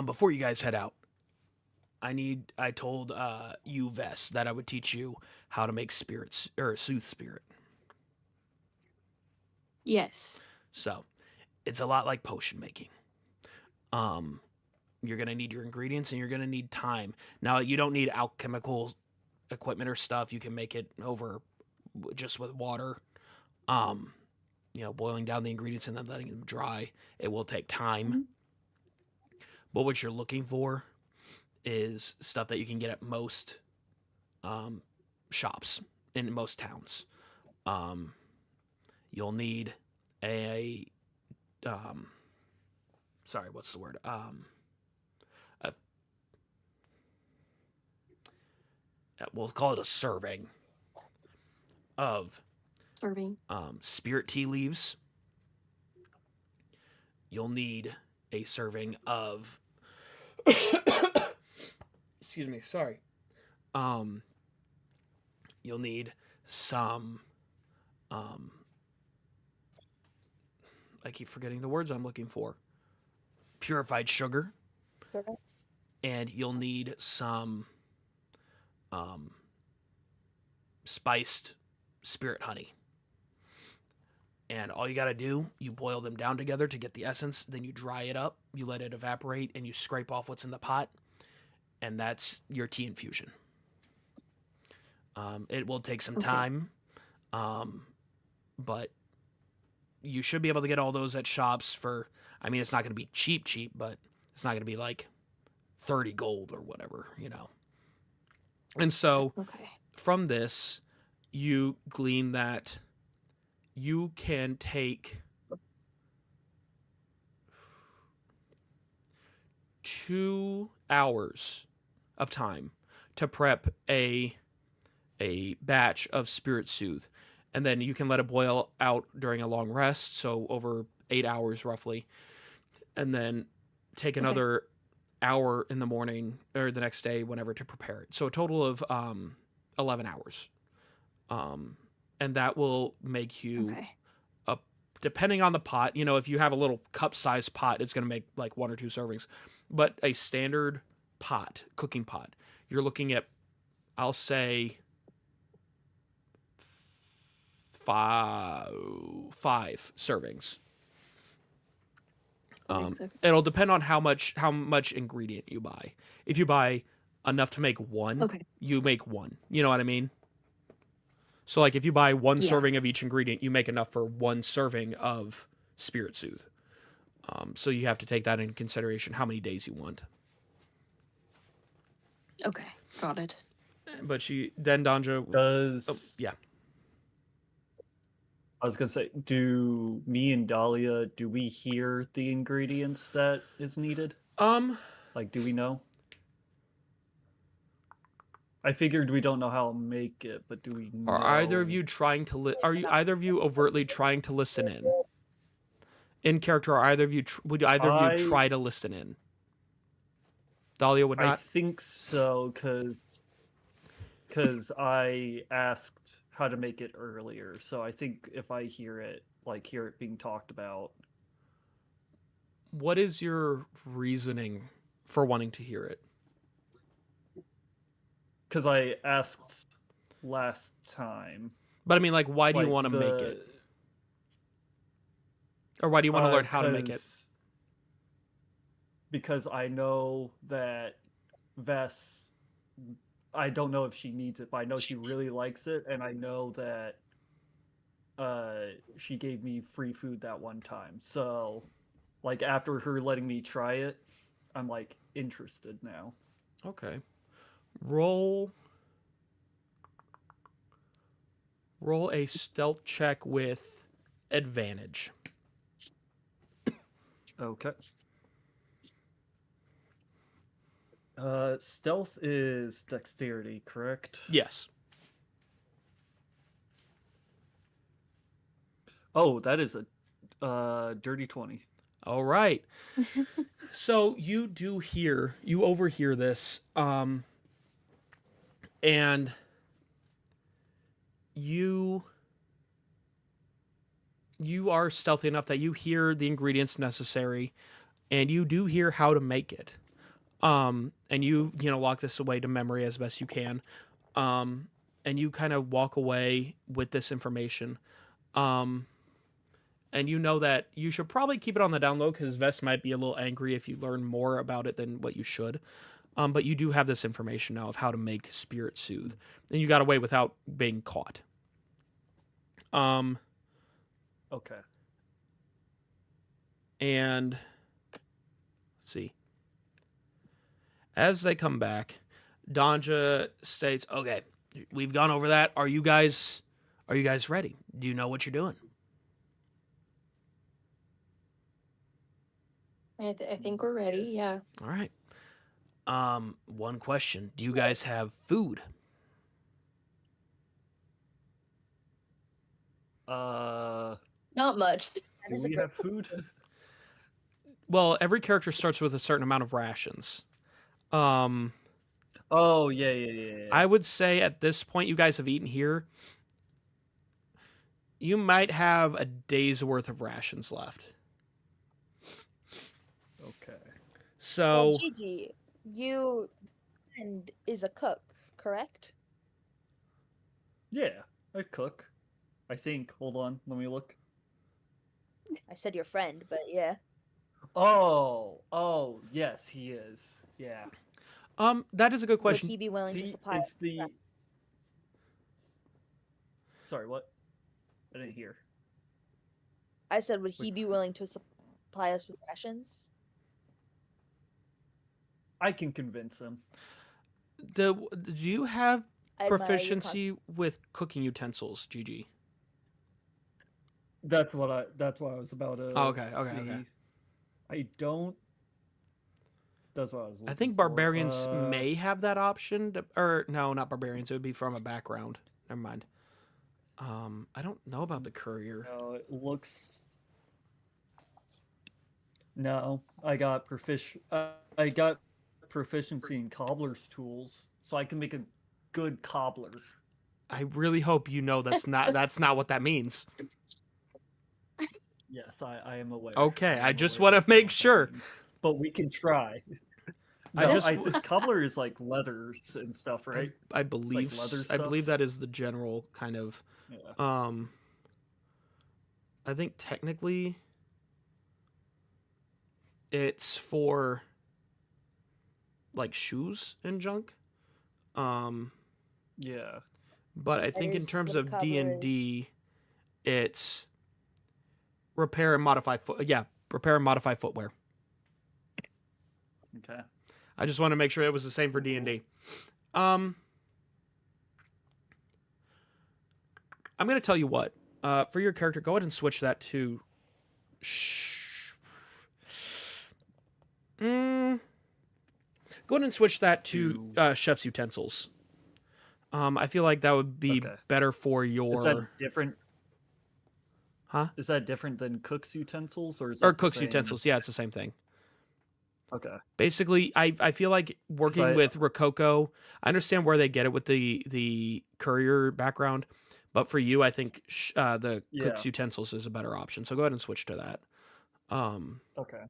Before you guys head out, I told you, Vess, that I would teach you how to make spirits or soothe spirit. Yes. So, it's a lot like potion making. You're gonna need your ingredients and you're gonna need time. Now, you don't need alchemical equipment or stuff. You can make it over just with water. Boiling down the ingredients and then letting them dry. It will take time. Mm-hmm. But what you're looking for is stuff that you can get at most shops in most towns. You'll need what's the word? We'll call it a serving of Serving. spirit tea leaves. You'll need a serving of excuse me, sorry. You'll need some I keep forgetting the words I'm looking for. Purified sugar. Okay. And you'll need some spiced spirit honey. And all you got to do, you boil them down together to get the essence, then you dry it up, you let it evaporate, and you scrape off what's in the pot, and that's your tea infusion. It will take some time, but you should be able to get all those at shops for, it's not going to be cheap, but it's not going to be like 30 gold or whatever, And so from this, you glean that you can take 2 hours of time to prep a batch of Spirit Soothe. And then you can let it boil out during a long rest, so over 8 hours roughly. And then take another hour in the morning or the next day, whenever, to prepare it. So a total of 11 hours. And that will make you, depending on the pot, if you have a little cup-sized pot, it's going to make like 1 or 2 servings. But a standard pot, cooking pot, you're looking at, I'll say, five servings. Okay. It'll depend on how much ingredient you buy. If you buy enough to make one, Okay. you make one. You know what I mean? So like if you buy one Yeah. serving of each ingredient, you make enough for one serving of Spirit Soothe. So you have to take that into consideration how many days you want. Okay. Got it. But Danja, Does yeah. I was gonna say, do me and Dahlia, do we hear the ingredients that is needed? Like, do we know? I figured we don't know how to make it, but do we know? Are either of you trying to are you either of you overtly trying to listen in character? Are either of you would either of you try to listen in? Dahlia would I not. think so, because I asked how to make it earlier. So I think if I hear it being talked about. What is your reasoning for wanting to hear it? Because I asked last time. But I mean, like, why do you want to make it? Or why do you want to learn how to make it? Because I know that Vess, I don't know if she needs it, but I know she really likes it, and I know that she gave me free food that one time. So, like, after her letting me try it, I'm, like, interested now. Okay. Roll a stealth check with advantage. Okay. Stealth is dexterity, correct? Yes. Oh, that is a dirty 20. All right. So you overhear this, and you are stealthy enough that you hear the ingredients necessary, and you do hear how to make it. And you lock this away to memory as best you can. And you kind of walk away with this information. And you know that you should probably keep it on the down low because Vess might be a little angry if you learn more about it than what you should. But you do have this information now of how to make Spirit Soothe. And you got away without being caught. Okay. And let's see. As they come back, Danja states, "Okay, we've gone over that. Are you guys ready? Do you know what you're doing?" I think we're ready. Yeah. All right. One question: do you guys have food? Not much. Do we have food? Well, every character starts with a certain amount of rations. Oh, yeah. I would say at this point, you guys have eaten here. You might have a day's worth of rations left. Okay. So, Well, Gigi, you is a cook, correct? Yeah, I cook. I think. Hold on, let me look. I said your friend, but yeah. Oh, yes, he is. Yeah. that is a good question. Would he be willing to See, supply? it's the. Sorry, what? I didn't hear. I said, would he be willing to supply us with rations? I can convince him. Do you have I admire your proficiency with cooking utensils, Gigi? That's what I was about to. Okay. I don't. That's what I was. I think barbarians may have that option, or no, not barbarians. It would be from a background. Never mind. I don't know about the courier. No, it looks. No, I got proficiency in cobbler's tools, so I can make a good cobbler. I really hope you know that's not what that means. Yes, I am aware. Okay, I am just aware want to that's make not what that sure. means, but we can try. I No, just- I think cobbler is like leathers and stuff, right? I believe leather I stuff? believe that is the general kind of. Yeah. I think technically it's for like shoes and junk. Yeah. But I That think in is terms what a of cobbler is. D&D, it's repair and modify repair and modify footwear. Okay. I just want to make sure it was the same for D&D. I'm going to tell you what. For your character, go ahead and switch that to Go ahead and switch that to chef's utensils. I feel like that would be Okay. better for Is that your different? Huh? Is that different than cook's utensils, or is Or that the cook's same? utensils. Yeah, it's the same thing. Okay. Basically, I feel like working with Rococo, I understand where they get it with the courier background, but for you, I think the cook's utensils is a better option. So go ahead and switch to that. Okay.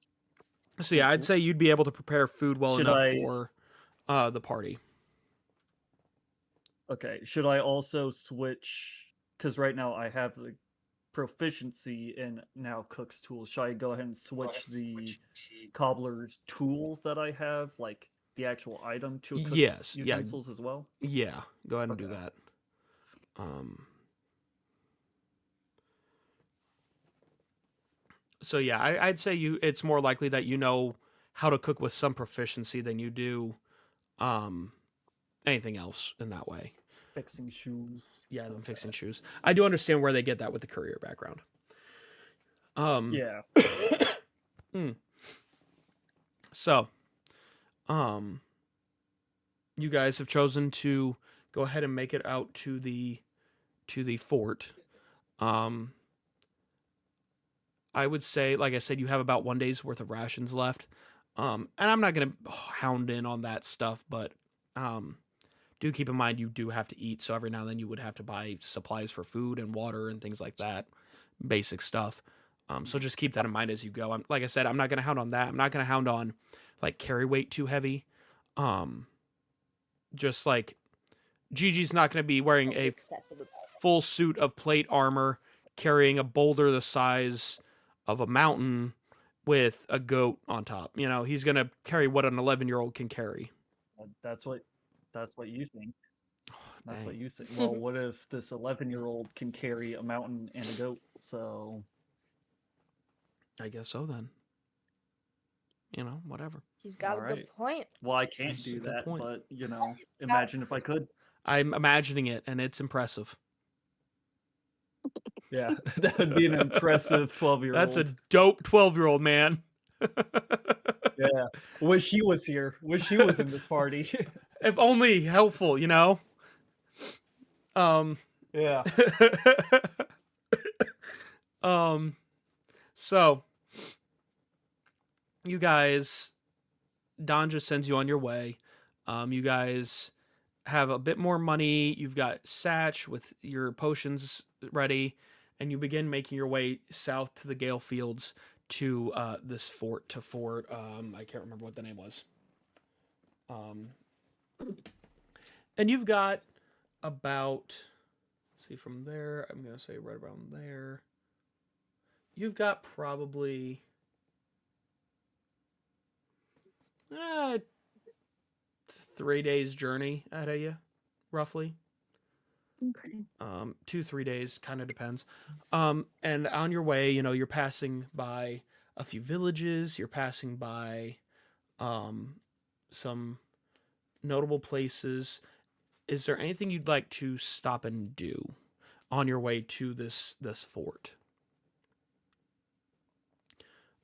So yeah, I'd say you'd be able to prepare food well Should enough I for the party. Okay. Should I also switch? Because right now I have the proficiency in now cook's tools. Should I go ahead and switch the cobbler's tools that I have, like the actual item, to cook's Yes, utensils as well? Yeah, go ahead and do Okay. that. So yeah, I'd say it's more likely that you know how to cook with some proficiency than you do anything else in that way. Fixing shoes. Yeah, them fixing shoes. I do understand where they get that with the courier background. Yeah. So, you guys have chosen to go ahead and make it out to the fort. I would say, like I said, you have about 1 day's worth of rations left. And I'm not gonna hound in on that stuff, but do keep in mind you do have to eat. So every now and then you would have to buy supplies for food and water and things like that, basic stuff. So just keep that in mind as you go. Like I said, I'm not gonna hound on that. I'm not gonna hound on like carry weight too heavy. Just like Gigi's not gonna be wearing a full suit of plate armor, carrying a boulder the size of a mountain with a goat on top. You know, he's gonna carry what an 11-year-old can carry. That's what you think. That's Dang. what you think. Well, what if this 11-year-old can carry a mountain and a goat? So I guess so then. You know, whatever. He's got a good Alright. point. Well, I can't That's a do good that, point. but imagine if I could. I'm imagining it, and it's impressive. Yeah, that would be an impressive 12-year-old. That's a dope 12-year-old, man. Yeah. Wish he was here. Wish he was in this party. If only helpful, you know. Yeah. So you guys, Don just sends you on your way. You guys have a bit more money. You've got Satch with your potions ready, and you begin making your way south to the Gale Fields to this fort. I can't remember what the name was. And you've got about, see from there, I'm gonna say right around there. You've got probably 3 days journey ahead of you, roughly. Okay. 2-3 days, kind of depends. And on your way, you know, you're passing by a few villages. You're passing by some notable places. Is there anything you'd like to stop and do on your way to this fort?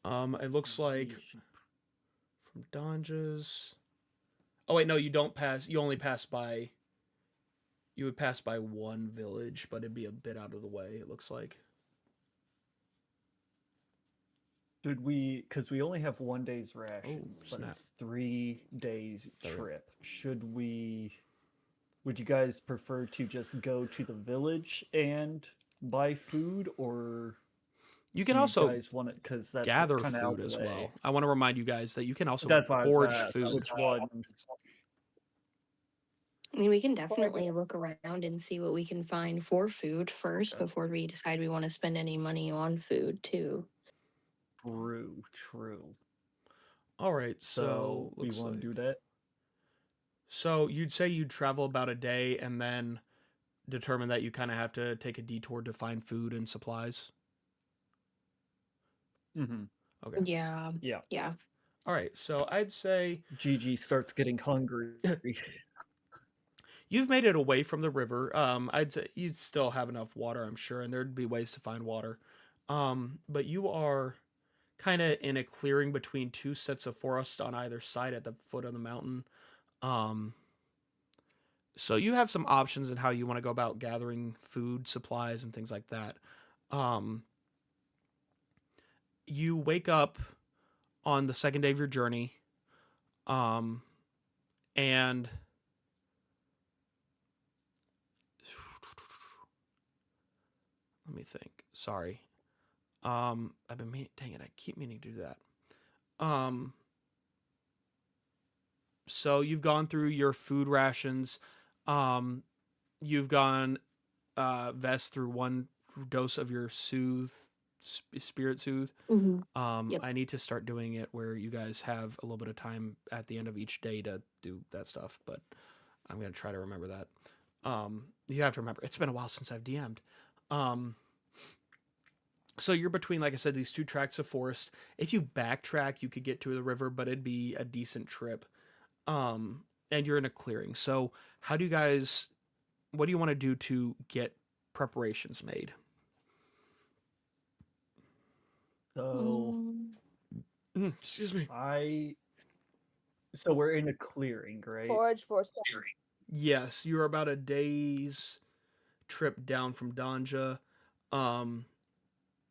It looks like from Donja's. Oh wait, no, you don't pass. You only pass by. You would pass by one village, but it'd be a bit out of the way. It looks like. Should we? Because we only have 1 day's rations, but snap. it's 3 days Sorry. trip. Should we? Would you guys prefer to just go to the village and buy food, or You can do also you guys want it? Because that's gather kinda out food the as way. well. I want to remind you guys that you can also That's why I was forge gonna ask, food. which one? I mean, we can definitely look around and see what we can find for food first Okay. before we decide we want to spend any money on food too. True. All right, So so we looks want like to do that? so you'd say you'd travel about a day and then determine that you kind of have to take a detour to find food and supplies. Mm-hmm. Okay. Yeah. Yeah. Yeah. All right, so I'd say Gigi starts getting hungry. you've made it away from the river. I'd say you'd still have enough water, I'm sure, and there'd be ways to find water. But you are kind of in a clearing between two sets of forest on either side at the foot of the mountain. Um, so you have some options in how you want to go about gathering food, supplies, and things like that. Um, you wake up on the second day of your journey, um, and let me think. Sorry. I've been dang it, I keep meaning to do that. So you've gone through your food rations. Um, you've gone vest through one dose of your spirit soothe. Mm-hmm. Yep. I need to start doing it where you guys have a little bit of time at the end of each day to do that stuff, but I'm gonna try to remember that. You have to remember it's been a while since I've DM'd. So you're between, like I said, these two tracts of forest. If you backtrack, you could get to the river, but it'd be a decent trip. And you're in a clearing. So how do you guys? What do you want to do to get preparations made? So Excuse me. So we're in a clearing, right? Forage for stuff. Yes, you're about a day's trip down from Danja.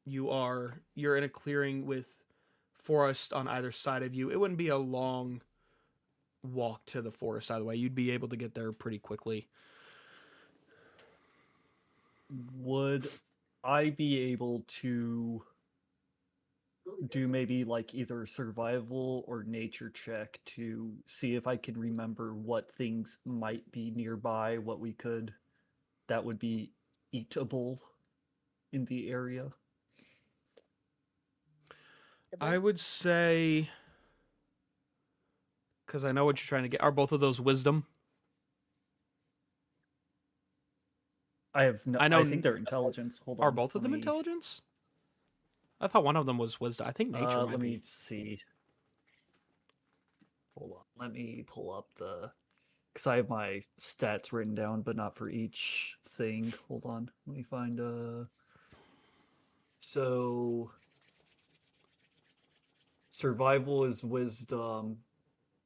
You're in a clearing with forest on either side of you. It wouldn't be a long walk to the forest either way. You'd be able to get there pretty quickly. Would I be able to do maybe like either a survival or nature check to see if I can remember what things might be nearby, that would be eatable in the area? I would say, because I know what you're trying to get. Are both of those wisdom? I know think they're intelligence. Hold on. Are both of them intelligence? I thought one of them was wisdom. I think nature might Let be. me see. Hold on. Let me pull up because I have my stats written down, but not for each thing. Hold on. Let me find so survival is wisdom,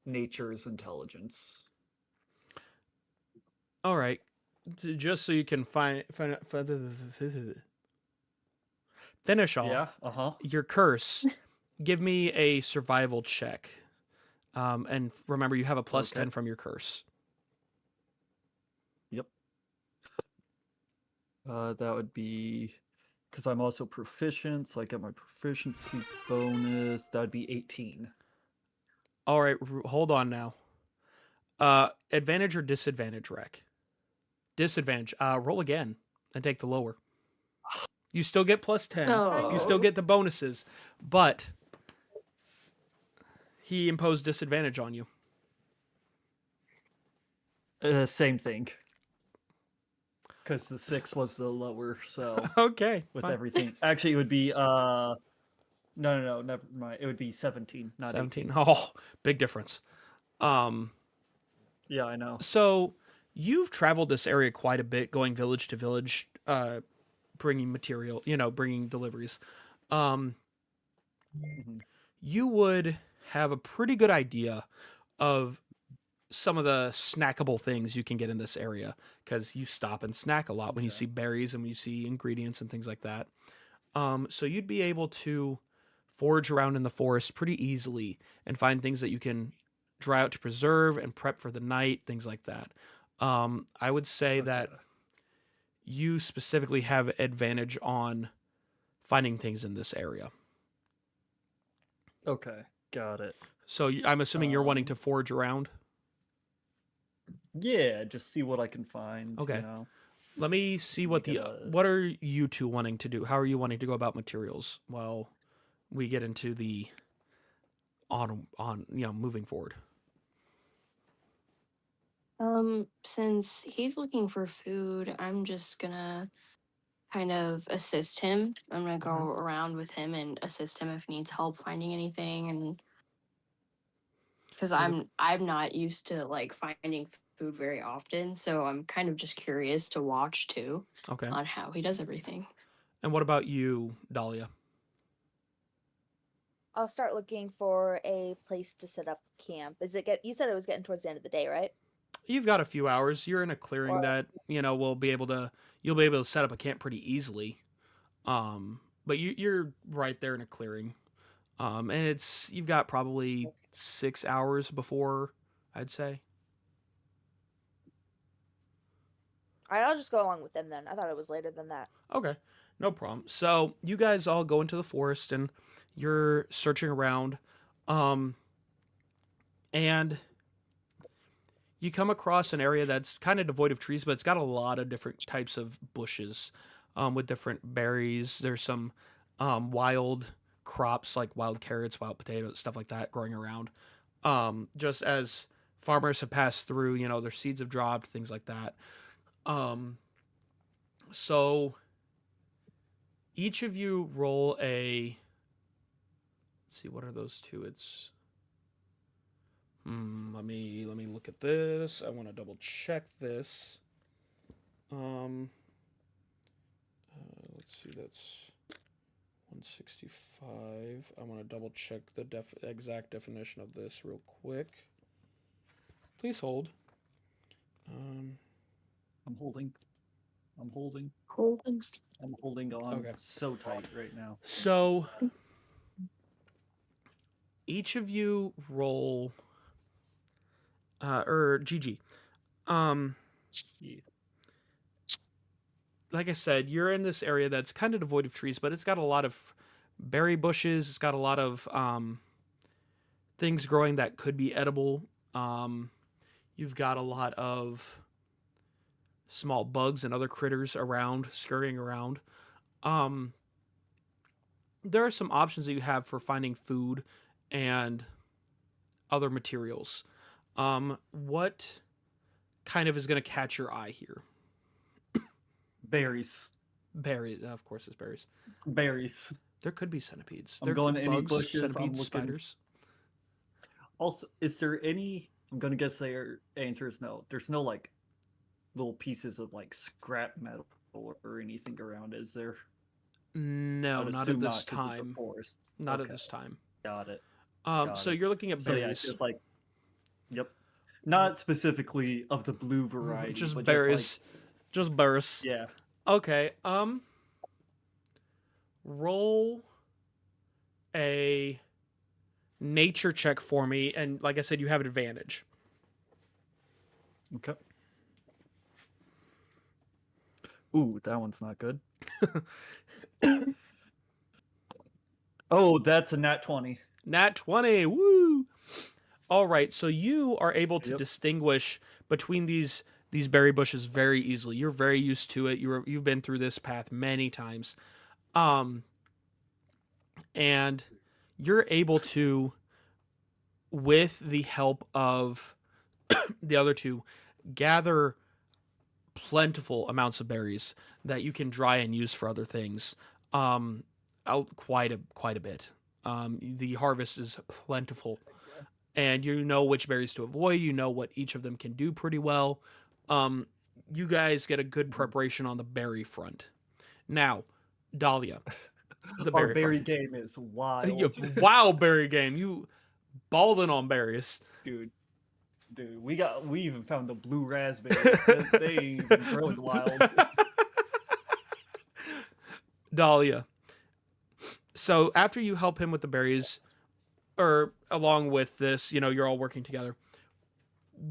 nature is intelligence. All right. Just so you can finish off your curse, give me a survival check. And remember, you have a plus 10 from your curse. Yep. That would be because I'm also proficient, so I get my proficiency bonus. That would be 18. All right, hold on now. Advantage or disadvantage, Rec? Disadvantage. Roll again and take the lower. You still get plus 10. Oh. You still get the bonuses, but he imposed disadvantage on you. Same thing. Because the 6 was the lower, so Okay. with fine. everything. Actually, it would be no, never mind. It would be 17, not 17. 18. Oh, big difference. Yeah, I know. So you've traveled this area quite a bit, going village to village, bringing material, bringing deliveries. You would have a pretty good idea of some of the snackable things you can get in this area because you stop and snack a lot when you see berries and when you see ingredients and things like that. So you'd be able to forage around in the forest pretty easily and find things that you can dry out to preserve and prep for the night, things like that. I would say that you specifically have advantage on finding things in this area. Okay, got it. So I'm assuming you're wanting to forage around? Yeah, just see what I can find. Okay. You know? Let me see what Make the it a- what are you two wanting to do? How are you wanting to go about materials while we get into the on moving forward? Since he's looking for food, I'm just gonna kind of assist him. I'm gonna go Mhm. around with him and assist him if he needs help finding anything, and because Okay. I'm not used to like finding food very often, so I'm kind of just curious to watch too Okay. on how he does everything. And what about you, Dahlia? I'll start looking for a place to set up camp. Is it you said it was getting towards the end of the day, right? You've got a few hours. You're in a clearing Or that will be able to you'll be able to set up a camp pretty easily. But you're right there in a clearing. And you've got probably 6 hours before, I'd say. all right, I'll just go along with them then. I thought it was later than that. Okay, no problem. So you guys all go into the forest and you're searching around, and you come across an area that's kind of devoid of trees, but it's got a lot of different types of bushes, with different berries. There's some wild crops like wild carrots, wild potatoes, stuff like that growing around. Just as farmers have passed through, their seeds have dropped, things like that. Um, so each of you roll a. Let's see, what are those two? It's. Let me look at this. I want to double check this. Um, let's see. That's 165. I want to double check the exact definition of this real quick. Please hold. Um, I'm holding. I'm holding. Holding. I'm holding on Okay. so tight right now. So each of you roll, or GG. Yeah. Like I said, you're in this area that's kind of devoid of trees, but it's got a lot of berry bushes. It's got a lot of things growing that could be edible. You've got a lot of small bugs and other critters around, scurrying around. Um, there are some options that you have for finding food and other materials. What kind of is going to catch your eye here? Berries. Berries, of course, it's berries. Berries. There could be centipedes. I'm There going could to be any bugs, bushes, I'm centipedes, looking. spiders. Also, is there any? I'm gonna guess their answer is no. There's no like little pieces of like scrap metal or anything around, is there? No, I'd not at assume this not, 'cause it's a time. forest. Not at Okay, this time. got it. Got So it. you're looking at So yeah, berries. just like, yep, not specifically of the blue variety, Just but berries. Just berries. Just like, yeah. Okay. Roll a nature check for me, and like I said, you have an advantage. Okay. Ooh, that one's not good. Oh, that's a nat 20. Nat 20. Woo! All right, so you are able to Yep. distinguish between these berry bushes very easily. You're very used to it. You've been through this path many times. And you're able to, with the help of the other two, gather plentiful amounts of berries that you can dry and use for other things. Quite a bit. The harvest is plentiful, and you know which berries to avoid. You know what each of them can do pretty well. You guys get a good preparation on the berry front. Now, Dahlia, the Our berry berry front. game is wild. Wow, berry game. You balling on berries. Dude, we even found the blue raspberries. They ain't even growing wild. Dahlia. So after you help him with the berries, or along with this, you're all working together.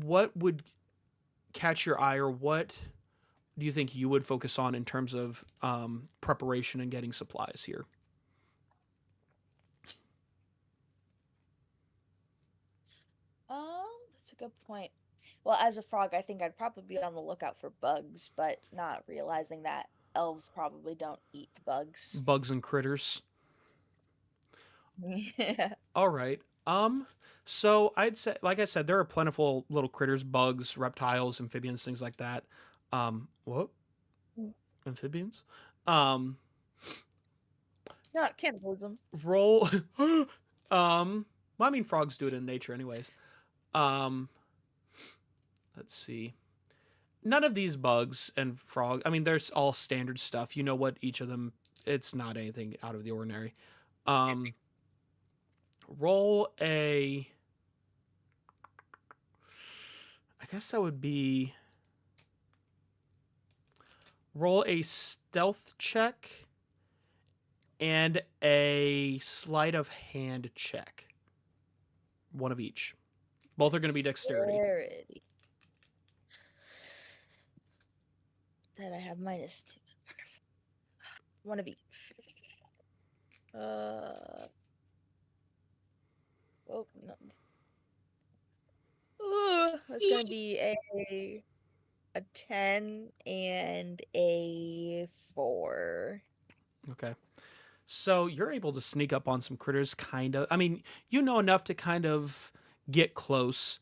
What would catch your eye, or what do you think you would focus on in terms of preparation and getting supplies here? That's a good point. Well, as a frog, I think I'd probably be on the lookout for bugs, but not realizing that elves probably don't eat bugs. Bugs and critters. Yeah. All right. So I'd say, like I said, there are plentiful little critters, bugs, reptiles, amphibians, things like that. What? Amphibians? Um, Not cannibalism. roll. Well, I mean, frogs do it in nature, anyways. Um, let's see. None of these bugs and frog. I mean, there's all standard stuff. You know what each of them. It's not anything out of the ordinary. Um, roll a. I guess that would be. Roll a stealth check and a sleight of hand check. One of each. Both are going to be dexterity. Dexterity. That I have -2. Wonderful. One of each. Oh no. That's gonna be a 10 and a 4. Okay. So you're able to sneak up on some critters, kind of. I mean, you know enough to kind of get close,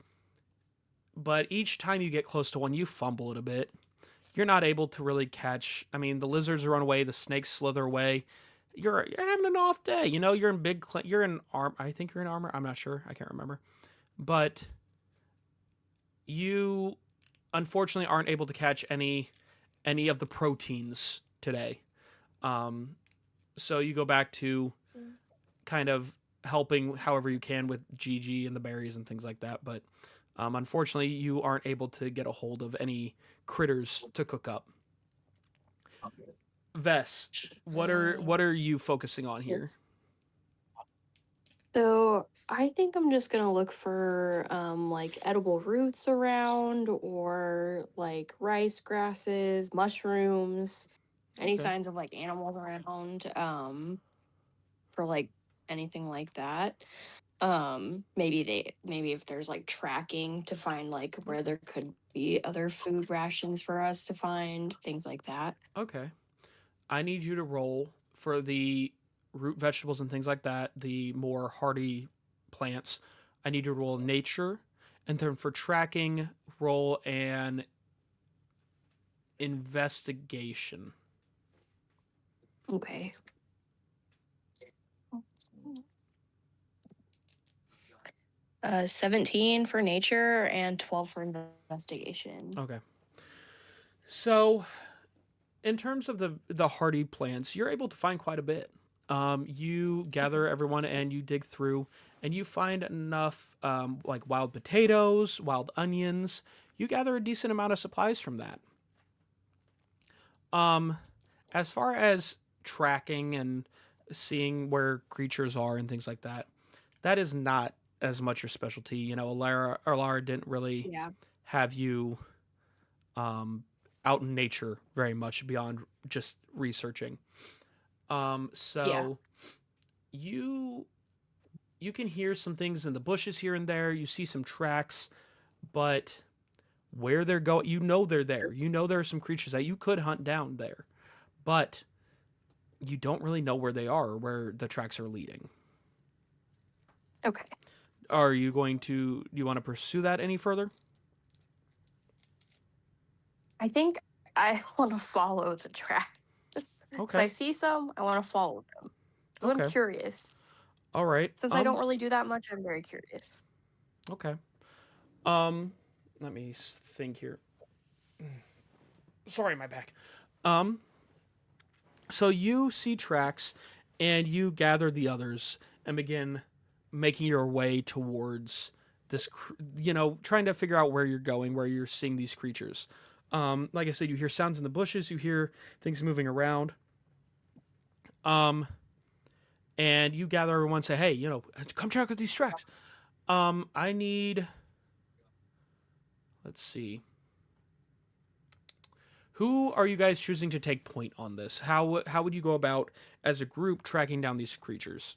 but each time you get close to one, you fumble it a bit. You're not able to really catch. I mean, the lizards run away, the snakes slither away. You're having an off day. You know, you're in you're in arm. I think you're in armor. I'm not sure. I can't remember. But you unfortunately aren't able to catch any of the proteins today. So you go back to kind of helping however you can with Gigi and the berries and things like that. But unfortunately, you aren't able to get a hold of any critters to cook up. Vess, what are you focusing on here? So I think I'm just gonna look for like edible roots around, or like rice grasses, mushrooms, any Okay. signs of like animals around, for like anything like that. Maybe if there's like tracking to find like where there could be other food rations for us to find, things like that. Okay. I need you to roll for the root vegetables and things like that, the more hardy plants. I need you to roll nature, and then for tracking, roll an investigation. Okay. 17 for nature and 12 for investigation. Okay. So, in terms of the hardy plants, you're able to find quite a bit. You gather everyone and you dig through, and you find enough like wild potatoes, wild onions. You gather a decent amount of supplies from that. As far as tracking and seeing where creatures are and things like that, that is not as much your specialty. You know, Alara didn't really Yeah. have you out in nature very much beyond just researching. So you can hear some things in the bushes here and there. You see some tracks, but where they're going, you know they're there. You know there are some creatures that you could hunt down there, but you don't really know where they are or where the tracks are leading. Okay. Are you going to? Do you want to pursue that any further? I think I want to follow the track. So I see some, I want to follow them. Because Okay. I'm curious. All right. Since I don't really do that much, I'm very curious. Okay. Let me think here. Sorry, my back. So you see tracks, and you gather the others and begin making your way towards this. Trying to figure out where you're going, where you're seeing these creatures. Like I said, you hear sounds in the bushes. You hear things moving around. And you gather everyone and say, hey, come check out these tracks. I need. Let's see. Who are you guys choosing to take point on this? How would you go about as a group tracking down these creatures?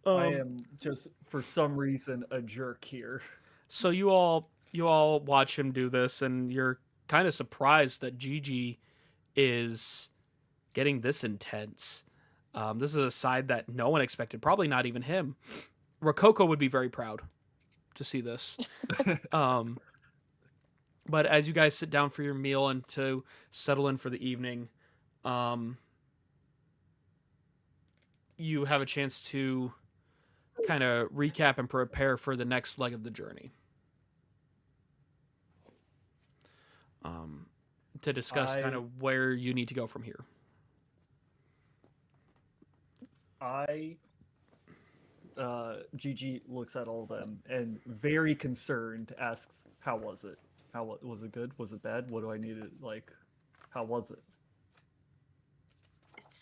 I am just for some reason a jerk here. So you all watch him do this, and you're kind of surprised that Gigi is getting this intense. This is a side that no one expected, probably not even him. Rococo would be very proud to see this. But as you guys sit down for your meal and to settle in for the evening, you have a chance to kind of recap and prepare for the next leg of the journey. To discuss kind of where you need to go from here. Gigi looks at all of them and very concerned asks, "How was it? Was it good? Was it bad? What do I need to like? How was it?"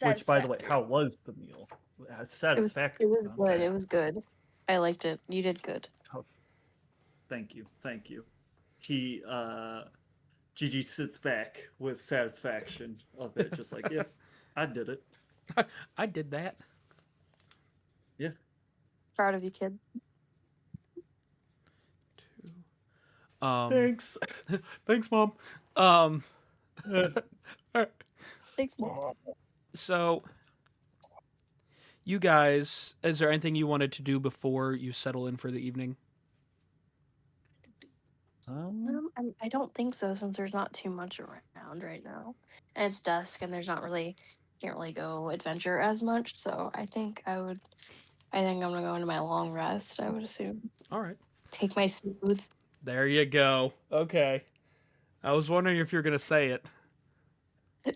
Which, by the way, how was the meal? Satisfactory. It was good. It was good. I liked it. You did good. Oh, thank you. Gigi sits back with satisfaction of it, just like, yeah, I did it. I did that. Yeah. Proud of you, kid. Thanks. Thanks, Mom. Thanks, Mom. So, you guys, is there anything you wanted to do before you settle in for the evening? I don't think so, since there's not too much around right now, and it's dusk, and can't really go adventure as much. So I think I'm gonna go into my long rest. I would assume. All right. Take my soothe. There you go. Okay. I was wondering if you were gonna say it.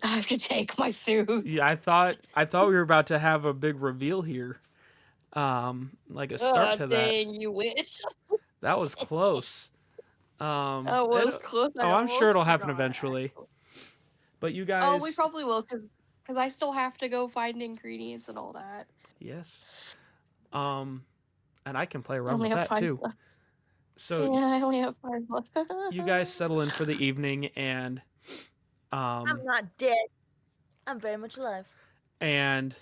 I have to take my soothe. Yeah, I thought we were about to have a big reveal here. Like a start to that. Dang, you wish. That was close. Oh, well, it was close. I'm sure it'll happen eventually. Actually. But you guys. Oh, we probably will, because I still have to go find ingredients and all that. Yes. And I can play around with that too. Left. So yeah, I only have 5 left. You guys settle in for the evening, and I'm not dead. I'm very much alive. And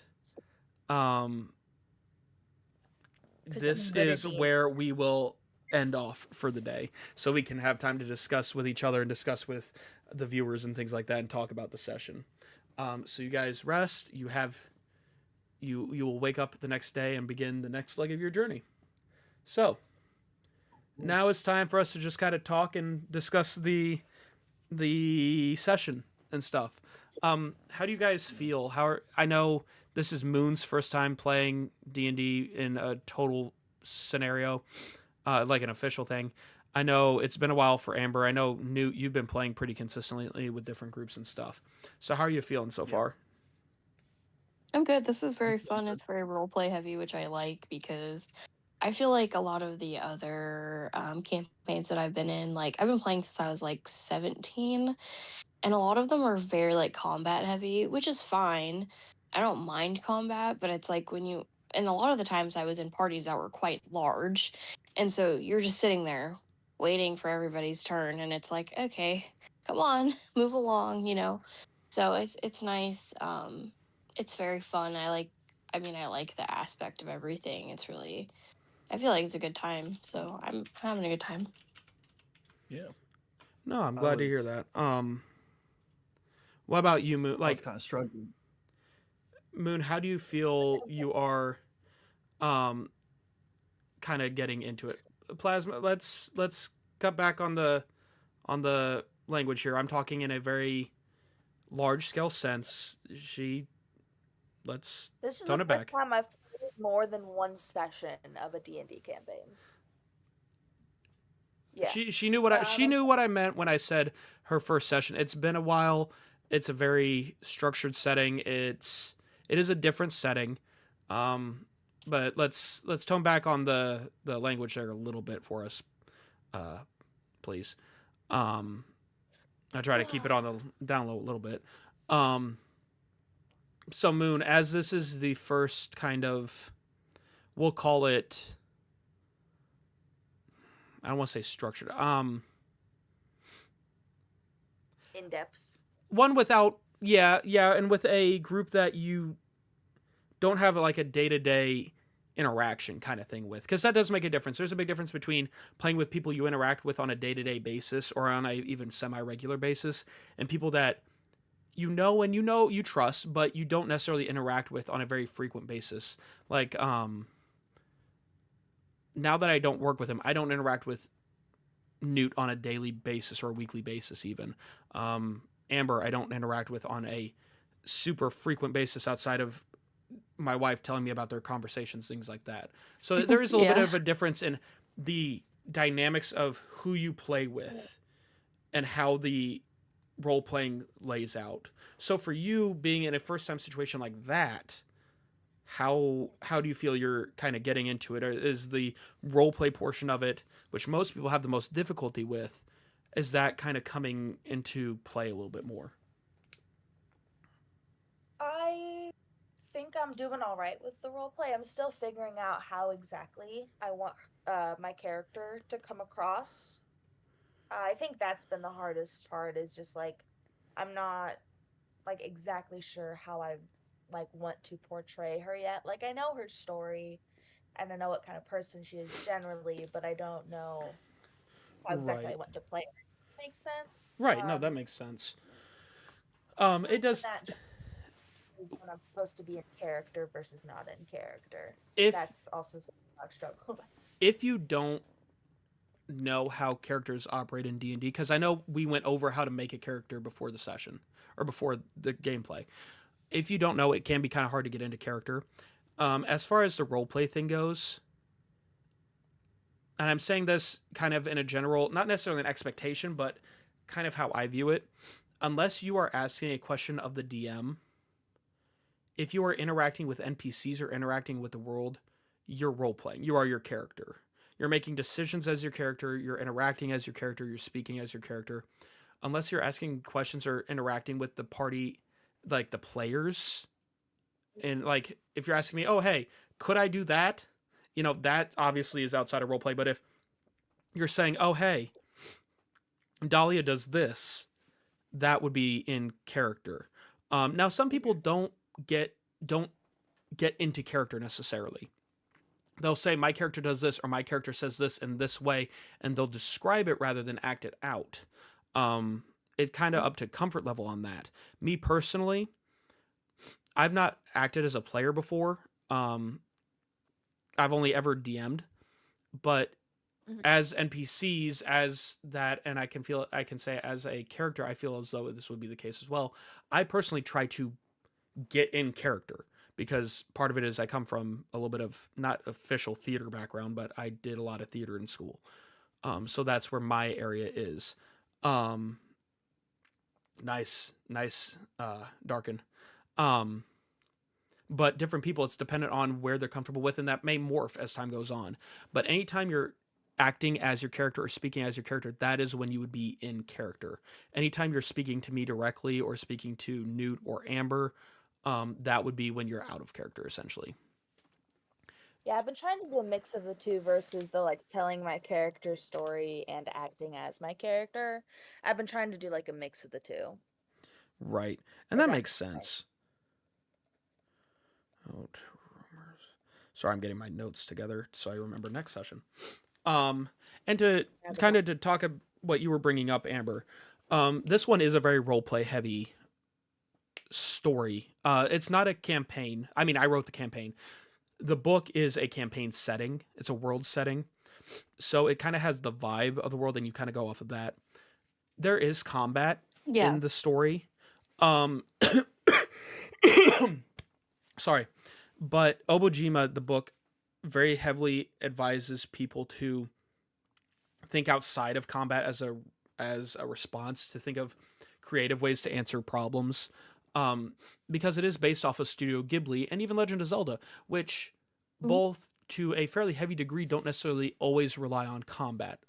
this is where we will end off for the day, so we can have time to discuss with each other and discuss with the viewers and things like that, and talk about the session. So you guys rest. You will wake up the next day and begin the next leg of your journey. So now it's time for us to just kind of talk and discuss the session and stuff. How do you guys feel? I know this is Moon's first time playing D&D in a total scenario, like an official thing. I know it's been a while for Amber. I know, Newt, you've been playing pretty consistently with different groups and stuff. So how are you feeling so far? I'm good. This is very fun. It's very roleplay heavy, which I like, because I feel like a lot of the other campaigns that I've been in, like, I've been playing since I was like 17, and a lot of them are very like combat heavy, which is fine. I don't mind combat, but it's like and a lot of the times I was in parties that were quite large, and so you're just sitting there waiting for everybody's turn, and it's like, okay, come on, move along, So it's nice. It's very fun. I like the aspect of everything. I feel like it's a good time, so I'm having a good time. Yeah. No, I'm glad to hear that. What about you, Moon? I was kind of struggling. Moon, how do you feel you are kind of getting into it? Plasma, let's cut back on the language here. I'm talking in a very large scale sense. Let's tone it back. This is the first time I've played more than one session of a D&D campaign. Yeah. She knew what I meant when I said her first session. It's been a while. It's a very structured setting. It is a different setting. But let's tone back on the language there a little bit for us, please. I try to keep it on the down low a little bit. So Moon, as this is the first kind of, we'll call it, I don't want to say structured, in depth. One without, yeah, and with a group that you don't have like a day-to-day interaction kind of thing with, because that does make a difference. There's a big difference between playing with people you interact with on a day-to-day basis or on a even semi-regular basis, and people that you trust, but you don't necessarily interact with on a very frequent basis. Like now that I don't work with him, I don't interact with Newt on a daily basis or a weekly basis even. Amber I don't interact with on a super frequent basis outside of my wife telling me about their conversations, things like that. So there is a little bit of a difference in the dynamics of who you play with and how the role playing lays out. So for you being in a first time situation like that, how do you feel you're kind of getting into it? Or is the role play portion of it, which most people have the most difficulty with, is that kind of coming into play a little bit more? I think I'm doing all right with the role play. I'm still figuring out how exactly I want my character to come across. I think that's been the hardest part, is just like I'm not like exactly sure how I like want to portray her yet. Like I know her story and I know what kind of person she is generally, but I don't know how exactly I Right. want to play her. Makes sense. Right. No, that makes sense. It And does. that is when I'm supposed to be in character versus not in character. If That's also something I struggle with. if you don't know how characters operate in D&D, because I know we went over how to make a character before the session or before the gameplay. If you don't know, it can be kind of hard to get into character. As far as the roleplay thing goes, and I'm saying this kind of in a general, not necessarily an expectation, but kind of how I view it. Unless you are asking a question of the DM, if you are interacting with NPCs or interacting with the world, you're role playing. You are your character. You're making decisions as your character. You're interacting as your character. You're speaking as your character. Unless you're asking questions or interacting with the party, like the players, and like if you're asking me, oh hey, could I do that? That obviously is outside of role play. But if you're saying, oh hey, Dahlia does this, that would be in character. Now some people don't get into character necessarily. They'll say my character does this or my character says this in this way, and they'll describe it rather than act it out. It's kind of up to comfort level on that. Me personally, I've not acted as a player before. I've only ever DM'd, but as NPCs, as that, and I can say as a character, I feel as though this would be the case as well. I personally try to get in character because part of it is I come from a little bit of not official theater background, but I did a lot of theater in school. So that's where my area is. Nice, Darken. But different people, it's dependent on where they're comfortable with, and that may morph as time goes on. But anytime you're acting as your character or speaking as your character, that is when you would be in character. Anytime you're speaking to me directly or speaking to Newt or Amber, that would be when you're out of character, essentially. Yeah, I've been trying to do a mix of the two versus the like telling my character story and acting as my character. I've been trying to do like a mix of the two. Right. And that makes sense. Oh, sorry, I'm getting my notes together so I remember next session. And to kind of to talk about what you were bringing up, Amber, this one is a very roleplay heavy story. It's not a campaign. I mean, I wrote the campaign. The book is a campaign setting. It's a world setting. So it kind of has the vibe of the world, and you kind of go off of that. There is combat in the story. Sorry. But Obojima, the book, very heavily advises people to think outside of combat as a response, to think of creative ways to answer problems. Because it is based off of Studio Ghibli and even Legend of Zelda, which both to a fairly heavy degree don't necessarily always rely on combat.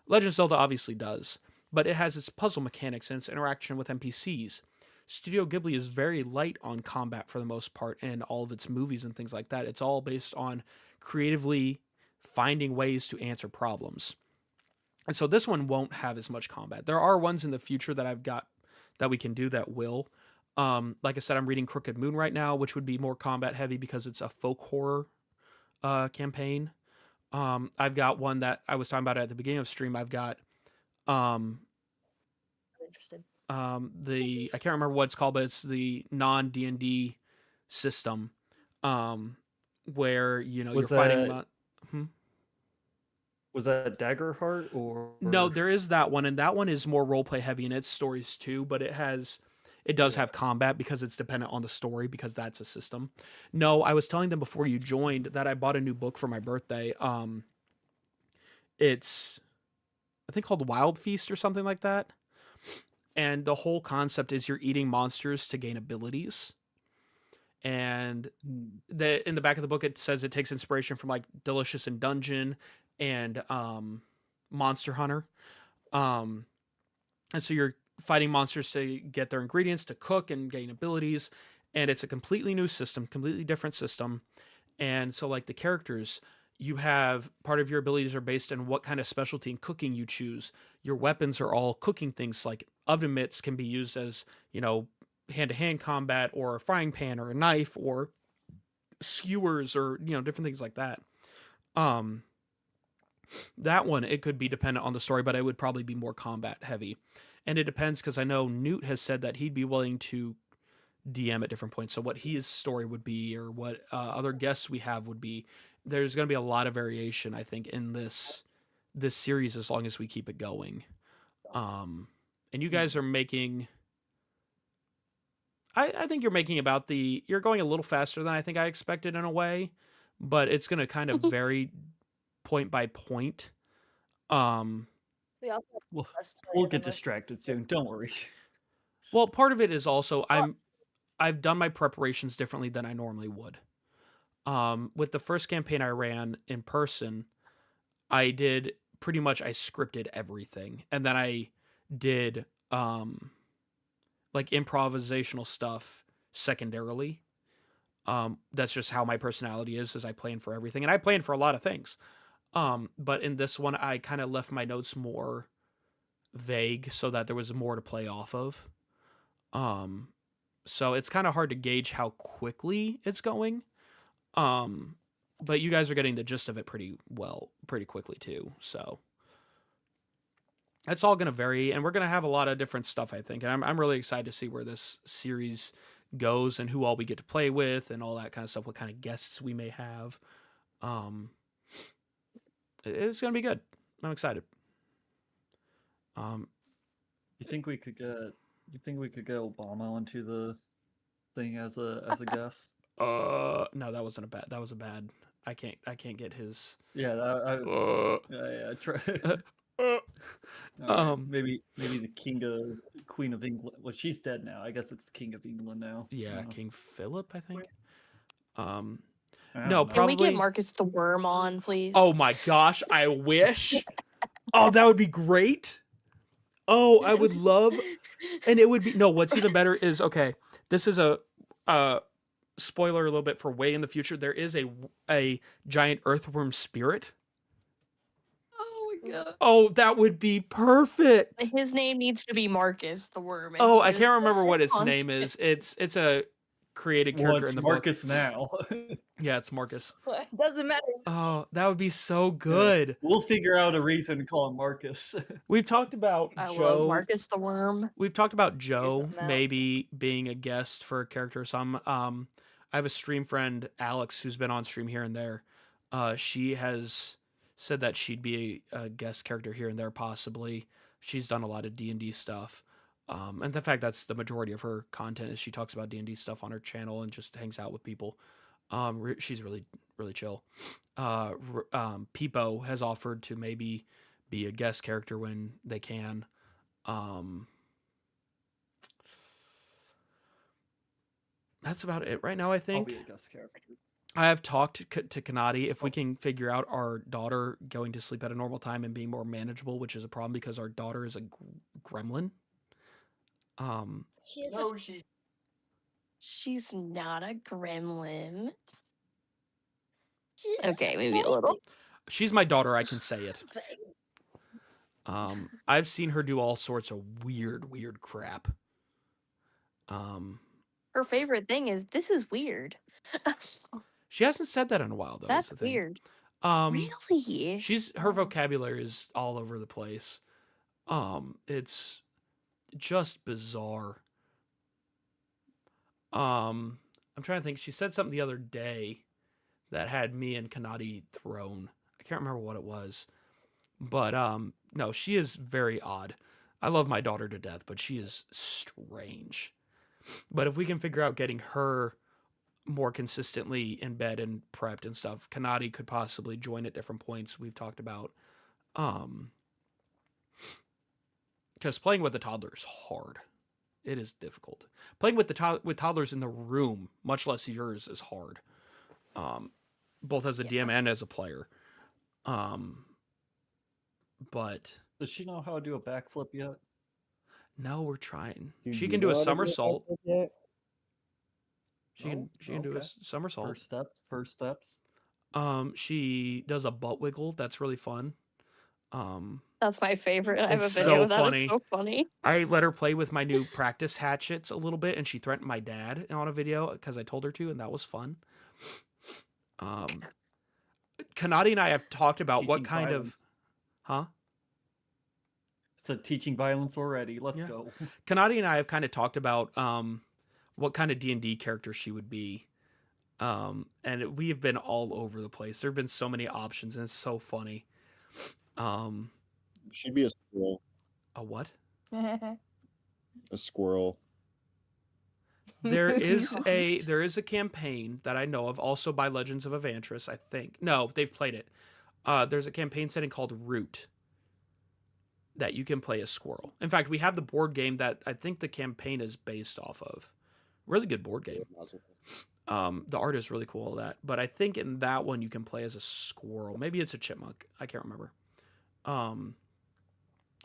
Legend of Zelda obviously does, but it has its puzzle mechanics and its interaction with NPCs. Studio Ghibli is very light on combat for the most part in all of its movies and things like that. It's all based on creatively finding ways to answer problems. And so this one won't have as much combat. There are ones in the future that I've got that we can do that will. Like I said, I'm reading Crooked Moon right now, which would be more combat heavy because it's a folk horror campaign. I've got one that I was talking about at the beginning of stream. I've got um, I'm interested. the I can't remember what it's called, but it's the non D&D system, where you're Was fighting. that Hmm? was that Daggerheart or No, there is that one, and that one is more roleplay heavy in its stories too. But it does have combat because it's dependent on the story because that's a system. No, I was telling them before you joined that I bought a new book for my birthday. It's I think called Wild Feast or something like that. And the whole concept is you're eating monsters to gain abilities. And in the back of the book it says it takes inspiration from like Delicious in Dungeon and Monster Hunter. And so you're fighting monsters to get their ingredients to cook and gain abilities. And it's a completely new system, completely different system. And so like the characters, you have part of your abilities are based on what kind of specialty in cooking you choose. Your weapons are all cooking things, like oven mitts can be used as, hand-to-hand combat, or a frying pan or a knife, or skewers, or different things like that. That one, it could be dependent on the story, but it would probably be more combat heavy. And it depends, because I know Newt has said that he'd be willing to DM at different points. So what his story would be, or what other guests we have would be. There's going to be a lot of variation, I think, in this series as long as we keep it going. And you guys are making. I think you're making you're going a little faster than I think I expected in a way, but it's going to kind of vary point by point. We also have We'll, Let's Play we'll and get then distracted soon. Don't worry. Well, part of it is also I've done my preparations differently than I normally would. With the first campaign I ran in person, I did pretty much I scripted everything, and then I did like improvisational stuff secondarily. That's just how my personality is I plan for everything, and I plan for a lot of things. But in this one, I kind of left my notes more vague so that there was more to play off of. So it's kind of hard to gauge how quickly it's going. But you guys are getting the gist of it pretty quickly too. So it's all going to vary, and we're going to have a lot of different stuff, I think. And I'm really excited to see where this series goes and who all we get to play with and all that kind of stuff, what kind of guests we may have. It's going to be good. I'm excited. You think we could get Obama onto the thing as a guest? No, that was a bad. I can't get his. Yeah, try. Maybe the Queen of England. Well, she's dead now. I guess it's King of England now. Yeah, King Philip, I think. I No, don't know. Can we probably. get Marcus the Worm on, please? Oh my gosh, I wish. Oh, that would be great. Oh, I would love. And it would be no. What's even better is, okay. This is a spoiler a little bit for way in the future. There is a giant earthworm spirit. Oh my god. Oh, that would be perfect. His name needs to be Marcus the Worm. and Oh, he I is can't remember what its constant. name is. It's a created Well, character it's in the Marcus book. now. Yeah, it's Marcus. It doesn't matter. Oh, that would be so good. We'll figure out a reason to call him Marcus. We've talked about I Joe. love Marcus the Worm. We've talked about Joe something out. maybe being a guest for a character. Some I have a stream friend, Alex, who's been on stream here and there. She has said that she'd be a guest character here and there, possibly. She's done a lot of D&D stuff. And in fact, that's the majority of her content is she talks about D&D stuff on her channel and just hangs out with people. She's really, really chill. Peepo has offered to maybe be a guest character when they can. That's about it right now, I I'll think. be a guest character. I have talked to Kanati if we can figure out our daughter going to sleep at a normal time and being more manageable, which is a problem because our daughter is a gremlin. She is No, She's not a gremlin. she's Okay, maybe a little. She's my daughter, I can say it. I've seen her do all sorts of weird crap. Her favorite thing is this is weird. She hasn't said that in a while, though. Is That's the thing. weird. Um, Really? her vocabulary is all over the place. It's just bizarre. I'm trying to think. She said something the other day that had me and Kanadi thrown. I can't remember what it was. But no, she is very odd. I love my daughter to death, but she is strange. But if we can figure out getting her more consistently in bed and prepped and stuff, Kanadi could possibly join at different points we've talked about. Because playing with a toddler is hard. It is difficult. Playing with with toddlers in the room, much less yours, is hard. Both as a DM and as a player. But Does she know how to do a backflip yet? no, we're trying. Do She you can do a know how to somersault. backflip yet? She can do a somersault. First steps. She does a butt wiggle. That's really fun. That's my favorite. I have a It's video so of that. funny. It's so funny. I let her play with my new practice hatchets a little bit, and she threatened my dad on a video because I told her to, and that was fun. Kanadi and I have talked about what Teaching kind violence. of, huh? So teaching violence already. Let's Yeah. go. Kanadi and I have kind of talked about what kind of D&D character she would be. And we have been all over the place. There have been so many options, and it's so funny. She'd be a squirrel. A what? A squirrel. There is a campaign that I know of, also by Legends of Evantris, I think. No, they've played it. There's a campaign setting called Root that you can play as squirrel. In fact, we have the board game that I think the campaign is based off of. Really good board game. The art is really cool, that. But I think in that one you can play as a squirrel. Maybe it's a chipmunk. I can't remember. I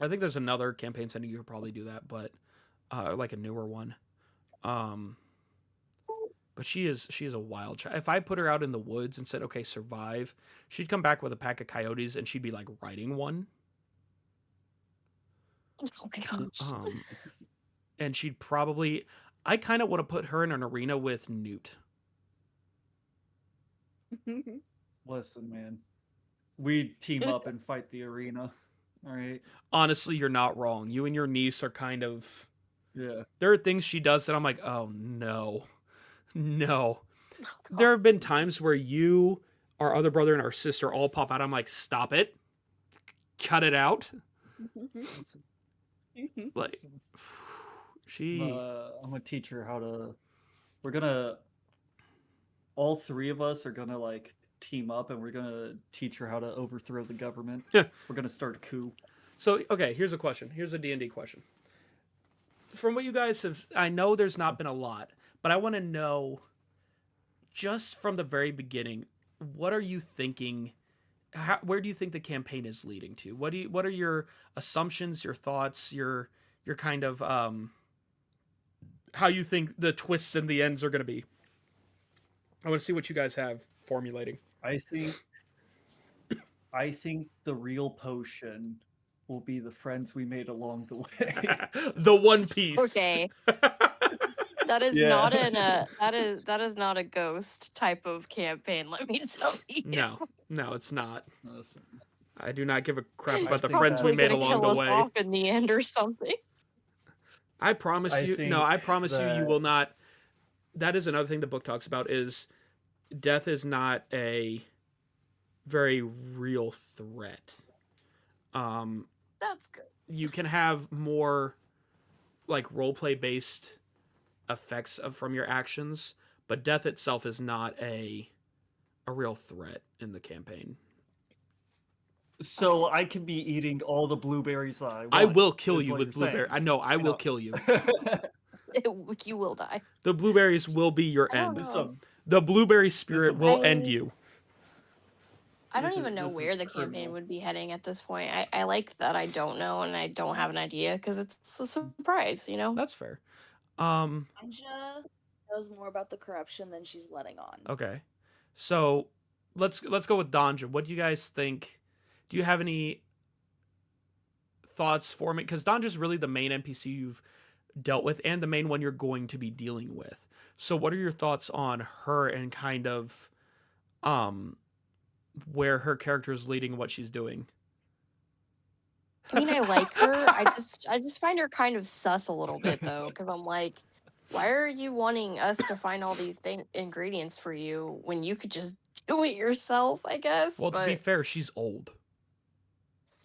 think there's another campaign setting you could probably do that, but like a newer one. But she is a wild child. If I put her out in the woods and said, "Okay, survive," she'd come back with a pack of coyotes and she'd be like riding one. Oh my gosh. And she'd probably. I kind of want to put her in an arena with Newt. Listen, man. We'd team up and fight the arena. All right. Honestly, you're not wrong. You and your niece are kind of. Yeah. There are things she does that I'm like, oh no. No. There have been times where you, our other brother, and our sister all pop out. I'm like, stop it. Cut it out. Like, she. I'm gonna teach her how to. We're gonna. All three of us are gonna like team up, and we're gonna teach her how to overthrow the government. Yeah. We're gonna start a coup. So, okay, here's a question. Here's a D&D question. From what you guys have, I know there's not been a lot, but I want to know, just from the very beginning, what are you thinking? Where do you think the campaign is leading to? What are your assumptions, your thoughts, your kind of how you think the twists and the ends are going to be? I want to see what you guys have formulating. I think the real potion will be the friends we made along the way. The One Piece. Okay. That is not that is not a ghost type of campaign, let me tell you. No, it's not. Listen, I do not give a crap I about the think friends we that's made Gonna along kill the us way. off in the end or something. I promise you. No, I promise you, you that- will not. That is another thing the book talks about: is death is not a very real threat. That's good. You can have more like roleplay based effects from your actions, but death itself is not a real threat in the campaign. So I can be eating all the blueberries I want. I will kill is you what with you're blueberry. saying. I know I will know. kill you. You will die. The blueberries will be your I don't end. know. So, The blueberry spirit is- will I- end you. I don't This is- even know this where is the campaign criminal. would be heading at this point. I like that I don't know and I don't have an idea because it's a surprise, you know? That's fair. Anja knows more about the corruption than she's letting on. Okay. So let's go with Danja. What do you guys think? Do you have any thoughts for me? Because Danja's really the main NPC you've dealt with and the main one you're going to be dealing with. So what are your thoughts on her and kind of where her character is leading what she's doing. I mean, I like her. I just find her kind of sus a little bit though, because I'm like, why are you wanting us to find all these ingredients for you when you could just do it yourself? I guess. Well, to be But fair, she's old.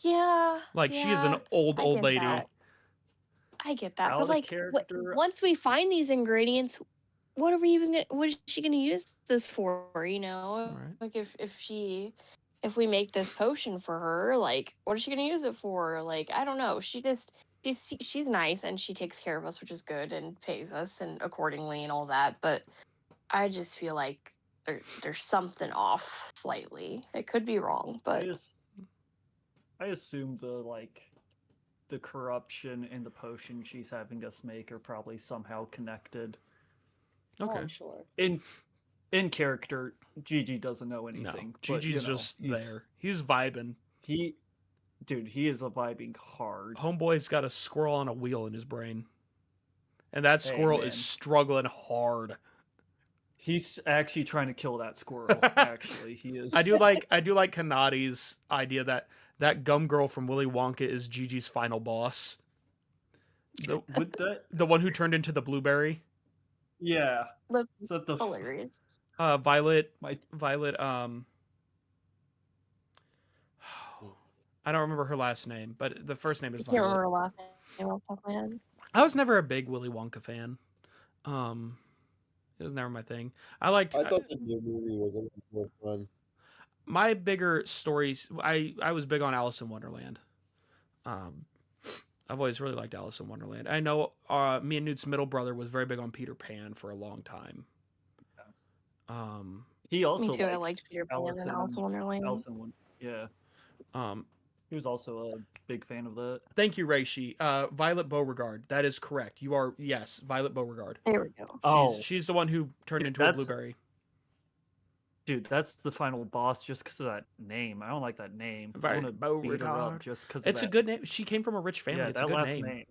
yeah, Like she is an yeah, old I old get lady. that. I get that. Out But of like, character. once we find these ingredients, what are we even gonna? What is she gonna use this for? You know, Right. like if we make this potion for her, like, what is she gonna use it for? Like, I don't know. She's nice and she takes care of us, which is good, and pays us and accordingly and all that. But I just feel like there's something off slightly. It could be wrong, but I assume the corruption and the potion she's having us make are probably somehow connected. Oh, Okay. I'm sure. In character, Gigi doesn't know No, anything. but, Gigi's just there. He's vibing. He is a vibing hard. Homeboy's got a squirrel on a wheel in his brain, and that Hey, squirrel man. is struggling hard. He's actually trying to kill that squirrel. Actually, he is. I do like Kanadi's idea that gum girl from Willy Wonka is Gigi's final boss. With that. The one who turned into the blueberry. Yeah. that's Is that the hilarious. Violet. my Violet. I don't remember her last name, but the first name is I can't remember Violet. her last name off the top of my head. I was never a big Willy Wonka fan. It was never my thing. I liked. I thought the new movie was a lot more fun. My bigger stories. I was big on Alice in Wonderland. I've always really liked Alice in Wonderland. I know me and Newt's middle brother was very big on Peter Pan for a long time. He also Me too. I liked Peter Pan and Alice in Wonderland. Yeah. Um, He was also a big fan of that. thank you, Reishi. Violet Beauregard. That is correct. You are, yes, Violet Beauregard. There we go. Oh, She's the one who turned Dude, into a that's- blueberry. dude, that's the final boss just because of that name. I don't like that name. I Violet want to beat her up Beauregard. just because It's a good name. She came from a rich family. Yeah, It's a that good last name.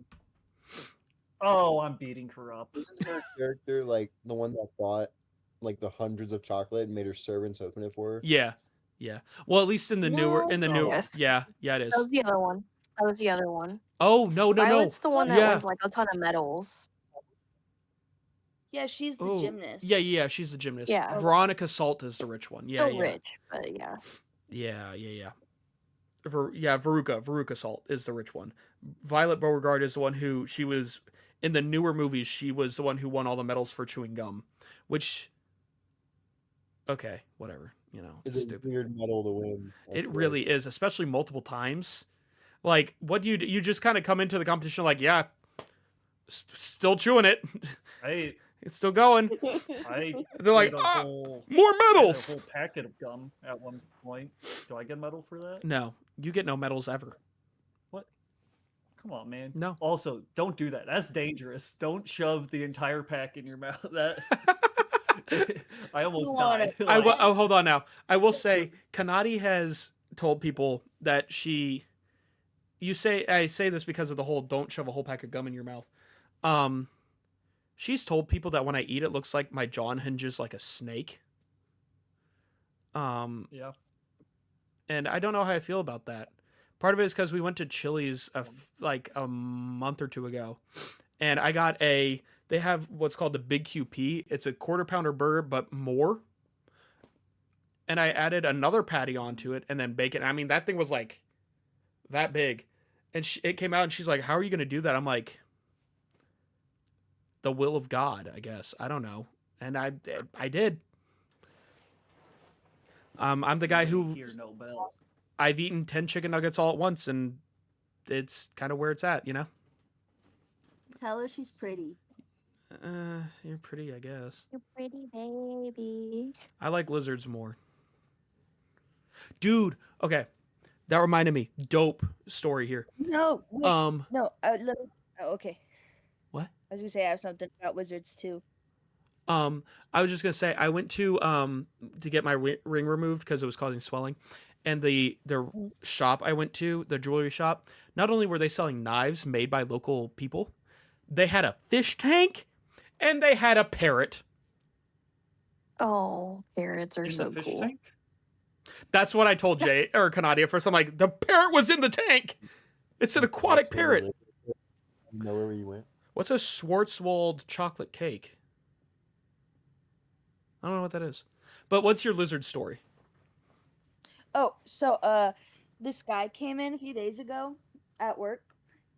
Oh, I'm beating her up. Isn't her character like the one that bought like the hundreds of chocolate and made her servants open it for her? Yeah, yeah. Well, at least in the newer, No. Yes. yeah, it is. That was the other one. That was the other one. Oh no. Violet's the one that Yeah. wins like a ton of medals. Yeah, she's the Oh, gymnast. Yeah, she's the gymnast. Yeah. Veronica Salt is the rich one. Yeah, Still yeah. rich, but yeah. Yeah. Veruca Salt is the rich one. Violet Beauregard is the one who she was in the newer movies. She was the one who won all the medals for chewing gum, which, okay, whatever. You know, It's a stupid. weird medal to win. I It feel really is, especially multiple times. Like, what do you just kind of come into the competition like, yeah, still chewing it, I it's still going. I They're like, ate a whole, more I ate a medals. whole packet of gum at one point. Do I get a medal for that? No, you get no medals ever. What? Come on, man. No. Also, don't do that. That's dangerous. Don't shove the entire pack in your mouth. That I almost You want died. it. Like, Oh, hold on now. I will say, Kanadi has told people that I say this because of the whole don't shove a whole pack of gum in your mouth. She's told people that when I eat, it looks like my jaw hinges like a snake. yeah. And I don't know how I feel about that. Part of it is because we went to Chili's like a month or two ago, and I got they have what's called the Big QP. It's a quarter pounder burger, but more. And I added another patty onto it, and then bacon. I mean, that thing was like that big, and it came out, and she's like, "How are you going to do that?" I'm like, "The will of God, I guess. I don't know." And I did. I'm the guy who Hear no bell. I've eaten 10 chicken nuggets all at once, and it's kind of where it's at, you know? Tell her she's pretty. You're pretty, I guess. You're pretty, baby. I like lizards more. Dude, okay. That reminded me. Dope story here. No, wait, Um, no. Okay. What? I was gonna say I have something about wizards too. I was just gonna say I went to get my ring removed because it was causing swelling, and the shop I went to, the jewelry shop, not only were they selling knives made by local people, they had a fish tank, and they had a parrot. Oh, parrots are In so the fish cool. tank? That's what I told Jay or Kanadia first. I'm like, the parrot was in the tank. It's an aquatic That's where we parrot. live. You know where we went? What's a Schwarzwald chocolate cake? I don't know what that is. But what's your lizard story? Oh, so this guy came in a few days ago at work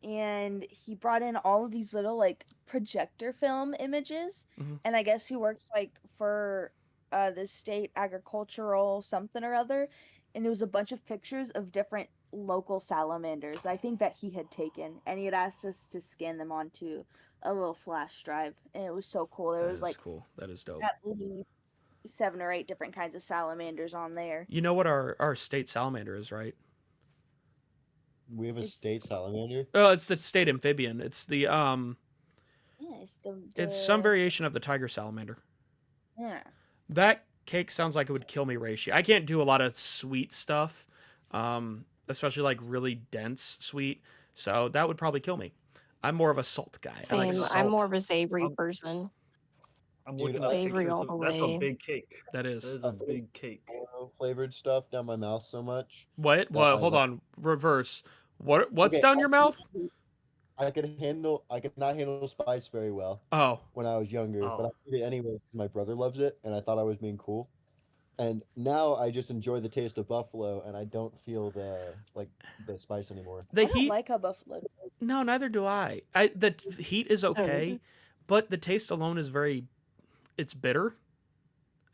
and he brought in all of these little like projector film images, Mhm. and I guess he works like for the state agricultural something or other, and it was a bunch of pictures of different local salamanders I think that he had taken, and he had asked us to scan them onto a little flash drive, and it was so cool. There That was is like cool. That is dope. at least 7 or 8 different kinds of salamanders on there. You know what our state salamander is, right? We have a It's- state salamander. It's the state amphibian. It's the Yeah, it's some variation of the tiger salamander. Yeah. That cake sounds like it would kill me, Reishi. I can't do a lot of sweet stuff, especially like really dense sweet. So that would probably kill me. I'm more of a salt guy. I like Same. salt. I'm more of a savory Um, person. I'm Dude, looking at Savory pictures all of the that's a way. big cake. That That is. is a big cake. Oil flavored stuff down my mouth so much. What? that What? I Hold like- on. Reverse. What's Okay, down your mouth? I could not handle spice very well Oh, when I was younger, but I Oh. eat it anyway because my brother loves it, and I thought I was being cool. And now I just enjoy the taste of buffalo, and I don't feel the spice anymore. the I don't heat. like how buffalo. No, neither do I. The heat is okay, neither. but the taste alone is very. It's bitter.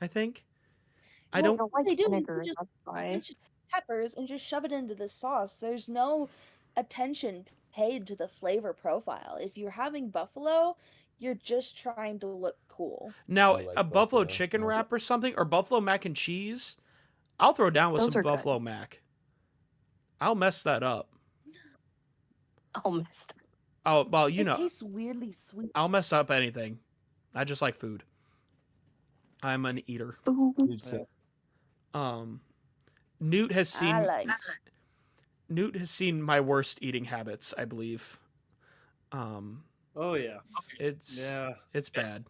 I think. I Well, don't. like they do is vinegar. just That's why. pinch peppers and just shove it into the sauce. There's no attention paid to the flavor profile. If you're having buffalo, you're just trying to look cool. Now, I like a buffalo buffalo. chicken I like wrap or something, or buffalo mac and cheese, I'll throw down with Those some are good. buffalo mac. I'll mess that up. Oh, messed up. Oh, well, you It know, tastes weirdly sweet. I'll mess up anything. I just like food. I'm an eater. Dude, so- Newt has seen I like. Newt has seen my worst eating habits, I believe. Oh yeah. It's Yeah. it's bad.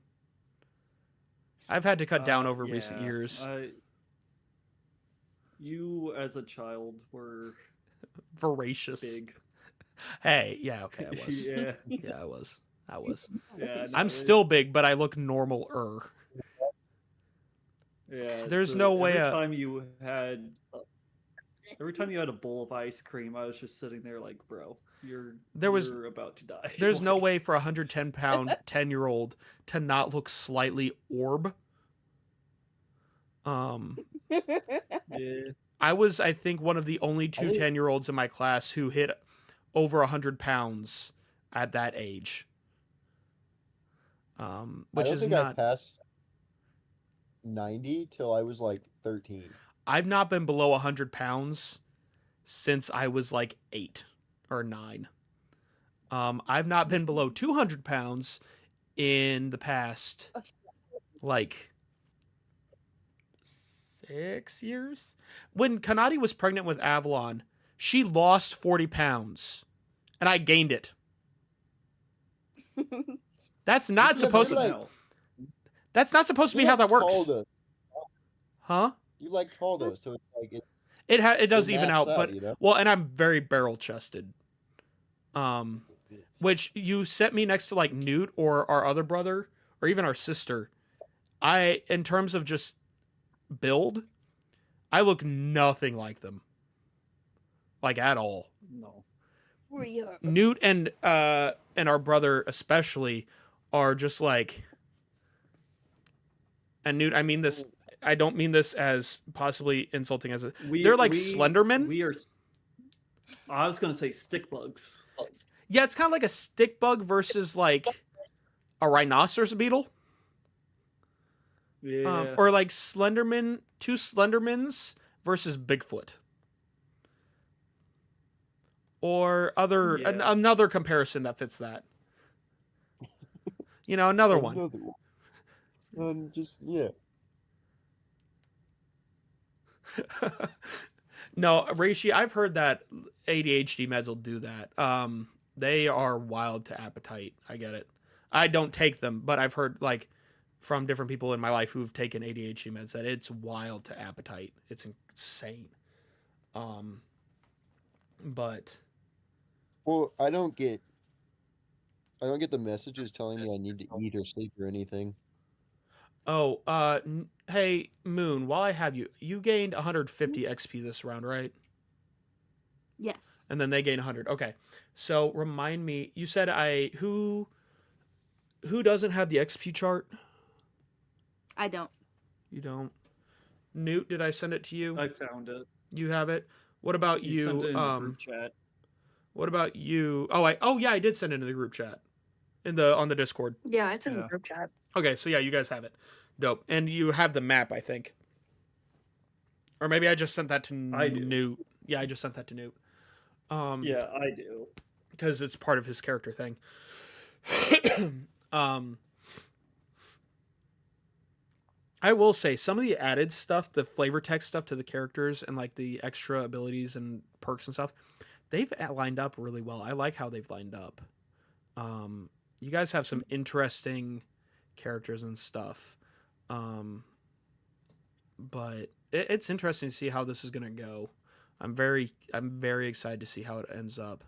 I've had to cut down over recent yeah. years. You as a child were Voracious. big. Hey, yeah, okay, I was. yeah. Yeah, I was. Yeah. I'm still big, but I look normal-er. Yeah. There's no way Every a- time you had a bowl of ice cream, I was just sitting there like, bro, you're about to die. There's no Like, way for a 110-pound 10-year-old to not look slightly orb. Yeah. I was, I think, one of the only two think- 10-year-olds in my class who hit over 100 pounds at that age. I Which don't is think I not. passed 90 till I was like 13. I've not been below 100 pounds since I was like 8 or 9. I've not been below 200 pounds in the past, like, 6 years. When Kanadi was pregnant with Avalon, she lost 40 pounds, and I gained it. That's not Isn't it supposed to. like- Now, That's not supposed to be You how that like works, Talda. huh? You like Talda, so it's like It does even maps out, out, but you know? well, and I'm very barrel chested. Which you set me next to like Newt or our other brother or even our sister. In terms of just build, I look nothing like them, like at all. no. Newt and our brother especially are just like, and Newt, I mean this. I don't mean this as possibly insulting as they're like Slenderman. We are. I was gonna say stick bugs. Yeah, it's kind of like a stick bug versus like a rhinoceros beetle. Yeah. Or like Slenderman, two Slendermans versus Bigfoot. Or Yeah. another comparison that fits that. You know, another one. Another one. Just yeah. No, Reishi, I've heard that ADHD meds will do that. They are wild to appetite. I get it. I don't take them, but I've heard like from different people in my life who've taken ADHD meds that it's wild to appetite. It's insane. But Well, I don't get the messages telling me I need to eat or sleep or anything. hey Moon, while I have you, you gained 150 XP this round, right? Yes. And then they gain 100. Okay. So remind me, you said who doesn't have the XP chart? I don't. You don't. Newt, did I send it to you? I found it. You have it. What about You sent it you? in the group chat. What about you? Oh yeah, I did send it into the group chat. On the Discord. Yeah, it's in the Yeah. group chat. Okay, so yeah, you guys have it. Dope. And you have the map, I think. Or maybe I just sent that to I do. Newt. Yeah, I just sent that to Newt. Yeah, I do. Because it's part of his character thing. I will say some of the added stuff, the flavor text stuff to the characters and like the extra abilities and perks and stuff, they've lined up really well. I like how they've lined up. You guys have some interesting characters and stuff. But it's interesting to see how this is going to go. I'm very excited to see how it ends up.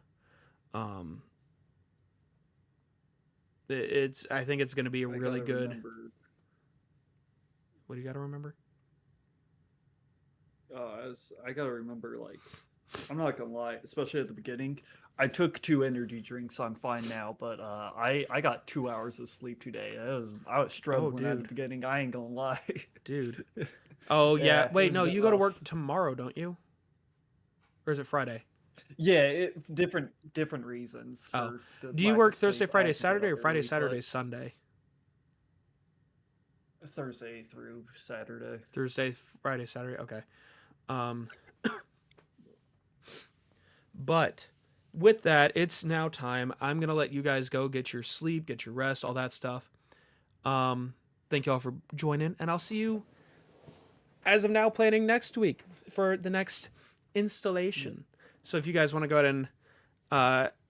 I think it's going to be a really good. Remember, What do you got to remember? I gotta remember, like, I'm not gonna lie, especially at the beginning, I took 2 energy drinks, so I'm fine now. But I got 2 hours of sleep today. I was struggling at the dude. beginning. I ain't gonna lie, Dude. Oh yeah. Yeah, Wait, it's no, a bit you go to rough. work tomorrow, don't you? Or is it Friday? Yeah, different reasons. Oh. For the Do you lack work of Thursday, sleep. I Friday, had to get Saturday, up or Friday, early, Saturday, but Sunday? Thursday through Saturday. Thursday, Friday, Saturday. Okay. But with that, it's now time. I'm gonna let you guys go get your sleep, get your rest, all that stuff. Thank you all for joining, and I'll see you as of now planning next week for the next installation. So if you guys want to go ahead and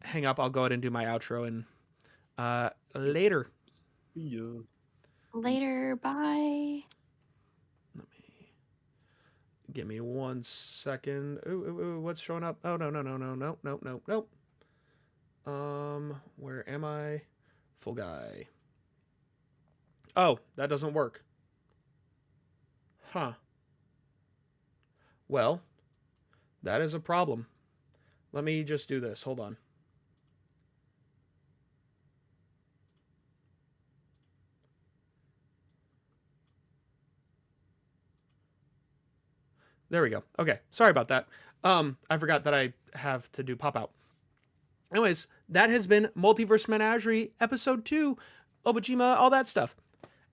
hang up, I'll go ahead and do my outro and later. Yeah. Later. Bye. Give me 1 second. Ooh, what's showing up? Oh, no. Where am I? Full guy. Oh, that doesn't work. Huh. Well, that is a problem. Let me just do this. Hold on. There we go. Okay. Sorry about that. I forgot that I have to do pop out. Anyways, that has been Multiverse Menagerie Episode 2, Obojima, all that stuff.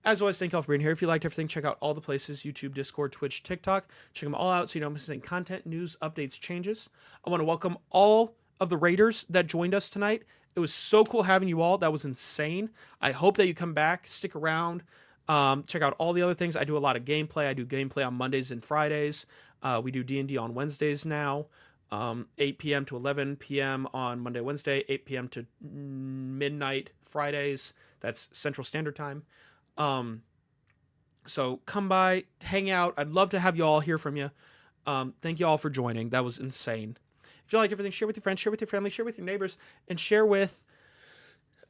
As always, thank you all for being here. If you liked everything, check out all the places, YouTube, Discord, Twitch, TikTok. Check them all out so you don't miss any content, news, updates, changes. I want to welcome all of the Raiders that joined us tonight. It was so cool having you all. That was insane. I hope that you come back, stick around. Check out all the other things. I do a lot of gameplay. I do gameplay on Mondays and Fridays. We do D&D on Wednesdays now. 8 p.m. to 11 p.m. on Monday, Wednesday. 8 p.m. to midnight Fridays. That's Central Standard Time. So come by, hang out. I'd love to have you all hear from you. Thank you all for joining. That was insane. If you liked everything, share with your friends, share with your family, share with your neighbors, and share with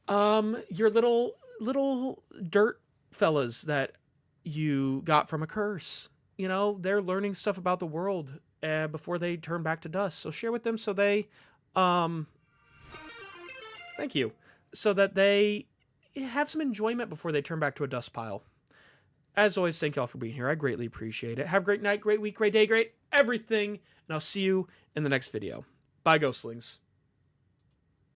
your little dirt fellas that you got from a curse. You know, they're learning stuff about the world before they turn back to dust. So share with them so they thank you. So that they have some enjoyment before they turn back to a dust pile. As always, thank you all for being here. I greatly appreciate it. Have a great night, great week, great day, great everything. And I'll see you in the next video. Bye, Ghostlings.